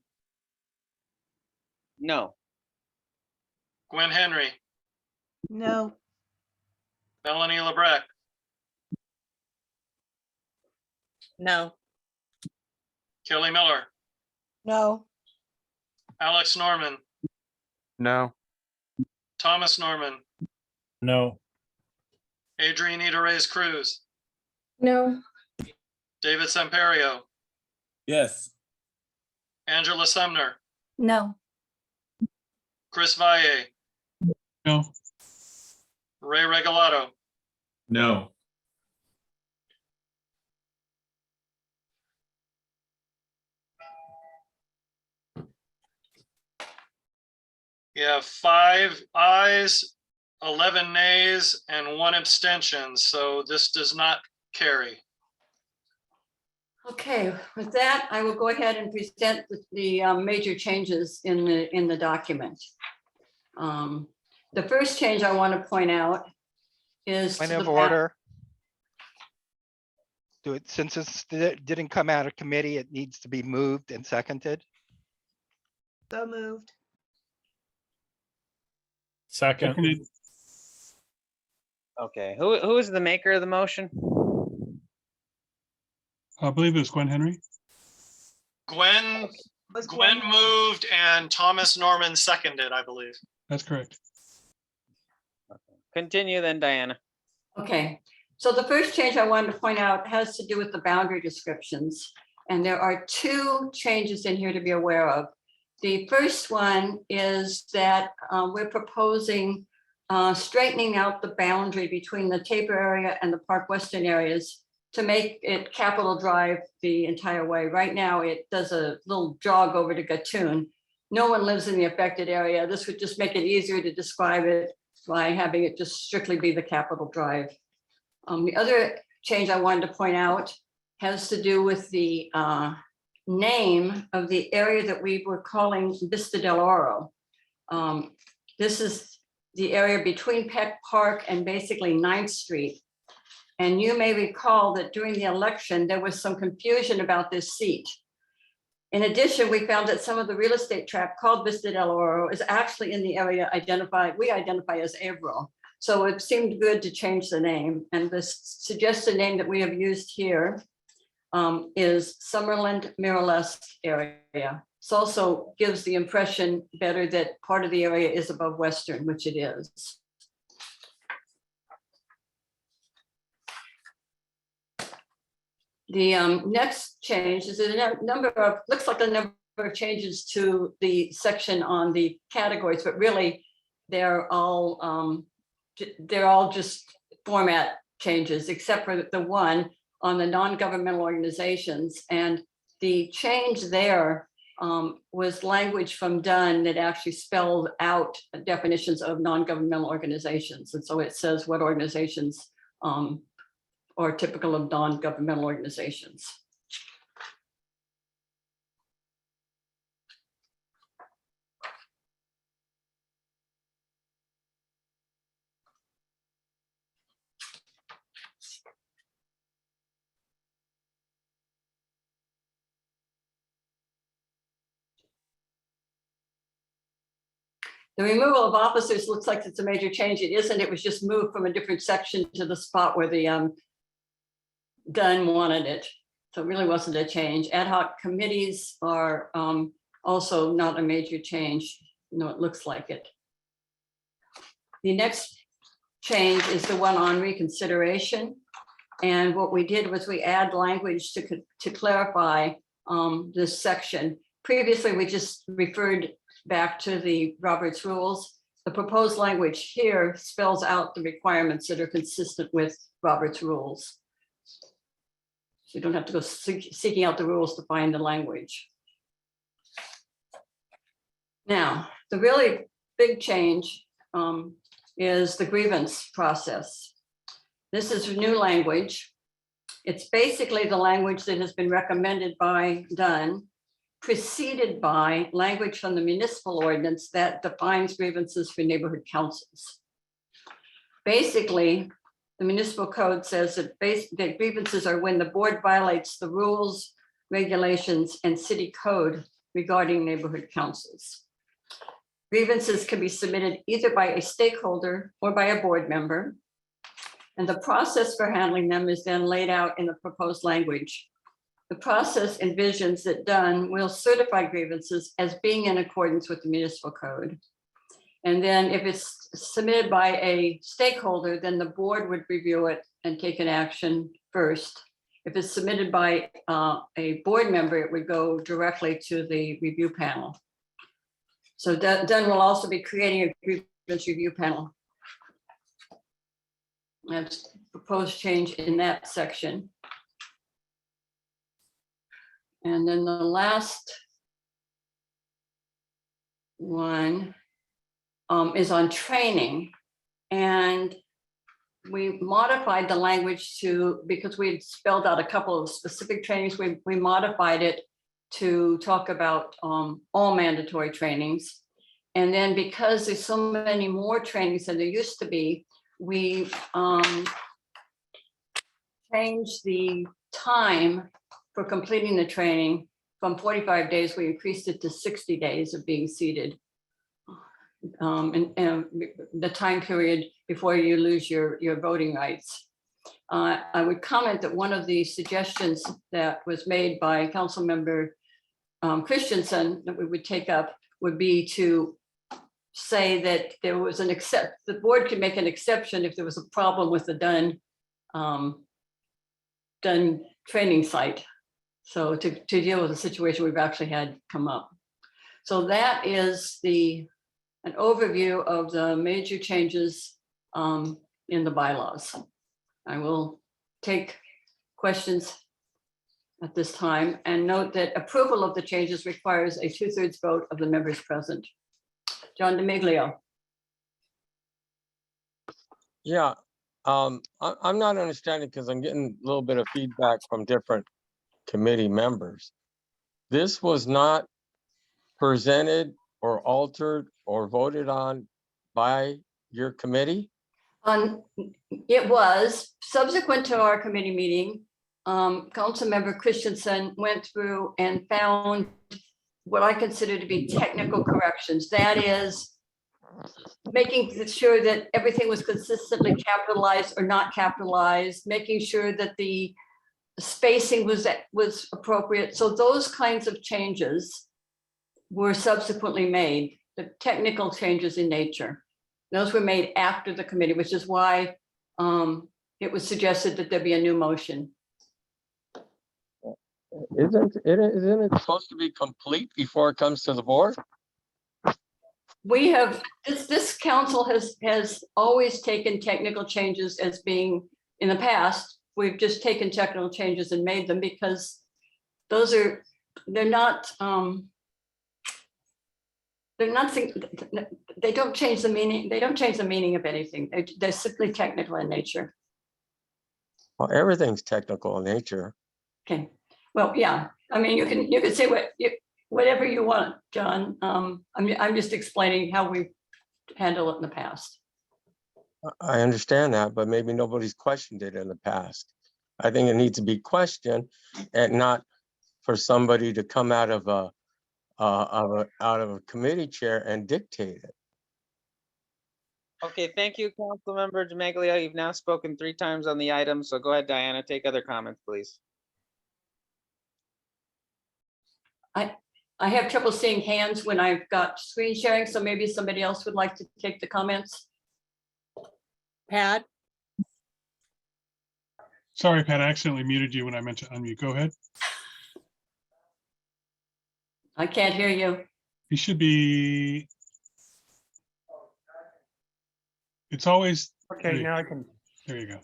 No. Gwen Henry, No. Melanie Lebrecq, No. Kelly Miller, No. Alex Norman, No. Thomas Norman, No. Adrianita Reyes Cruz, No. David Samperio, Yes. Angela Sumner, No. Chris Valle, No. Ray Regolado, No. You have 5 ayes, 11 nays, and 1 abstention. So this does not carry. Okay, with that, I will go ahead and present the major changes in the document. The first change I want to point out is Point to of the order. Do it, since it didn't come out of committee, it needs to be moved and seconded. So moved. Second. Seconded. Okay, who is the maker of the motion? I believe it was Gwen Henry. Gwen moved and Thomas Norman seconded, I believe. That's correct. Continue then, Diana. Okay, so the first change I wanted to point out has to do with the boundary descriptions. And there are 2 changes in here to be aware of. The first one is that we're proposing straightening out the boundary between the Tabor area and the Park Western areas to make it Capitol Drive the entire way. Right now, it does a little jog over to Gatun. No one lives in the affected area. This would just make it easier to describe it by having it just strictly be the Capitol Drive. The other change I wanted to point out has to do with the name of the area that we were calling Vista del Oro. This is the area between Peck Park and basically 9th Street. And you may recall that during the election, there was some confusion about this seat. In addition, we found that some of the real estate tract called Vista del Oro is actually in the area we identify as Averill. So it seemed good to change the name. And the suggested name that we have used here is Summerland Miralesque area. This also gives the impression better that part of the area is above Western, which it is. The next change is a number of, looks like a number of changes to the section on the categories, but really they're all just format changes, except for the one on the non-governmental organizations. And the change there was language from Dunn that actually spelled out definitions of non-governmental organizations. And so it says what organizations are typical of non-governmental organizations. The removal of officers looks like it's a major change. It isn't. It was just moved from a different section to the spot where the Dunn wanted it. So it really wasn't a change. Ad hoc committees are also not a major change. No, it looks like it. The next change is the one on reconsideration. And what we did was we add language to clarify this section. Previously, we just referred back to the Roberts rules. The proposed language here spells out the requirements that are consistent with Roberts rules. So you don't have to go seeking out the rules to find the language. Now, the really big change is the grievance process. This is new language. It's basically the language that has been recommended by Dunn, preceded by language from the municipal ordinance that defines grievances for neighborhood councils. Basically, the municipal code says that grievances are when the board violates the rules, regulations, and city code regarding neighborhood councils. Grievances can be submitted either by a stakeholder or by a board member. And the process for handling them is then laid out in the proposed language. The process envisions that Dunn will certify grievances as being in accordance with the municipal code. And then if it's submitted by a stakeholder, then the board would review it and take an action first. If it's submitted by a board member, it would go directly to the review panel. So Dunn will also be creating a grievance review panel. That's proposed change in that section. And then the last one is on training. And we modified the language to, because we had spelled out a couple of specific trainings, we modified it to talk about all mandatory trainings. And then because there's so many more trainings than there used to be, we changed the time for completing the training from 45 days, we increased it to 60 days of being seated. And the time period before you lose your voting rights. I would comment that one of the suggestions that was made by Councilmember Christensen that we would take up would be to say that there was the board could make an exception if there was a problem with the done training site. So to deal with the situation we've actually had come up. So that is an overview of the major changes in the bylaws. I will take questions at this time and note that approval of the changes requires a 2/3 vote of the members present. John DeMiglio. Yeah, I'm not understanding because I'm getting a little bit of feedback from different committee members. This was not presented or altered or voted on by your committee? It was subsequent to our committee meeting. Councilmember Christensen went through and found what I consider to be technical corrections. That is making sure that everything was consistently capitalized or not capitalized, making sure that the spacing was appropriate. So those kinds of changes were subsequently made, the technical changes in nature. Those were made after the committee, which is why it was suggested that there be a new motion. Isn't it supposed to be complete before it comes to the board? We have, this council has always taken technical changes as being, in the past, we've just taken technical changes and made them because those are, they don't change the meaning. They don't change the meaning of anything. They're simply technical in nature. Well, everything's technical in nature. Okay. Well, yeah. I mean, you can say whatever you want, John. I'm just explaining how we handle it in the past. I understand that, but maybe nobody's questioned it in the past. I think it needs to be questioned and not for somebody to come out of a committee chair and dictate it. Okay, thank you, Councilmember DeMaglio. You've now spoken 3 times on the item, so go ahead, Diana, take other comments, please. I have trouble seeing hands when I've got screen sharing, so maybe somebody else would like to take the comments. Pat? Sorry, Pat, I accidentally muted you when I meant to unmute. Go ahead. I can't hear you. You should be. It's always. Okay, now I can. There you go.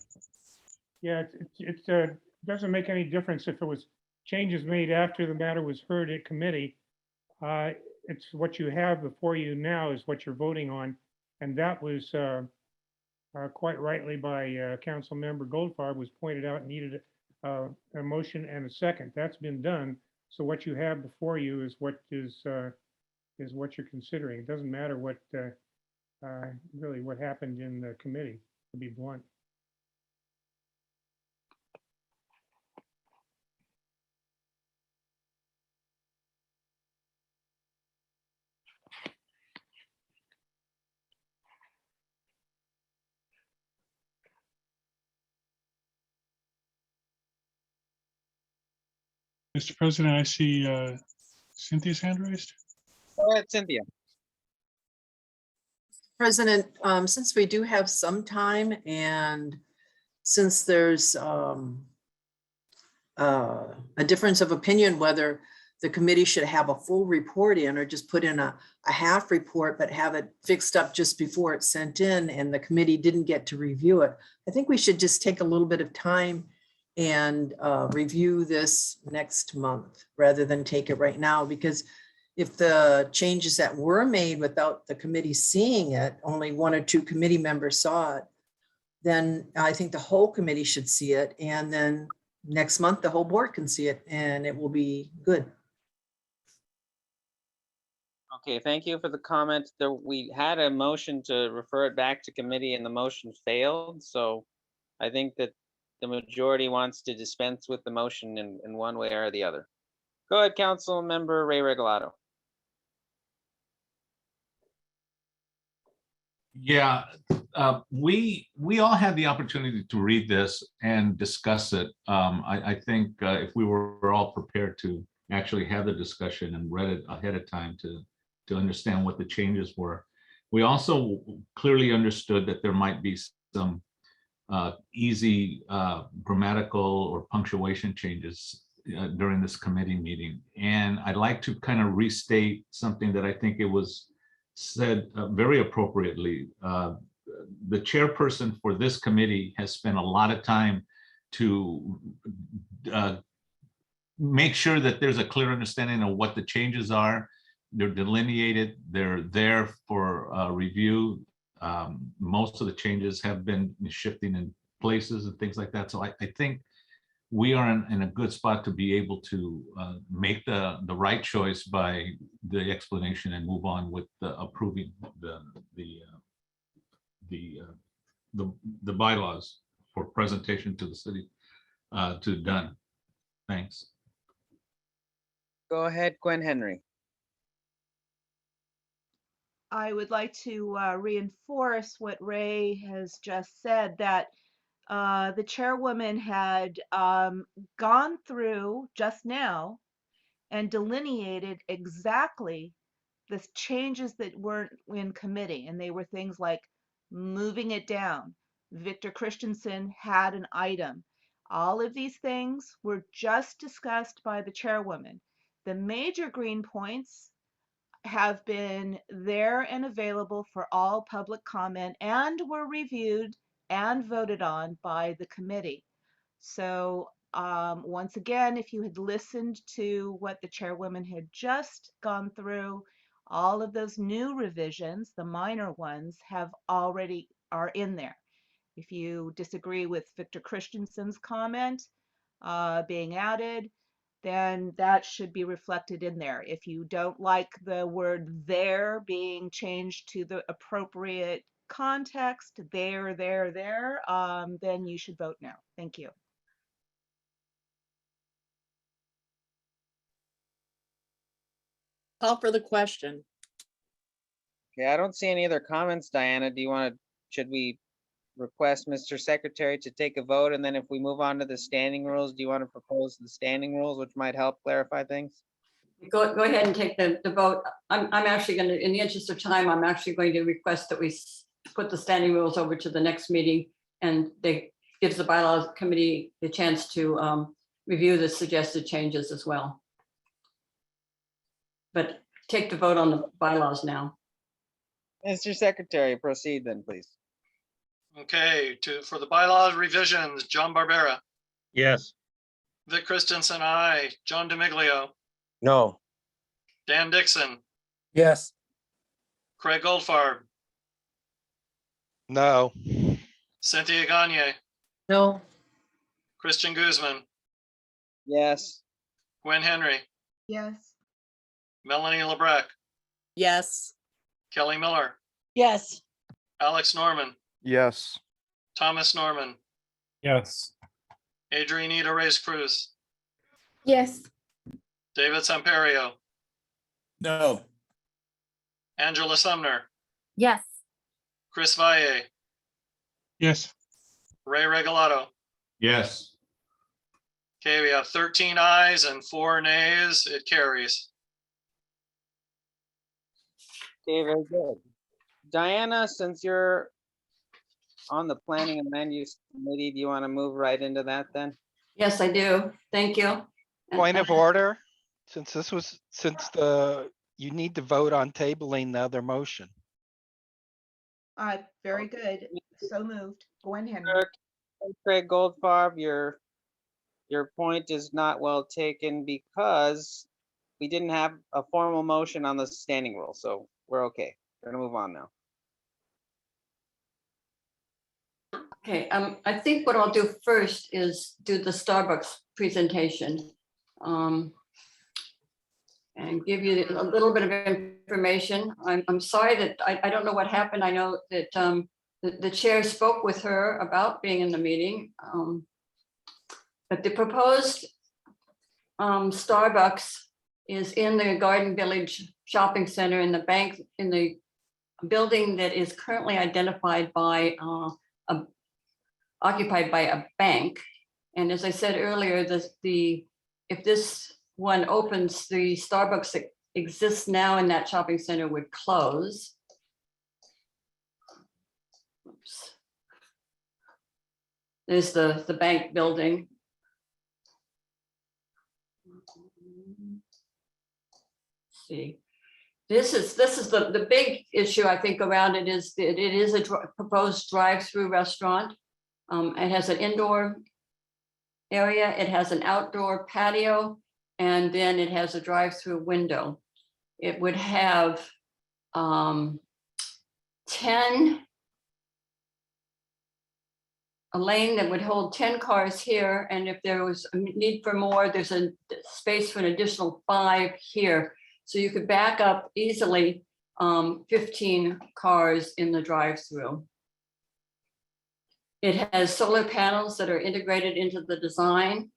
Yeah, it doesn't make any difference if it was changes made after the matter was heard at committee. It's what you have before you now is what you're voting on. And that was quite rightly by Council Member Goldfarb was pointed out needed a motion and a second. That's been done. So what you have before you is what you're considering. It doesn't matter what really what happened in the committee, to be blunt. Mr. President, I see Cynthia's hand raised. Go ahead, Cynthia. President, since we do have some time and since there's a difference of opinion whether the committee should have a full report in or just put in a half report, but have it fixed up just before it's sent in and the committee didn't get to review it, I think we should just take a little bit of time and review this next month rather than take it right now, because if the changes that were made without the committee seeing it, only 1 or 2 committee members saw it, then I think the whole committee should see it. And then next month, the whole board can see it and it will be good. Okay, thank you for the comment. There, we had a motion to refer it back to committee and the motion failed. So I think that the majority wants to dispense with the motion in one way or the other. Go ahead, Council Member Ray Regolado. Yeah, we all had the opportunity to read this and discuss it. I think if we were all prepared to actually have the discussion and read it ahead of time to understand what the changes were. We also clearly understood that there might be some easy grammatical or punctuation changes during this committee meeting. And I'd like to kind of restate something that I think it was said very appropriately. The chairperson for this committee has spent a lot of time to make sure that there's a clear understanding of what the changes are. They're delineated, they're there for review. Most of the changes have been shifting in places and things like that. So I think we are in a good spot to be able to make the right choice by the explanation and move on with the approving the bylaws for presentation to the city, to done. Thanks. Go ahead, Gwen Henry. I would like to reinforce what Ray has just said, that the chairwoman had gone through just now and delineated exactly the changes that weren't in committee. And they were things like moving it down. Victor Christensen had an item. All of these things were just discussed by the chairwoman. The major green points have been there and available for all public comment and were reviewed and voted on by the committee. So once again, if you had listened to what the chairwoman had just gone through, all of those new revisions, the minor ones, are in there. If you disagree with Victor Christensen's comment being added, then that should be reflected in there. If you don't like the word there being changed to the appropriate context, there, then you should vote no. Thank you. Call for the question. Okay, I don't see any other comments, Diana. Do you want to, should we request Mr. Secretary to take a vote? And then if we move on to the standing rules, do you want to propose the standing rules, which might help clarify things? Go ahead and take the vote. I'm actually going to, in the interest of time, I'm actually going to request that we put the standing rules over to the next meeting, and they gives the bylaws committee the chance to review the suggested changes as well. But take the vote on the bylaws now. Mr. Secretary, proceed then, please. Okay, for the bylaws revisions, John Barbera, Yes. Vic Christensen, aye. John DeMiglio, No. Dan Dixon, Yes. Craig Goldfarb, No. Cynthia Gagne, No. Christian Guzman, Yes. Gwen Henry, Yes. Melanie LeBrecq, Yes. Kelly Miller, Yes. Alex Norman, Yes. Thomas Norman, Yes. Adrianita Reyes Cruz, Yes. David Samperio, No. Angela Sumner, Yes. Chris Valle, Yes. Ray Regolado. Yes. Okay, we have 13 ayes and 4 nays. It carries. Okay, very good. Diana, since you're on the Planning and Land Use Committee, do you want to move right into that then? Yes, I do. Thank you. Point of order, since you need to vote on tabling the other motion. Very good. So moved. Gwen Henry. Craig Goldfarb, your point is not well taken because we didn't have a formal motion on the standing rule, so we're okay. We're gonna move on now. Okay, I think what I'll do first is do the Starbucks presentation. And give you a little bit of information. I'm sorry that I don't know what happened. I know that the chair spoke with her about being in the meeting. But the proposed Starbucks is in the Garden Village Shopping Center in the building that is currently identified by occupied by a bank. And as I said earlier, if this one opens, the Starbucks that exists now in that shopping center would close. Oops. There's the bank building. Let's see. This is the big issue I think around it is that it is a proposed drive-through restaurant. It has an indoor area, it has an outdoor patio, and then it has a drive-through window. It would have 10, a lane that would hold 10 cars here, and if there was a need for more, there's a space for an additional 5 here. So you could back up easily 15 cars in the drive-through. It has solar panels that are integrated into the design.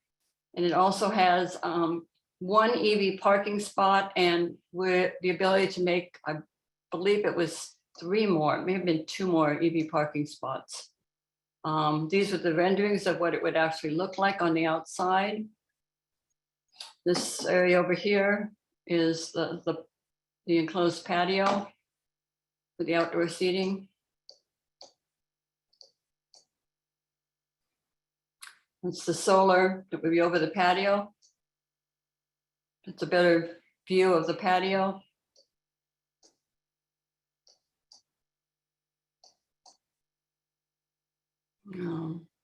And it also has 1 EV parking spot and with the ability to make, I believe it was 3 more, it may have been 2 more EV parking spots. These are the renderings of what it would actually look like on the outside. This area over here is the enclosed patio with the outdoor seating. It's the solar that would be over the patio. It's a better view of the patio.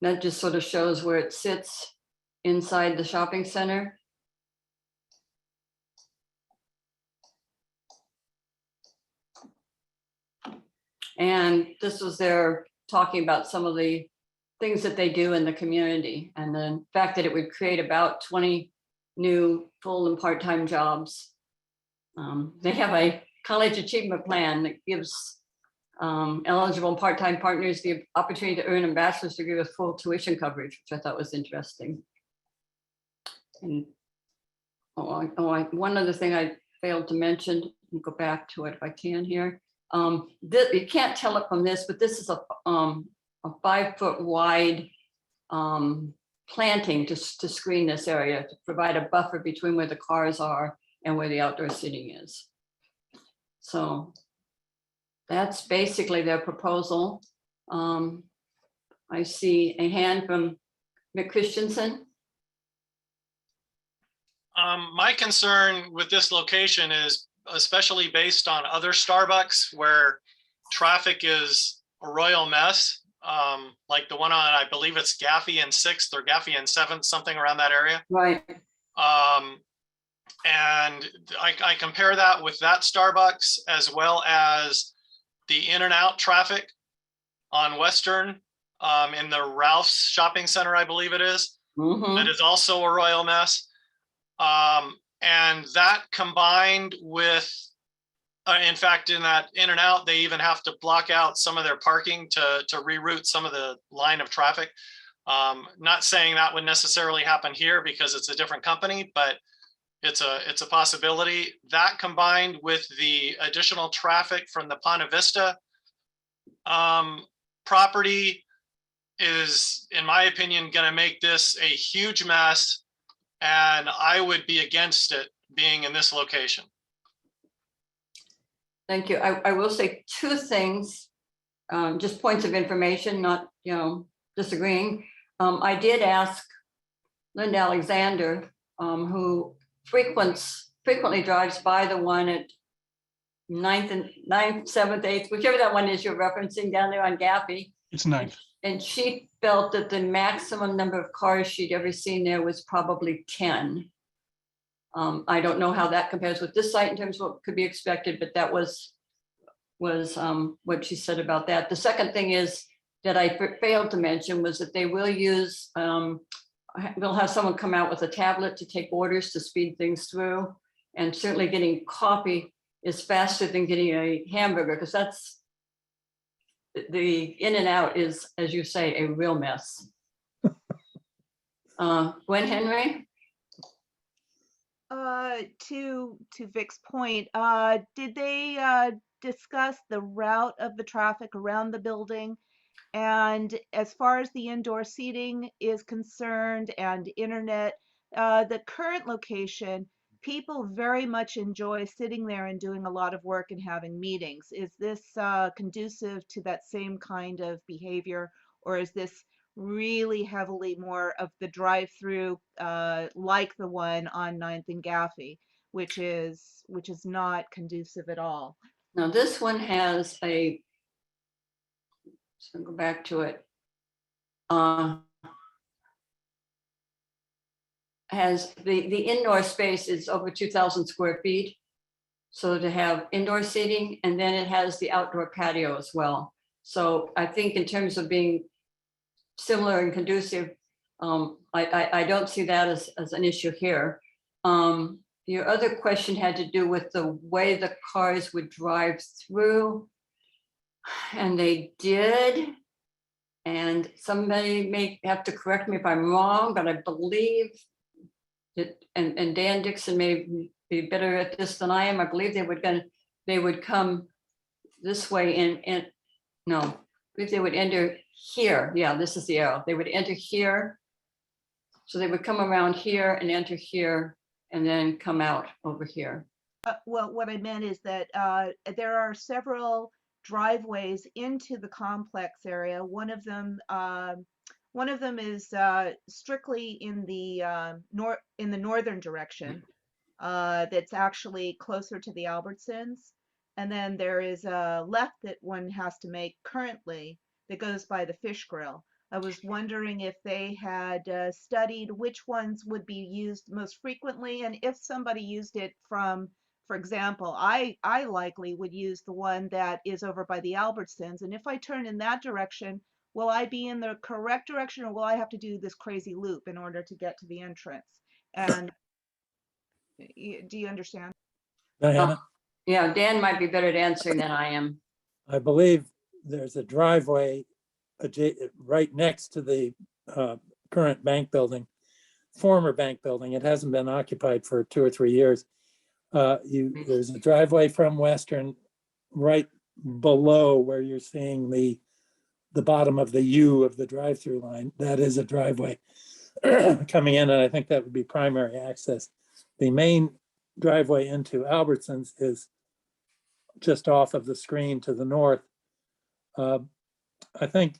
That just sort of shows where it sits inside the shopping center. And this was their talking about some of the things that they do in the community and the fact that it would create about 20 new full and part-time jobs. They have a college achievement plan that gives eligible part-time partners the opportunity to earn a bachelor's degree with full tuition coverage, which I thought was interesting. And one other thing I failed to mention, I'll go back to it if I can here. You can't tell it from this, but this is a 5-foot wide planting to screen this area, to provide a buffer between where the cars are and where the outdoor seating is. So that's basically their proposal. I see a hand from Mick Christensen. My concern with this location is especially based on other Starbucks where traffic is a royal mess. Like the one on, I believe it's Gaffey and 6th or Gaffey and 7th, something around that area. Right. And I compare that with that Starbucks as well as the in and out traffic on Western in the Ralph's shopping center, I believe it is. Mm-hmm. That is also a royal mess. And that combined with, in fact, in that in and out, they even have to block out some of their parking to reroute some of the line of traffic. Not saying that would necessarily happen here because it's a different company, but it's a possibility. That combined with the additional traffic from the Ponte Vista property is, in my opinion, going to make this a huge mess. And I would be against it being in this location. Thank you. I will say 2 things, just points of information, not disagreeing. I did ask Linda Alexander, who frequently drives by the one at 9th, 7th, 8th, whichever that one is you're referencing down there on Gaffey. It's 9th. And she felt that the maximum number of cars she'd ever seen there was probably 10. I don't know how that compares with this site in terms of what could be expected, but that was what she said about that. The second thing is that I failed to mention was that they will use, we'll have someone come out with a tablet to take orders to speed things through. And certainly getting coffee is faster than getting a hamburger, because that's the in and out is, as you say, a real mess. Gwen Henry? To Vic's point, did they discuss the route of the traffic around the building? And as far as the indoor seating is concerned and internet, the current location, people very much enjoy sitting there and doing a lot of work and having meetings. Is this conducive to that same kind of behavior, or is this really heavily more of the drive-through, like the one on 9th and Gaffey, which is not conducive at all? Now this one has a, so go back to it. Has the indoor space is over 2,000 square feet. So to have indoor seating, and then it has the outdoor patio as well. So I think in terms of being similar and conducive, I don't see that as an issue here. Your other question had to do with the way the cars would drive through, and they did. And somebody may have to correct me if I'm wrong, but I believe that, and Dan Dixon may be better at this than I am. I believe they would come this way and no, I believe they would enter here. Yeah, this is the arrow. They would enter here. So they would come around here and enter here and then come out over here. Well, what I meant is that there are several driveways into the complex area. One of them is strictly in the northern direction. That's actually closer to the Albertsons, and then there is a left that one has to make currently that goes by the Fish Grill. I was wondering if they had studied which ones would be used most frequently, and if somebody used it from, for example, I likely would use the one that is over by the Albertsons, and if I turn in that direction, will I be in the correct direction, or will I have to do this crazy loop in order to get to the entrance? And do you understand? Diana? Yeah, Dan might be better at answering than I am. I believe there's a driveway right next to the current bank building, former bank building. It hasn't been occupied for 2 or 3 years. There's a driveway from Western right below where you're seeing the bottom of the U of the drive-through line. That is a driveway coming in, and I think that would be primary access. The main driveway into Albertsons is just off of the screen to the north. I think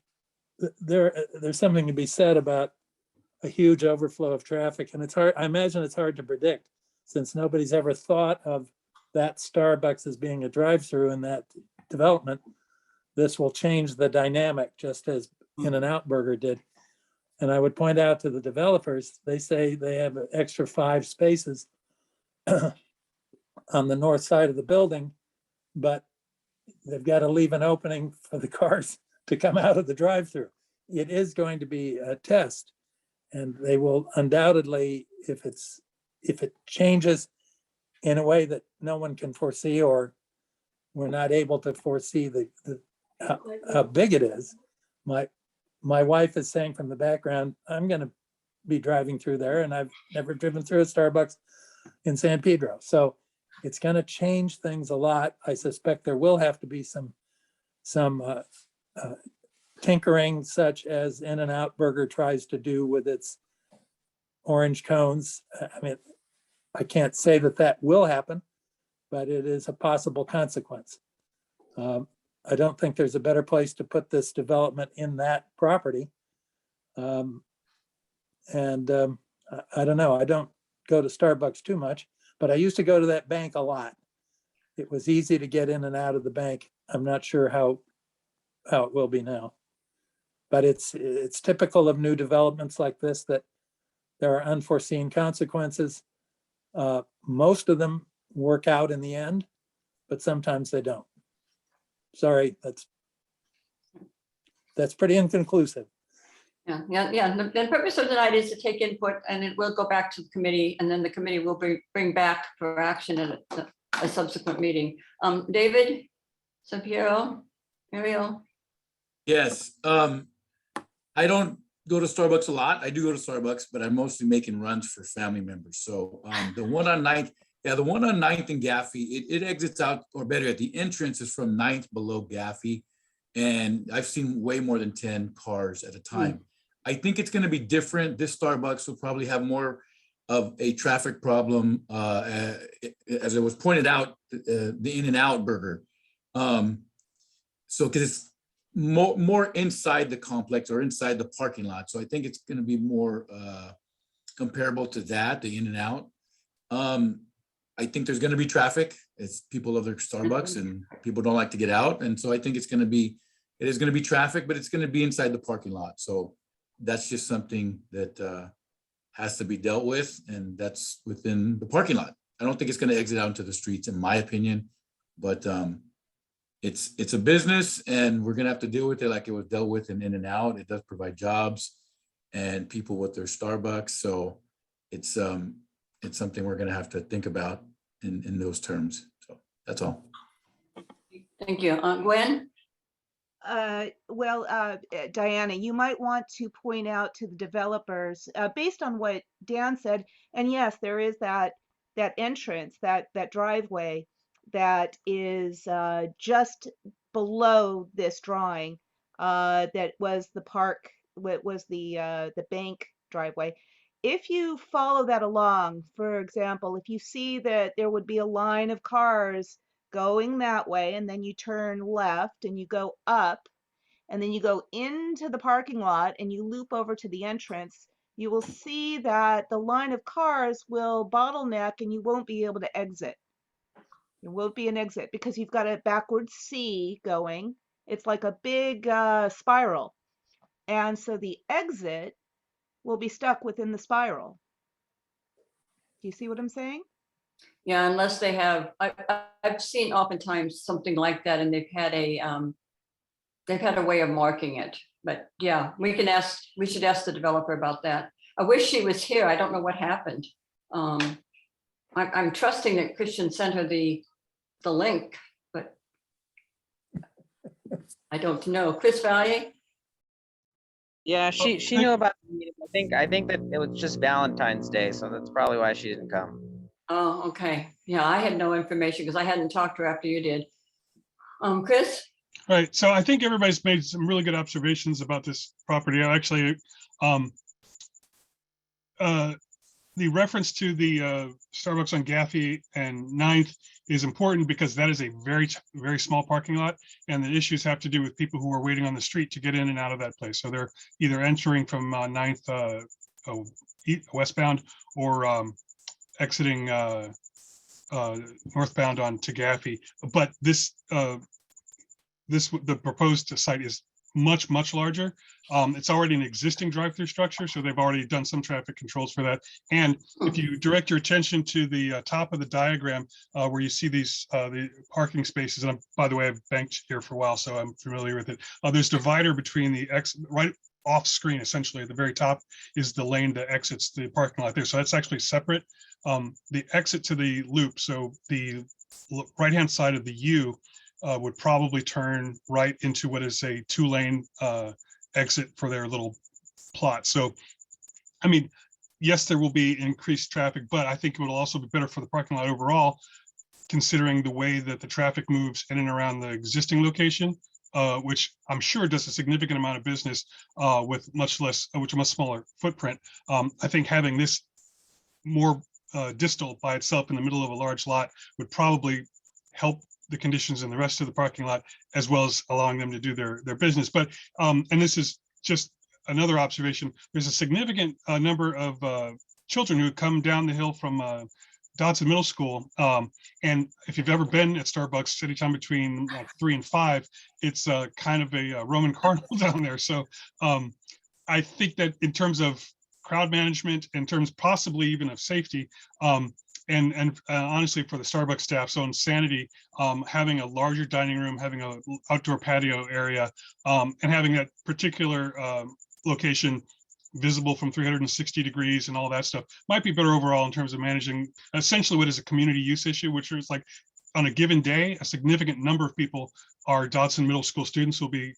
there's something to be said about a huge overflow of traffic, and it's hard. I imagine it's hard to predict since nobody's ever thought of that Starbucks as being a drive-through in that development. This will change the dynamic just as In-N-Out Burger did. And I would point out to the developers, they say they have an extra 5 spaces on the north side of the building, but they've got to leave an opening for the cars to come out of the drive-through. It is going to be a test, and they will undoubtedly, if it changes in a way that no one can foresee, or we're not able to foresee how big it is. My wife is saying from the background, I'm going to be driving through there, and I've never driven through a Starbucks in San Pedro. So it's going to change things a lot. I suspect there will have to be some tinkering, such as In-N-Out Burger tries to do with its orange cones. I mean, I can't say that will happen, but it is a possible consequence. I don't think there's a better place to put this development in that property. I don't know. I don't go to Starbucks too much, but I used to go to that bank a lot. It was easy to get in and out of the bank. I'm not sure how it will be now, but it's typical of new developments like this that there are unforeseen consequences. Most of them work out in the end, but sometimes they don't. Sorry, that's pretty inconclusive. Yeah. The purpose of tonight is to take input, and it will go back to the committee, and then the committee will bring back for action at a subsequent meeting. David, Sampiero, Ariel? Yes, I don't go to Starbucks a lot. I do go to Starbucks, but I'm mostly making runs for family members. So the one on 9th, the one on 9th and Gaffey, it exits out, or better yet, the entrance is from 9th below Gaffey. And I've seen way more than 10 cars at a time. I think it's going to be different. This Starbucks will probably have more of a traffic problem. As it was pointed out, the In-N-Out burger. So because it's more inside the complex or inside the parking lot. So I think it's going to be more comparable to that, the In-N-Out. I think there's going to be traffic. It's people love their Starbucks and people don't like to get out. And so I think it is going to be traffic, but it's going to be inside the parking lot. So that's just something that has to be dealt with. And that's within the parking lot. I don't think it's going to exit out into the streets, in my opinion, but it's a business and we're going to have to deal with it like it was dealt with in In-N-Out. It does provide jobs and people with their Starbucks. So it's something we're going to have to think about in those terms. So that's all. Thank you. Gwen? Diana, you might want to point out to the developers, based on what Dan said, and yes, there is that entrance, that driveway that is just below this drawing, that was the park, what was the bank driveway. If you follow that along, for example, if you see that there would be a line of cars going that way, and then you turn left and you go up, and then you go into the parking lot and you loop over to the entrance, you will see that the line of cars will bottleneck and you won't be able to exit. There won't be an exit because you've got a backwards C going. It's like a big spiral. And so the exit will be stuck within the spiral. Do you see what I'm saying? Yeah, unless they have, I've seen oftentimes something like that, and they've had a way of marking it. But yeah, we should ask the developer about that. I wish she was here. I don't know what happened. I'm trusting that Christian sent her the link, but I don't know. Chris Valier? Yeah, she knew about the meeting. I think that it was just Valentine's Day, so that's probably why she didn't come. Oh, okay. Yeah, I had no information because I hadn't talked to her after you did. Chris? Right. So I think everybody's made some really good observations about this property. Actually, the reference to the Starbucks on Gaffey and 9th is important because that is a very, very small parking lot, and the issues have to do with people who are waiting on the street to get in and out of that place. So they're either entering from 9th westbound or exiting northbound onto Gaffey. But the proposed site is much larger. It's already an existing drive-through structure, so they've already done some traffic controls for that. And if you direct your attention to the top of the diagram, where you see these the parking spaces, and by the way, I've banked here for a while, so I'm familiar with it. There's divider between the right off screen, essentially at the very top is the lane that exits the parking lot there. So that's actually separate. The exit to the loop, so the right-hand side of the U would probably turn right into what is a 2-lane exit for their little plot. So, I mean, yes, there will be increased traffic, but I think it will also be better for the parking lot overall, considering the way that the traffic moves in and around the existing location, which I'm sure does a significant amount of business with a much smaller footprint. I think having this more distal by itself in the middle of a large lot would probably help the conditions in the rest of the parking lot, as well as allowing them to do their business. But, and this is just another observation, there's a significant number of children who come down the hill from Dodson Middle School. And if you've ever been at Starbucks anytime between 3 and 5, it's kind of a Roman carnival down there. So I think that in terms of crowd management, in terms possibly even of safety, and honestly, for the Starbucks staff's own sanity, having a larger dining room, having a outdoor patio area, and having that particular location visible from 360 degrees and all that stuff might be better overall in terms of managing essentially what is a community use issue, which is like on a given day, a significant number of people are Dodson Middle School students who will be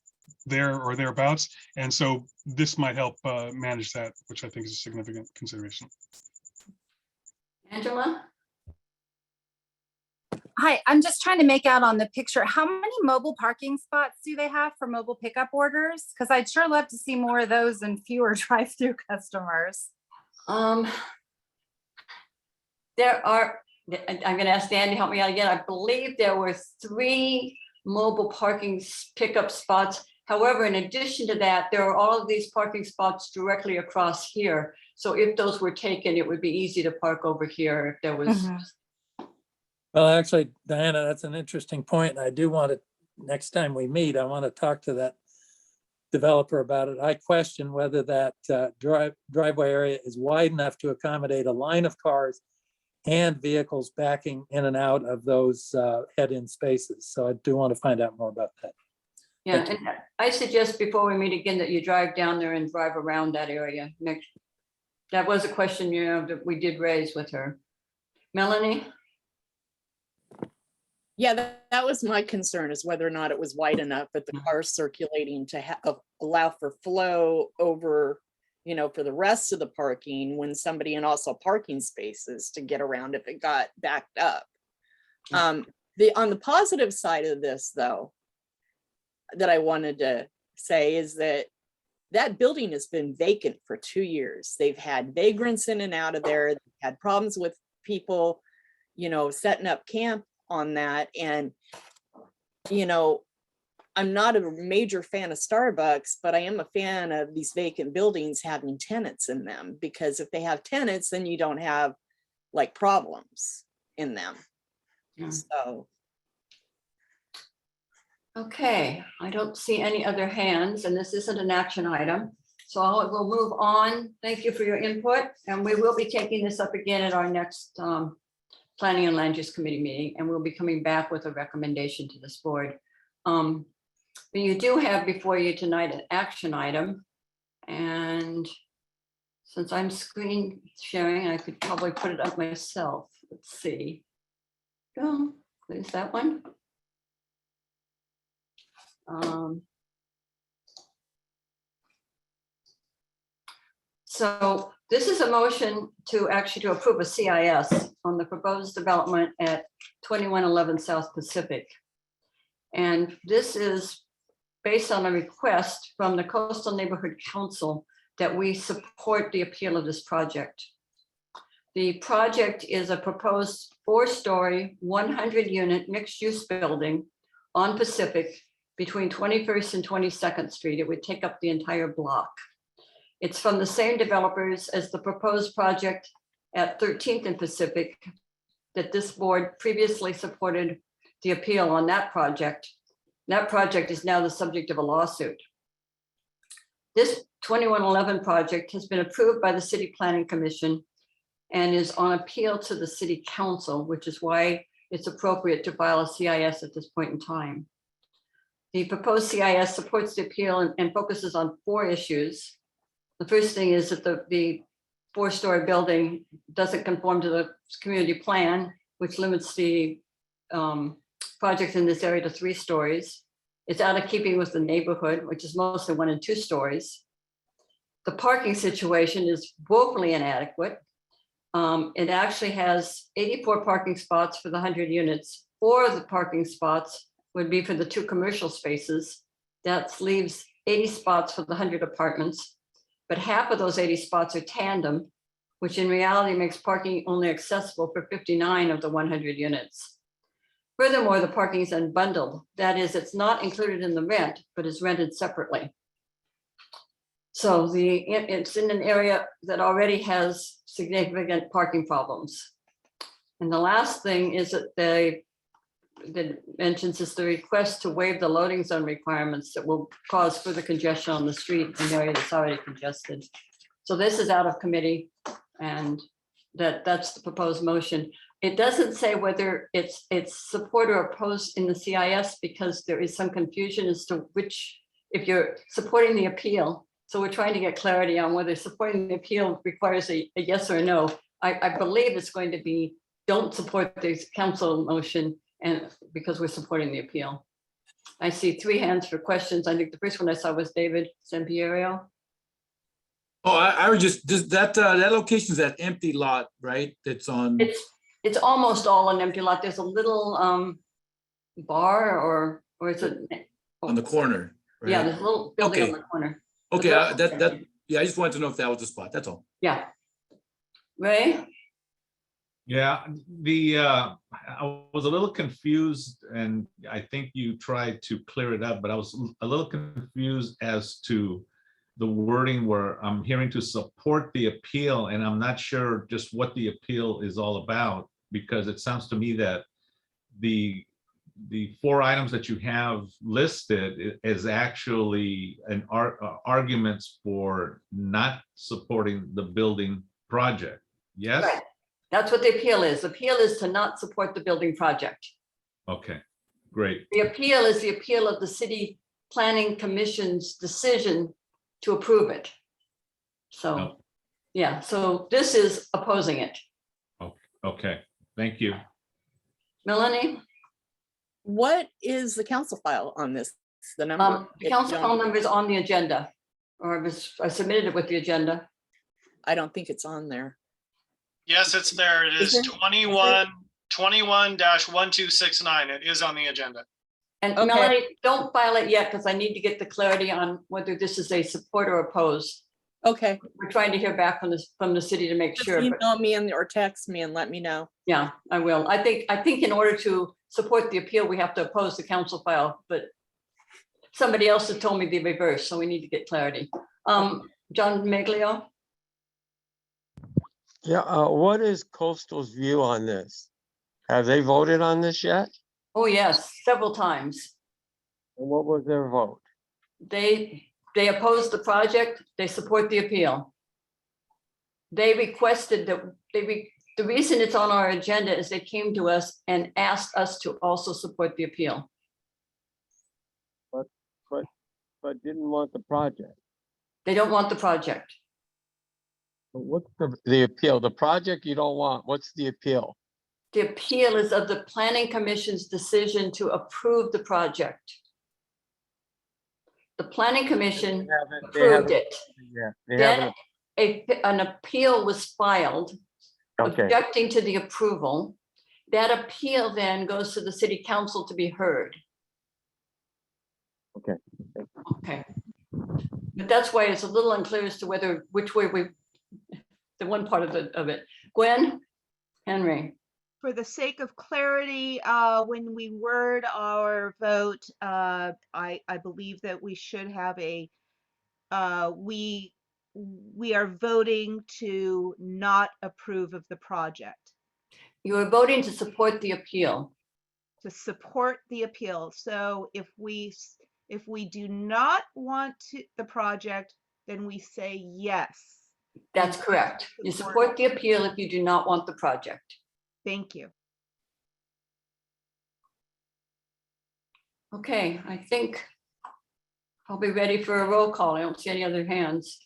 there or thereabouts. And so this might help manage that, which I think is a significant consideration. Angela? Hi, I'm just trying to make out on the picture, how many mobile parking spots do they have for mobile pickup orders? Because I'd sure love to see more of those and fewer drive-through customers. There are, I'm going to ask Dan to help me out again. I believe there were 3 mobile parking pickup spots. However, in addition to that, there are all of these parking spots directly across here. So if those were taken, it would be easy to park over here if there was. Well, actually, Diana, that's an interesting point. And I do want to, next time we meet, I want to talk to that developer about it. I question whether that driveway area is wide enough to accommodate a line of cars and vehicles backing in and out of those head-in spaces. So I do want to find out more about that. Yeah, and I suggest before we meet again that you drive down there and drive around that area. Next, that was a question, you know, that we did raise with her. Melanie? Yeah, that was my concern, is whether or not it was wide enough that the cars circulating to allow for flow over, you know, for the rest of the parking when somebody, and also parking spaces to get around if it got backed up. On the positive side of this, though, that I wanted to say is that that building has been vacant for 2 years. They've had vagrants in and out of there. They've had problems with people, you know, setting up camp on that. And, you know, I'm not a major fan of Starbucks, but I am a fan of these vacant buildings having tenants in them, because if they have tenants, then you don't have like problems in them. So. Okay, I don't see any other hands, and this isn't an action item. So we'll move on. Thank you for your input. And we will be taking this up again at our next Planning and Land Use Committee meeting, and we'll be coming back with a recommendation to this board. But you do have before you tonight an action item. And since I'm screen sharing, I could probably put it up myself. Let's see. Go, there's that one. So this is a motion to actually approve a CIS on the proposed development at 2111 South Pacific. And this is based on a request from the Coastal Neighborhood Council that we support the appeal of this project. The project is a proposed 4-story, 100-unit mixed-use building on Pacific between 21st and 22nd Street. It would take up the entire block. It's from the same developers as the proposed project at 13th and Pacific that this board previously supported the appeal on that project. That project is now the subject of a lawsuit. This 2111 project has been approved by the City Planning Commission and is on appeal to the City Council, which is why it's appropriate to file a CIS at this point in time. The proposed CIS supports the appeal and focuses on 4 issues. The first thing is that the 4-story building doesn't conform to the community plan, which limits the project in this area to 3 stories. It's out of keeping with the neighborhood, which is mostly 1 and 2 stories. The parking situation is woefully inadequate. It actually has 84 parking spots for the 100 units. 4 of the parking spots would be for the 2 commercial spaces. That leaves 80 spots for the 100 apartments, but half of those 80 spots are tandem, which in reality makes parking only accessible for 59 of the 100 units. Furthermore, the parking is unbundled. That is, it's not included in the rent, but is rented separately. So it's in an area that already has significant parking problems. And the last thing is that that mentions is the request to waive the loading zone requirements that will cause further congestion on the street in an area that's already congested. So this is out of committee, and that's the proposed motion. It doesn't say whether it's support or opposed in the CIS because there is some confusion as to which, if you're supporting the appeal. So we're trying to get clarity on whether supporting the appeal requires a yes or a no. I believe it's going to be don't support the council motion and because we're supporting the appeal. I see 3 hands for questions. I think the first one I saw was David Sampiero. Oh, I was just that location is that empty lot, right? That's on. It's almost all an empty lot. There's a little bar or is it on the corner. Right? Yeah, there's a little building on the corner. Okay, yeah, I just wanted to know if that was the spot. That's all. Yeah. Ray? Yeah, I was a little confused, and I think you tried to clear it up, but I was a little confused as to the wording where I'm hearing to support the appeal, and I'm not sure just what the appeal is all about, because it sounds to me that the 4 items that you have listed is actually arguments for not supporting the building project. Yes? Right. That's what the appeal is. The appeal is to not support the building project. Okay, great. The appeal is the appeal of the City Planning Commission's decision to approve it. So, yeah, so this is opposing it. Okay, thank you. Melanie? What is the council file on this? The number? The council file number is on the agenda, or I submitted it with the agenda. I don't think it's on there. Yes, it's there. It is 21-1269. It is on the agenda. And Melanie, don't file it yet because I need to get the clarity on whether this is a support or oppose. Okay. We're trying to hear back from the city to make sure. Email me or text me and let me know. Yeah, I will. I think in order to support the appeal, we have to oppose the council file, but somebody else has told me the reverse, so we need to get clarity. John Meglio? Yeah, what is Coastal's view on this? Have they voted on this yet? Oh, yes, several times. And what was their vote? They oppose the project, they support the appeal. They requested that the reason it's on our agenda is they came to us and asked us to also support the appeal. But didn't want the project. They don't want the project. What's the appeal? The project you don't want. What's the appeal? The appeal is of the Planning Commission's decision to approve the project. The Planning Commission approved it. Yeah, then an appeal was filed objecting to the approval. That appeal then goes to the City Council to be heard. Okay. Okay. But that's why it's a little unclear as to which way the one part of it. Gwen Henry. For the sake of clarity, when we word our vote, I believe that we should have we are voting to not approve of the project. You are voting to support the appeal. To support the appeal. So if we do not want the project, then we say yes. That's correct. You support the appeal if you do not want the project. Thank you. Okay, I think I'll be ready for a roll call. I don't see any other hands.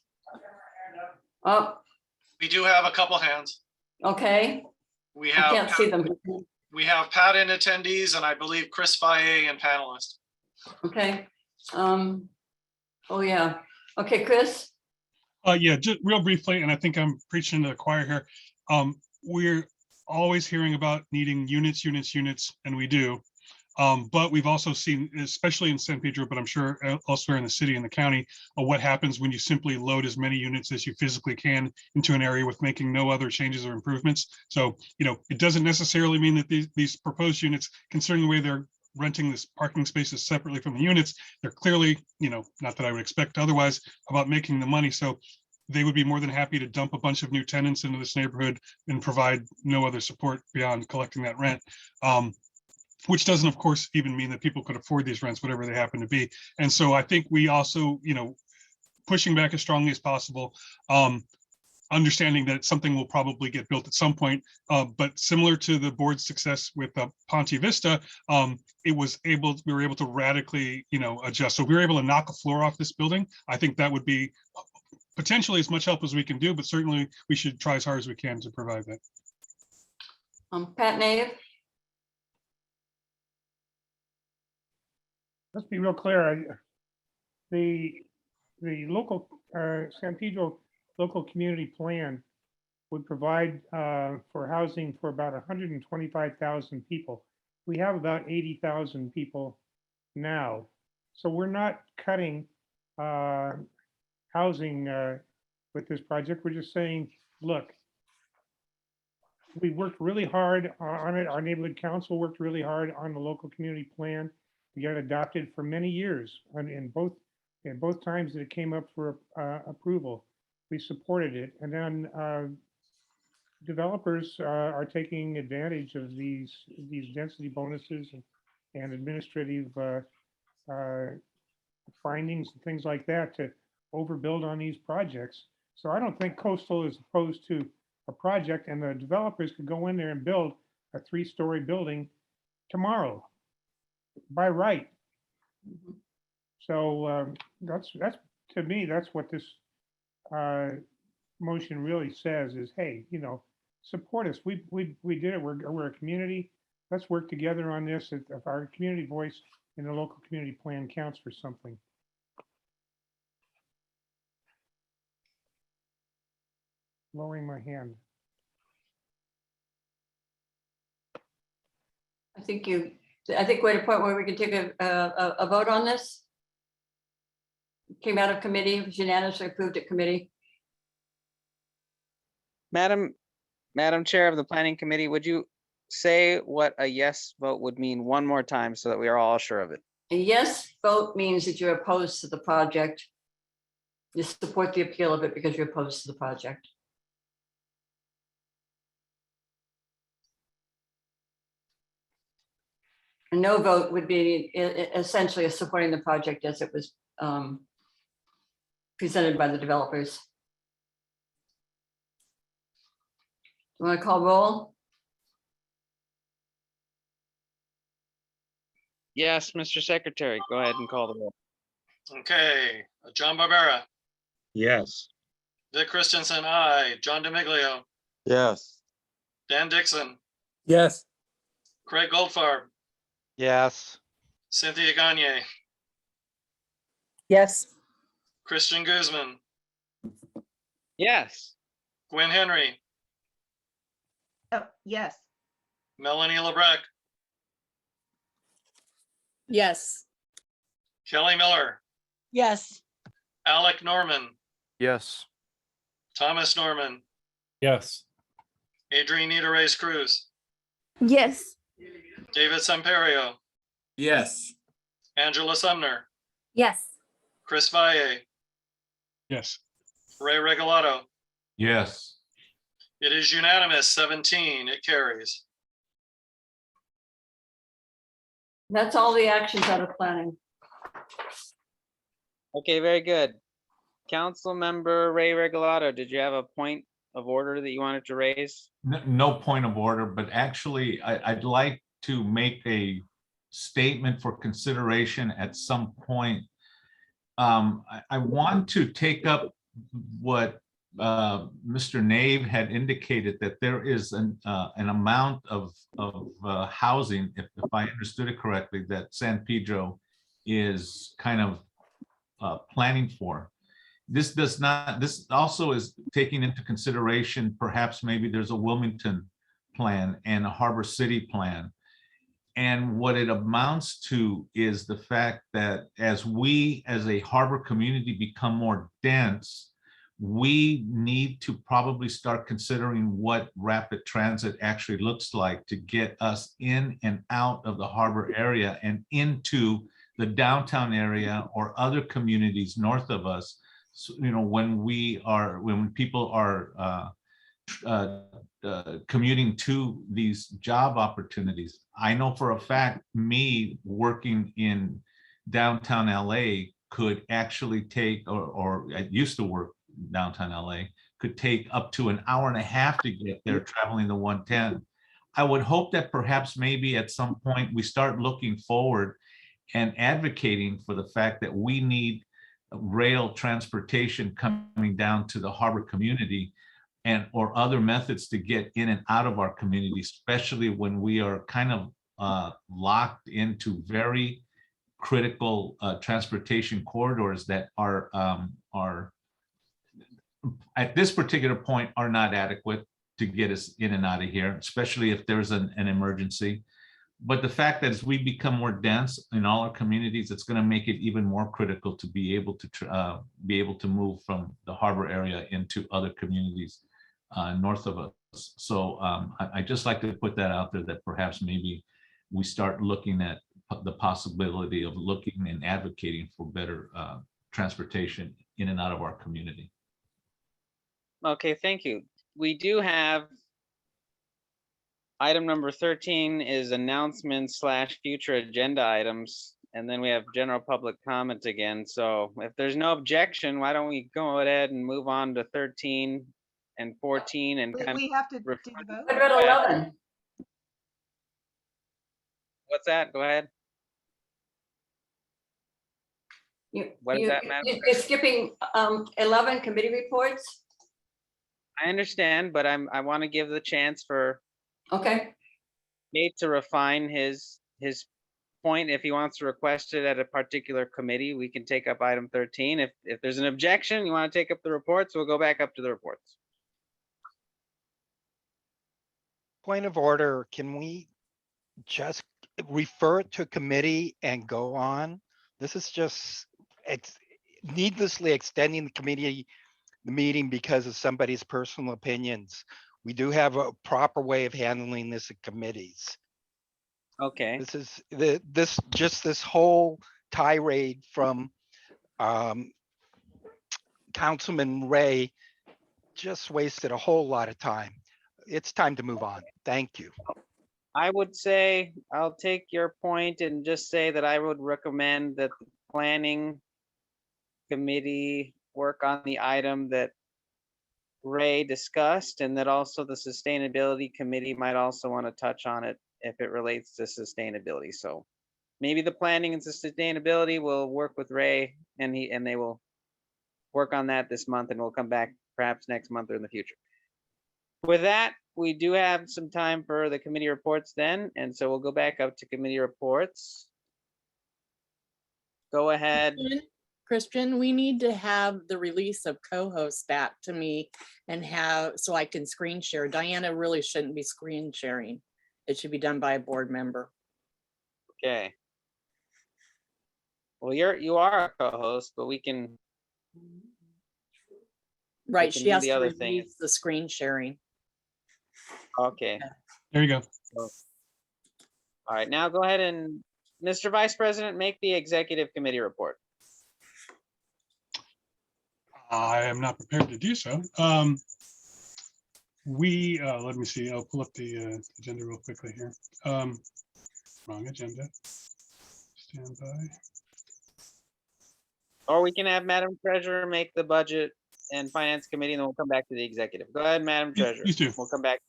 Oh, We do have a couple hands. okay. We I have can't see them. We have Pat in attendees and I believe Chris Valle and panelist. Okay. Oh, yeah. Okay, Chris? Yeah, just real briefly, and I think I'm preaching to the choir here. We're always hearing about needing units, and we do. But we've also seen, especially in San Pedro, but I'm sure elsewhere in the city and the county, what happens when you simply load as many units as you physically can into an area with making no other changes or improvements. So, it doesn't necessarily mean that these proposed units, considering the way they're renting this parking spaces separately from the units, they're clearly, not that I would expect otherwise, about making the money. So they would be more than happy to dump a bunch of new tenants into this neighborhood and provide no other support beyond collecting that rent. Which doesn't, of course, even mean that people could afford these rents, whatever they happen to be. And so I think we also, pushing back as strongly as possible. understanding that something will probably get built at some point. But similar to the board's success with Ponte Vista, we were able to radically, adjust. So we were able to knock a floor off this building. I think that would be potentially as much help as we can do, but certainly we should try as hard as we can to provide that. Pat Nave? Let's be real clear. The local San Pedro local community plan would provide for housing for about 125,000 people. We have about 80,000 people now. So we're not cutting housing with this project. We're just saying, look, we worked really hard on it. Our neighborhood council worked really hard on the local community plan to get it adopted for many years. And in both times that it came up for approval, we supported it. And then developers are taking advantage of these density bonuses and administrative findings and things like that to overbuild on these projects. So I don't think coastal is opposed to a project, and the developers could go in there and build a 3-story building tomorrow by right. So that's to me, that's what this motion really says is, hey, support us. We did it. We're a community. Let's work together on this. If our community voice in the local community plan counts for something. Lowering my hand. I think we're at a point where we can take a vote on this. Came out of committee, was unanimously approved at committee. Madam Chair of the Planning Committee, would you say what a yes vote would mean one more time so that we are all sure of it? A yes vote means that you're opposed to the project. You support the appeal of it because you're opposed to the project. A no vote would be essentially supporting the project as it was presented by the developers. You want to call roll? Yes, Mr. Secretary, go ahead and call the roll. Okay, John Barbera, Yes. Vic Christensen, aye. John DeMiglio, Yes. Dan Dixon, Yes. Craig Goldfarb, Yes. Cynthia Gagne, Yes. Christian Guzman, Yes. Gwen Henry, Oh, yes. Melanie LeBrecq, Yes. Kelly Miller, Yes. Alec Norman, Yes. Thomas Norman, Yes. Adrienne Reyes Cruz, Yes. David Samperio, Yes. Angela Sumner, Yes. Chris Valle, Yes. Ray Regolado. Yes. It is unanimous, 17, it carries. That's all the actions out of planning. Okay, very good. Council Member Ray Regolado, did you have a point of order that you wanted to raise? No point of order, but actually I'd like to make a statement for consideration at some point. I want to take up what Mr. Nave had indicated, that there is an amount of housing, if I understood it correctly, that San Pedro is kind of planning for. This also is taking into consideration, perhaps maybe there's a Wilmington plan and a Harbor City plan. And what it amounts to is the fact that as we as a harbor community become more dense, we need to probably start considering what rapid transit actually looks like to get us in and out of the harbor area and into the downtown area or other communities north of us. So, when people are commuting to these job opportunities. I know for a fact, me working in downtown LA could actually take, or I used to work downtown LA, could take up to an hour and a half to get there, traveling the 110. I would hope that perhaps maybe at some point we start looking forward and advocating for the fact that we need rail transportation coming down to the harbor community and or other methods to get in and out of our community, especially when we are kind of locked into very critical transportation corridors that are at this particular point are not adequate to get us in and out of here, especially if there's an emergency. But the fact that as we become more dense in all our communities, it's going to make it even more critical to be able to move from the harbor area into other communities north of us. So I just like to put that out there, that perhaps maybe we start looking at the possibility of looking and advocating for better transportation in and out of our community. Okay, thank you. We do have item number 13 is announcements / future agenda items. And then we have general public comment again. So if there's no objection, why don't we go ahead and move on to 13 and 14 and kind We have to do of. the vote. What about 11? What's that? Go ahead. What is that, Madam? You're skipping 11 committee reports? I understand, but I want to give the chance for Okay. Nate to refine his point. If he wants to request it at a particular committee, we can take up item 13. If there's an objection, you want to take up the reports, we'll go back up to the reports. Point of order, can we just refer it to committee and go on? This is just needlessly extending the meeting because of somebody's personal opinions. We do have a proper way of handling this at committees. Okay. This is this whole tirade from Councilman Ray just wasted a whole lot of time. It's time to move on. Thank you. I would say, I'll take your point and just say that I would recommend that the planning committee work on the item that Ray discussed, and that also the sustainability committee might also want to touch on it if it relates to sustainability. So maybe the planning and sustainability will work with Ray, and they will work on that this month, and we'll come back perhaps next month or in the future. With that, we do have some time for the committee reports then, and so we'll go back up to committee reports. Go ahead. Christian, we need to have the release of co-hosts back to me and so I can screen share. Diana really shouldn't be screen sharing. It should be done by a board member. Okay. Well, you are a co-host, but we can. Right, she has to other release thing. the screen sharing. Okay. There you go. All right, now go ahead and, Mr. Vice President, make the executive committee report. I am not prepared to do so. Let me see, I'll pull up the agenda real quickly here. Wrong agenda. Stand by. Or we can have Madam Treasurer make the budget and finance committee, and then we'll come back to the executive. Go ahead, Madam Treasurer. Please do. We'll come back.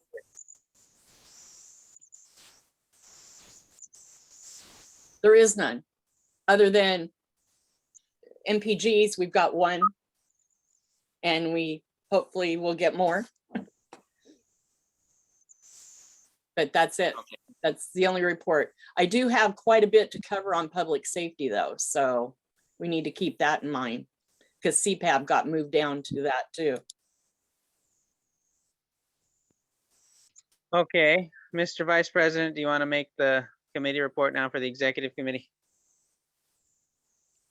There is none, other than MPGs. We've got one, and we hopefully will get more. But that's it. Okay. That's the only report. I do have quite a bit to cover on public safety though, so we need to keep that in mind because CPAB got moved down to that too. Okay, Mr. Vice President, do you want to make the committee report now for the executive committee?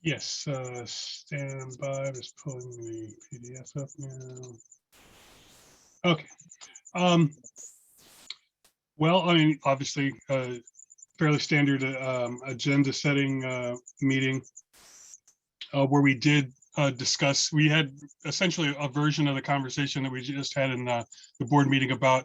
Yes, stand by, just pulling the PDF up now. Okay. Well, I mean, obviously, fairly standard agenda setting meeting where we did discuss, we had essentially a version of the conversation that we just had in the board meeting about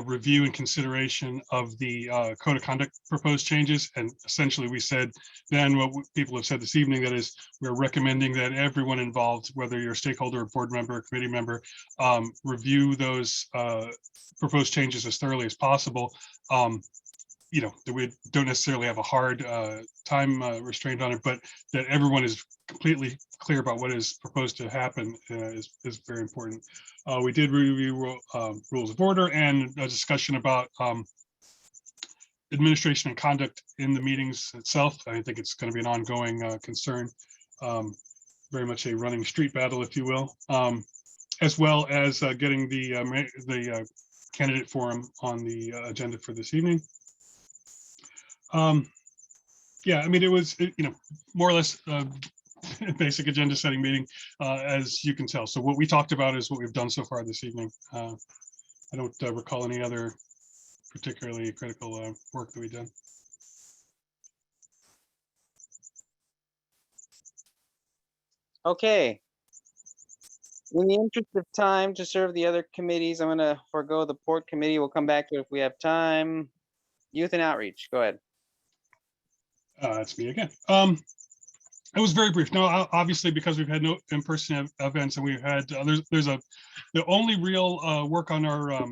review and consideration of the code of conduct proposed changes. And essentially we said then what people have said this evening, that is, we're recommending that everyone involved, whether you're a stakeholder, a board member, a committee member, review those proposed changes as thoroughly as possible. You know, that we don't necessarily have a hard time restraint on it, but that everyone is completely clear about what is proposed to happen is very important. We did review rules of order and a discussion about administration and conduct in the meetings itself. I think it's going to be an ongoing concern, very much a running street battle, if you will, as well as getting the candidate forum on the agenda for this evening. Yeah, I mean, it was, you know, more or less basic agenda setting meeting, as you can tell. So what we talked about is what we've done so far this evening. I don't recall any other particularly critical work that we've done. Okay. In the interest of time to serve the other committees, I'm going to forego the Port Committee. We'll come back to it if we have time. Youth and Outreach, go ahead. It's me again. It was very brief. No, obviously, because we've had no in-person events, and we've had the only real work on our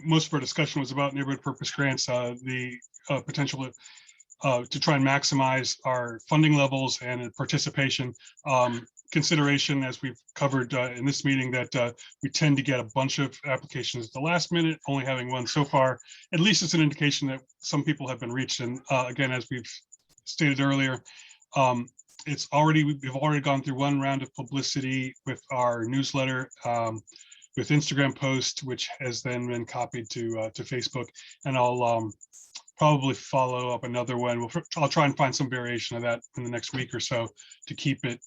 most of our discussion was about neighborhood purpose grants, the potential to try and maximize our funding levels and participation. Consideration, as we've covered in this meeting, that we tend to get a bunch of applications at the last minute, only having one so far. At least it's an indication that some people have been reached. And again, as we've stated earlier, we've already gone through one round of publicity with our newsletter, with Instagram post, which has then been copied to Facebook, and I'll probably follow up another one. I'll try and find some variation of that in the next week or so to keep it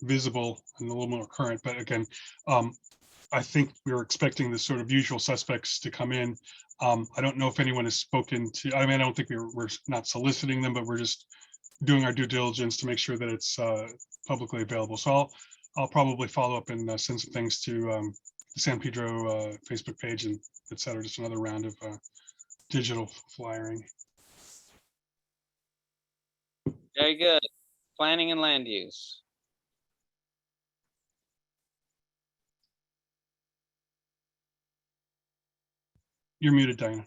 visible and a little more current. But again, I think we were expecting the sort of usual suspects to come in. I don't know if anyone has spoken to, I mean, I don't think we're not soliciting them, but we're just doing our due diligence to make sure that it's publicly available. So I'll probably follow up and send some things to the San Pedro Facebook page and et cetera, just another round of digital flyering. Very good. Planning and land use. You're muted, Diana.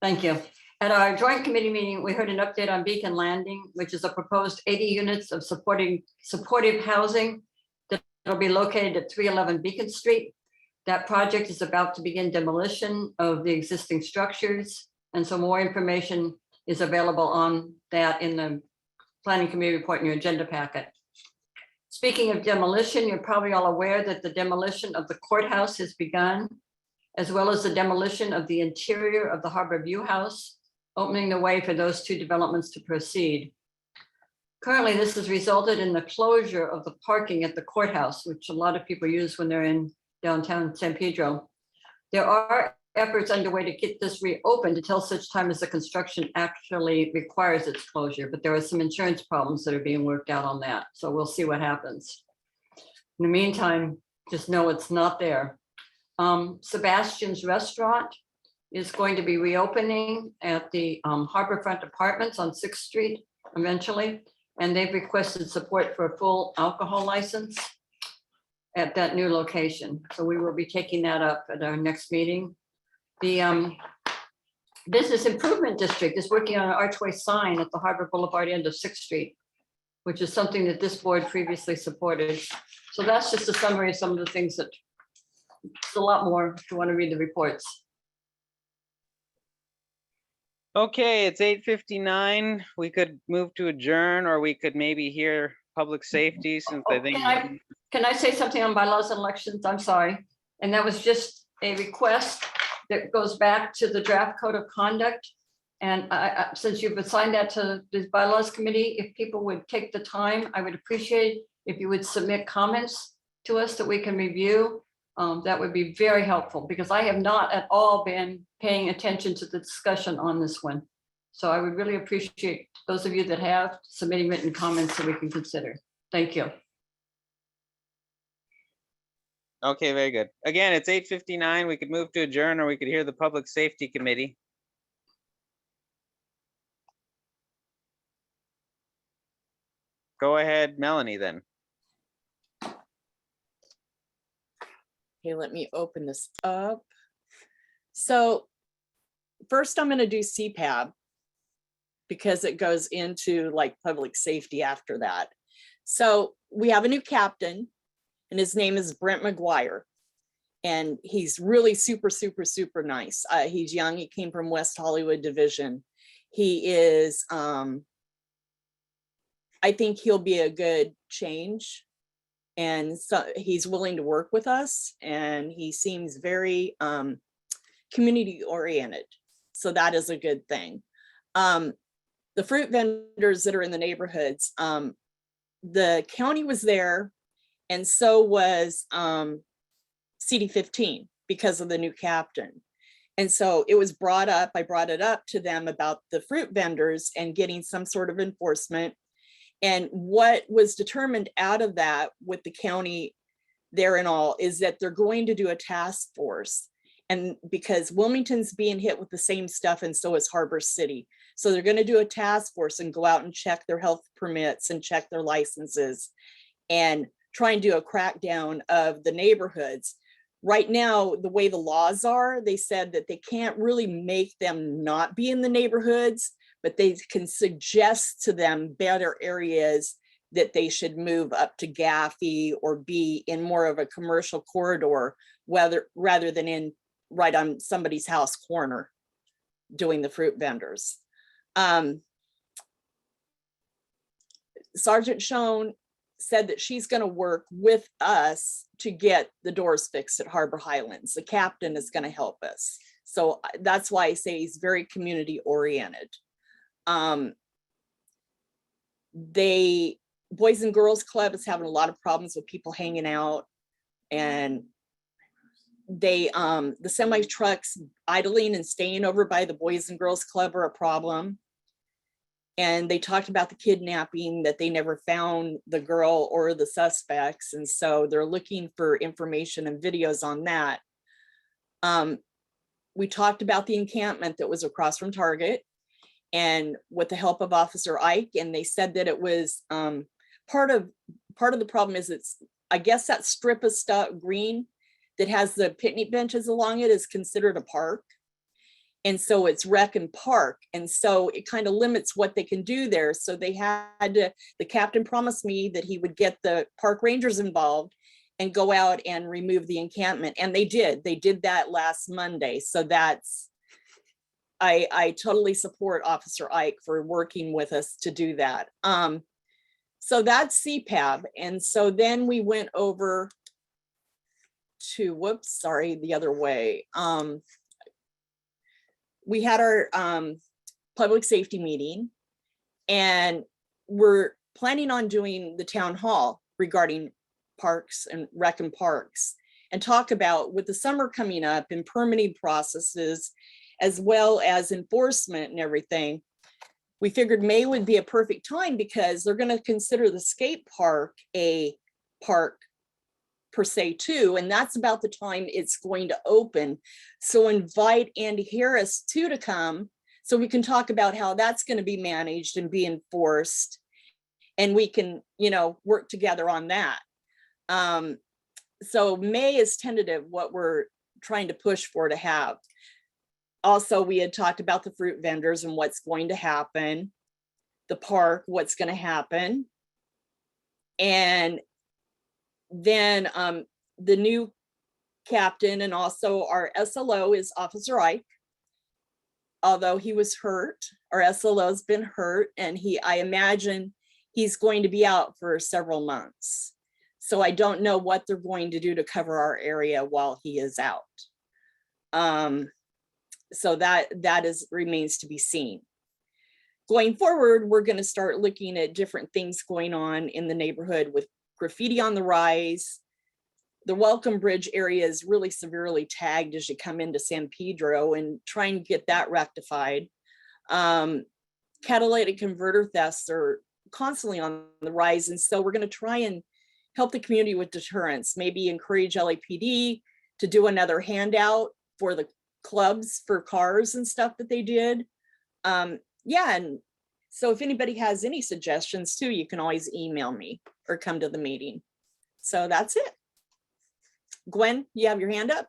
Thank you. At our joint committee meeting, we heard an update on Beacon Landing, which is a proposed 80 units of supportive housing that will be located at 311 Beacon Street. That project is about to begin demolition of the existing structures. And so more information is available on that in the Planning Committee report in your agenda packet. Speaking of demolition, you're probably all aware that the demolition of the courthouse has begun, as well as the demolition of the interior of the Harbor View House, opening the way for those two developments to proceed. Currently, this has resulted in the closure of the parking at the courthouse, which a lot of people use when they're in downtown San Pedro. There are efforts underway to get this reopened until such time as the construction actually requires its closure, but there are some insurance problems that are being worked out on that. So we'll see what happens. In the meantime, just know it's not there. Sebastian's Restaurant is going to be reopening at the Harborfront Apartments on 6th Street eventually, and they've requested support for a full alcohol license at that new location. So we will be taking that up at our next meeting. The Business Improvement District is working on an archway sign at the Harbor Boulevard end of 6th Street, which is something that this board previously supported. So that's just a summary of some of the things that, it's a lot more if you want to read the reports. Okay, it's 8:59. We could move to adjourn, or we could maybe hear public safety, since I think. Can I say something on bylaws and elections? I'm sorry. And that was just a request that goes back to the draft code of conduct. And since you've assigned that to the bylaws committee, if people would take the time, I would appreciate if you would submit comments to us that we can review. That would be very helpful, because I have not at all been paying attention to the discussion on this one. So I would really appreciate those of you that have submitting written comments so we can consider. Thank you. Okay, very good. Again, it's 8:59. We could move to adjourn, or we could hear the Public Safety Committee. Go ahead, Melanie, then. Okay, let me open this up. So first I'm going to do CPAB because it goes into like public safety after that. So we have a new captain and his name is Brent McGuire. And he's really super, super, super nice. He's young. He came from West Hollywood Division. He is, I think he'll be a good change. And so he's willing to work with us and he seems very community oriented. So that is a good thing. The fruit vendors that are in the neighborhoods, the county was there and so was CD15 because of the new captain. And so it was brought up, I brought it up to them about the fruit vendors and getting some sort of enforcement. And what was determined out of that with the county there and all is that they're going to do a task force. And because Wilmington's being hit with the same stuff and so is Harbor City. So they're going to do a task force and go out and check their health permits and check their licenses and try and do a crackdown of the neighborhoods. Right now, the way the laws are, they said that they can't really make them not be in the neighborhoods, but they can suggest to them better areas that they should move up to Gaffey or be in more of a commercial corridor, rather than in right on somebody's house corner doing the fruit vendors. Sergeant Schoen said that she's going to work with us to get the doors fixed at Harbor Highlands. The captain is going to help us. So that's why I say he's very community oriented. Boys and Girls Club is having a lot of problems with people hanging out, and the semi trucks idling and staying over by the Boys and Girls Club are a problem. And they talked about the kidnapping, that they never found the girl or the suspects. And so they're looking for information and videos on that. We talked about the encampment that was across from Target and with the help of Officer Ike. And they said that it was part of the problem is it's, I guess that strip of stuff green that has the picnic benches along it is considered a park. And so it's rec and park. And so it kind of limits what they can do there. So they had to, the captain promised me that he would get the park rangers involved and go out and remove the encampment. And they did that last Monday. So that's, I totally support Officer Ike for working with us to do that. So that's CPAB. And so then we went over to, the other way. We had our public safety meeting and we're planning on doing the town hall regarding parks and rec and parks and talk about with the summer coming up and permitting processes as well as enforcement and everything. We figured May would be a perfect time because they're going to consider the skate park a park per se too, and that's about the time it's going to open. So invite Andy Harris too to come so we can talk about how that's going to be managed and be enforced, and we can, work together on that. So May is tentative what we're trying to push for to have. Also, we had talked about the fruit vendors and what's going to happen, the park, what's going to happen, and then the new captain and also our SLO is Officer Ike. Although he was hurt, our SLO has been hurt, and I imagine he's going to be out for several months. So I don't know what they're going to do to cover our area while he is out. So that remains to be seen. Going forward, we're going to start looking at different things going on in the neighborhood with graffiti on the rise. The Welcome Bridge area is really severely tagged as you come into San Pedro, and try and get that rectified. Catalytic converter thefts are constantly on the rise. And so we're going to try and help the community with deterrence, maybe encourage LAPD to do another handout for the clubs for cars and stuff that they did. Yeah, and so if anybody has any suggestions too, you can always email me or come to the meeting. So that's it. Gwen, you have your hand up?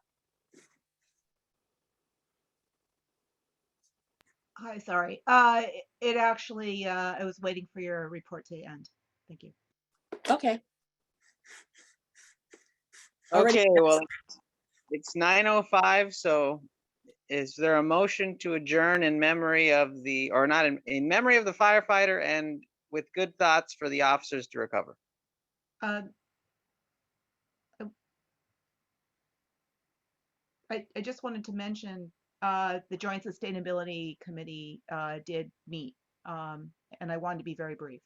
Hi, sorry. It actually, I was waiting for your report to end. Thank you. Okay. Already- Okay, well, it's 9:05, so is there a motion to adjourn in memory of the, or not, in memory of the firefighter and with good thoughts for the officers to recover? Uh, I just wanted to mention, the Joint Sustainability Committee did meet, and I wanted to be very brief.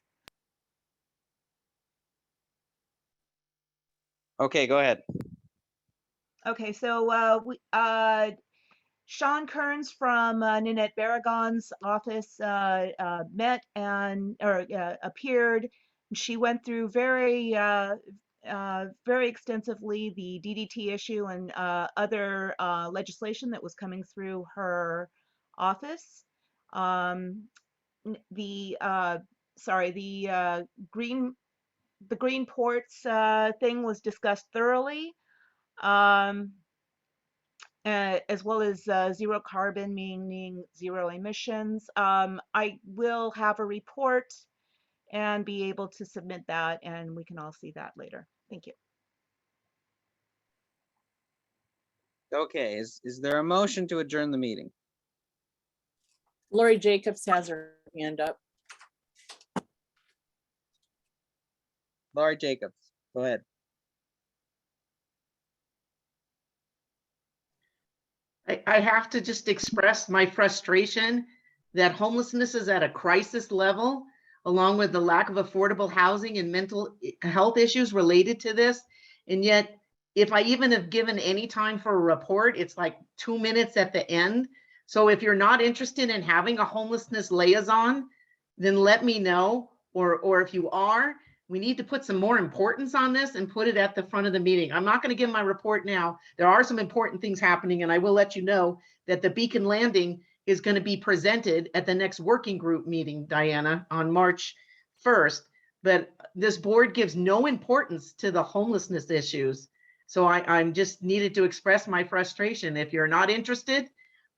Okay, go ahead. Okay, so Sean Kearns from Ninette Barragon's office met and appeared. She went through very extensively the DDT issue and other legislation that was coming through her office. The green ports thing was discussed thoroughly. As well as zero carbon, meaning zero emissions. I will have a report and be able to submit that, and we can all see that later. Thank you. Okay, is there a motion to adjourn the meeting? Lori Jacobs has her hand up. Laurie Jacobs, go ahead. I have to just express my frustration that homelessness is at a crisis level, along with the lack of affordable housing and mental health issues related to this. And yet, if I even have given any time for a report, it's like 2 minutes at the end. So if you're not interested in having a homelessness liaison, then let me know. Or if you are, we need to put some more importance on this and put it at the front of the meeting. I'm not going to give my report now. There are some important things happening, and I will let you know that the Beacon Landing is going to be presented at the next working group meeting, Diana, on March 1st. But this board gives no importance to the homelessness issues. So I'm just needed to express my frustration. If you're not interested,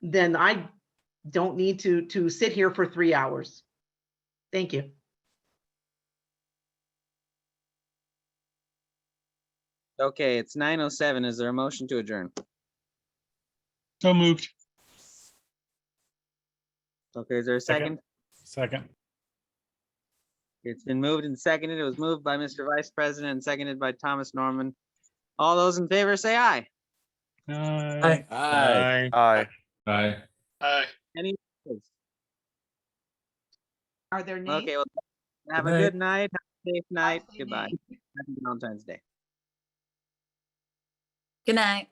then I don't need to sit here for 3 hours. Thank you. Okay, it's 9:07. Is there a motion to adjourn? So moved. Okay, is there a second? Second. It's been moved and seconded. It was moved by Mr. Vice President and seconded by Thomas Norman. All those in favor say aye. Aye. Aye. Aye. Aye. Any opposed? Are there nays? Okay, well, have a Good night. good night. Have a safe night. say Goodbye. nay. Happy Valentine's Day. Good night.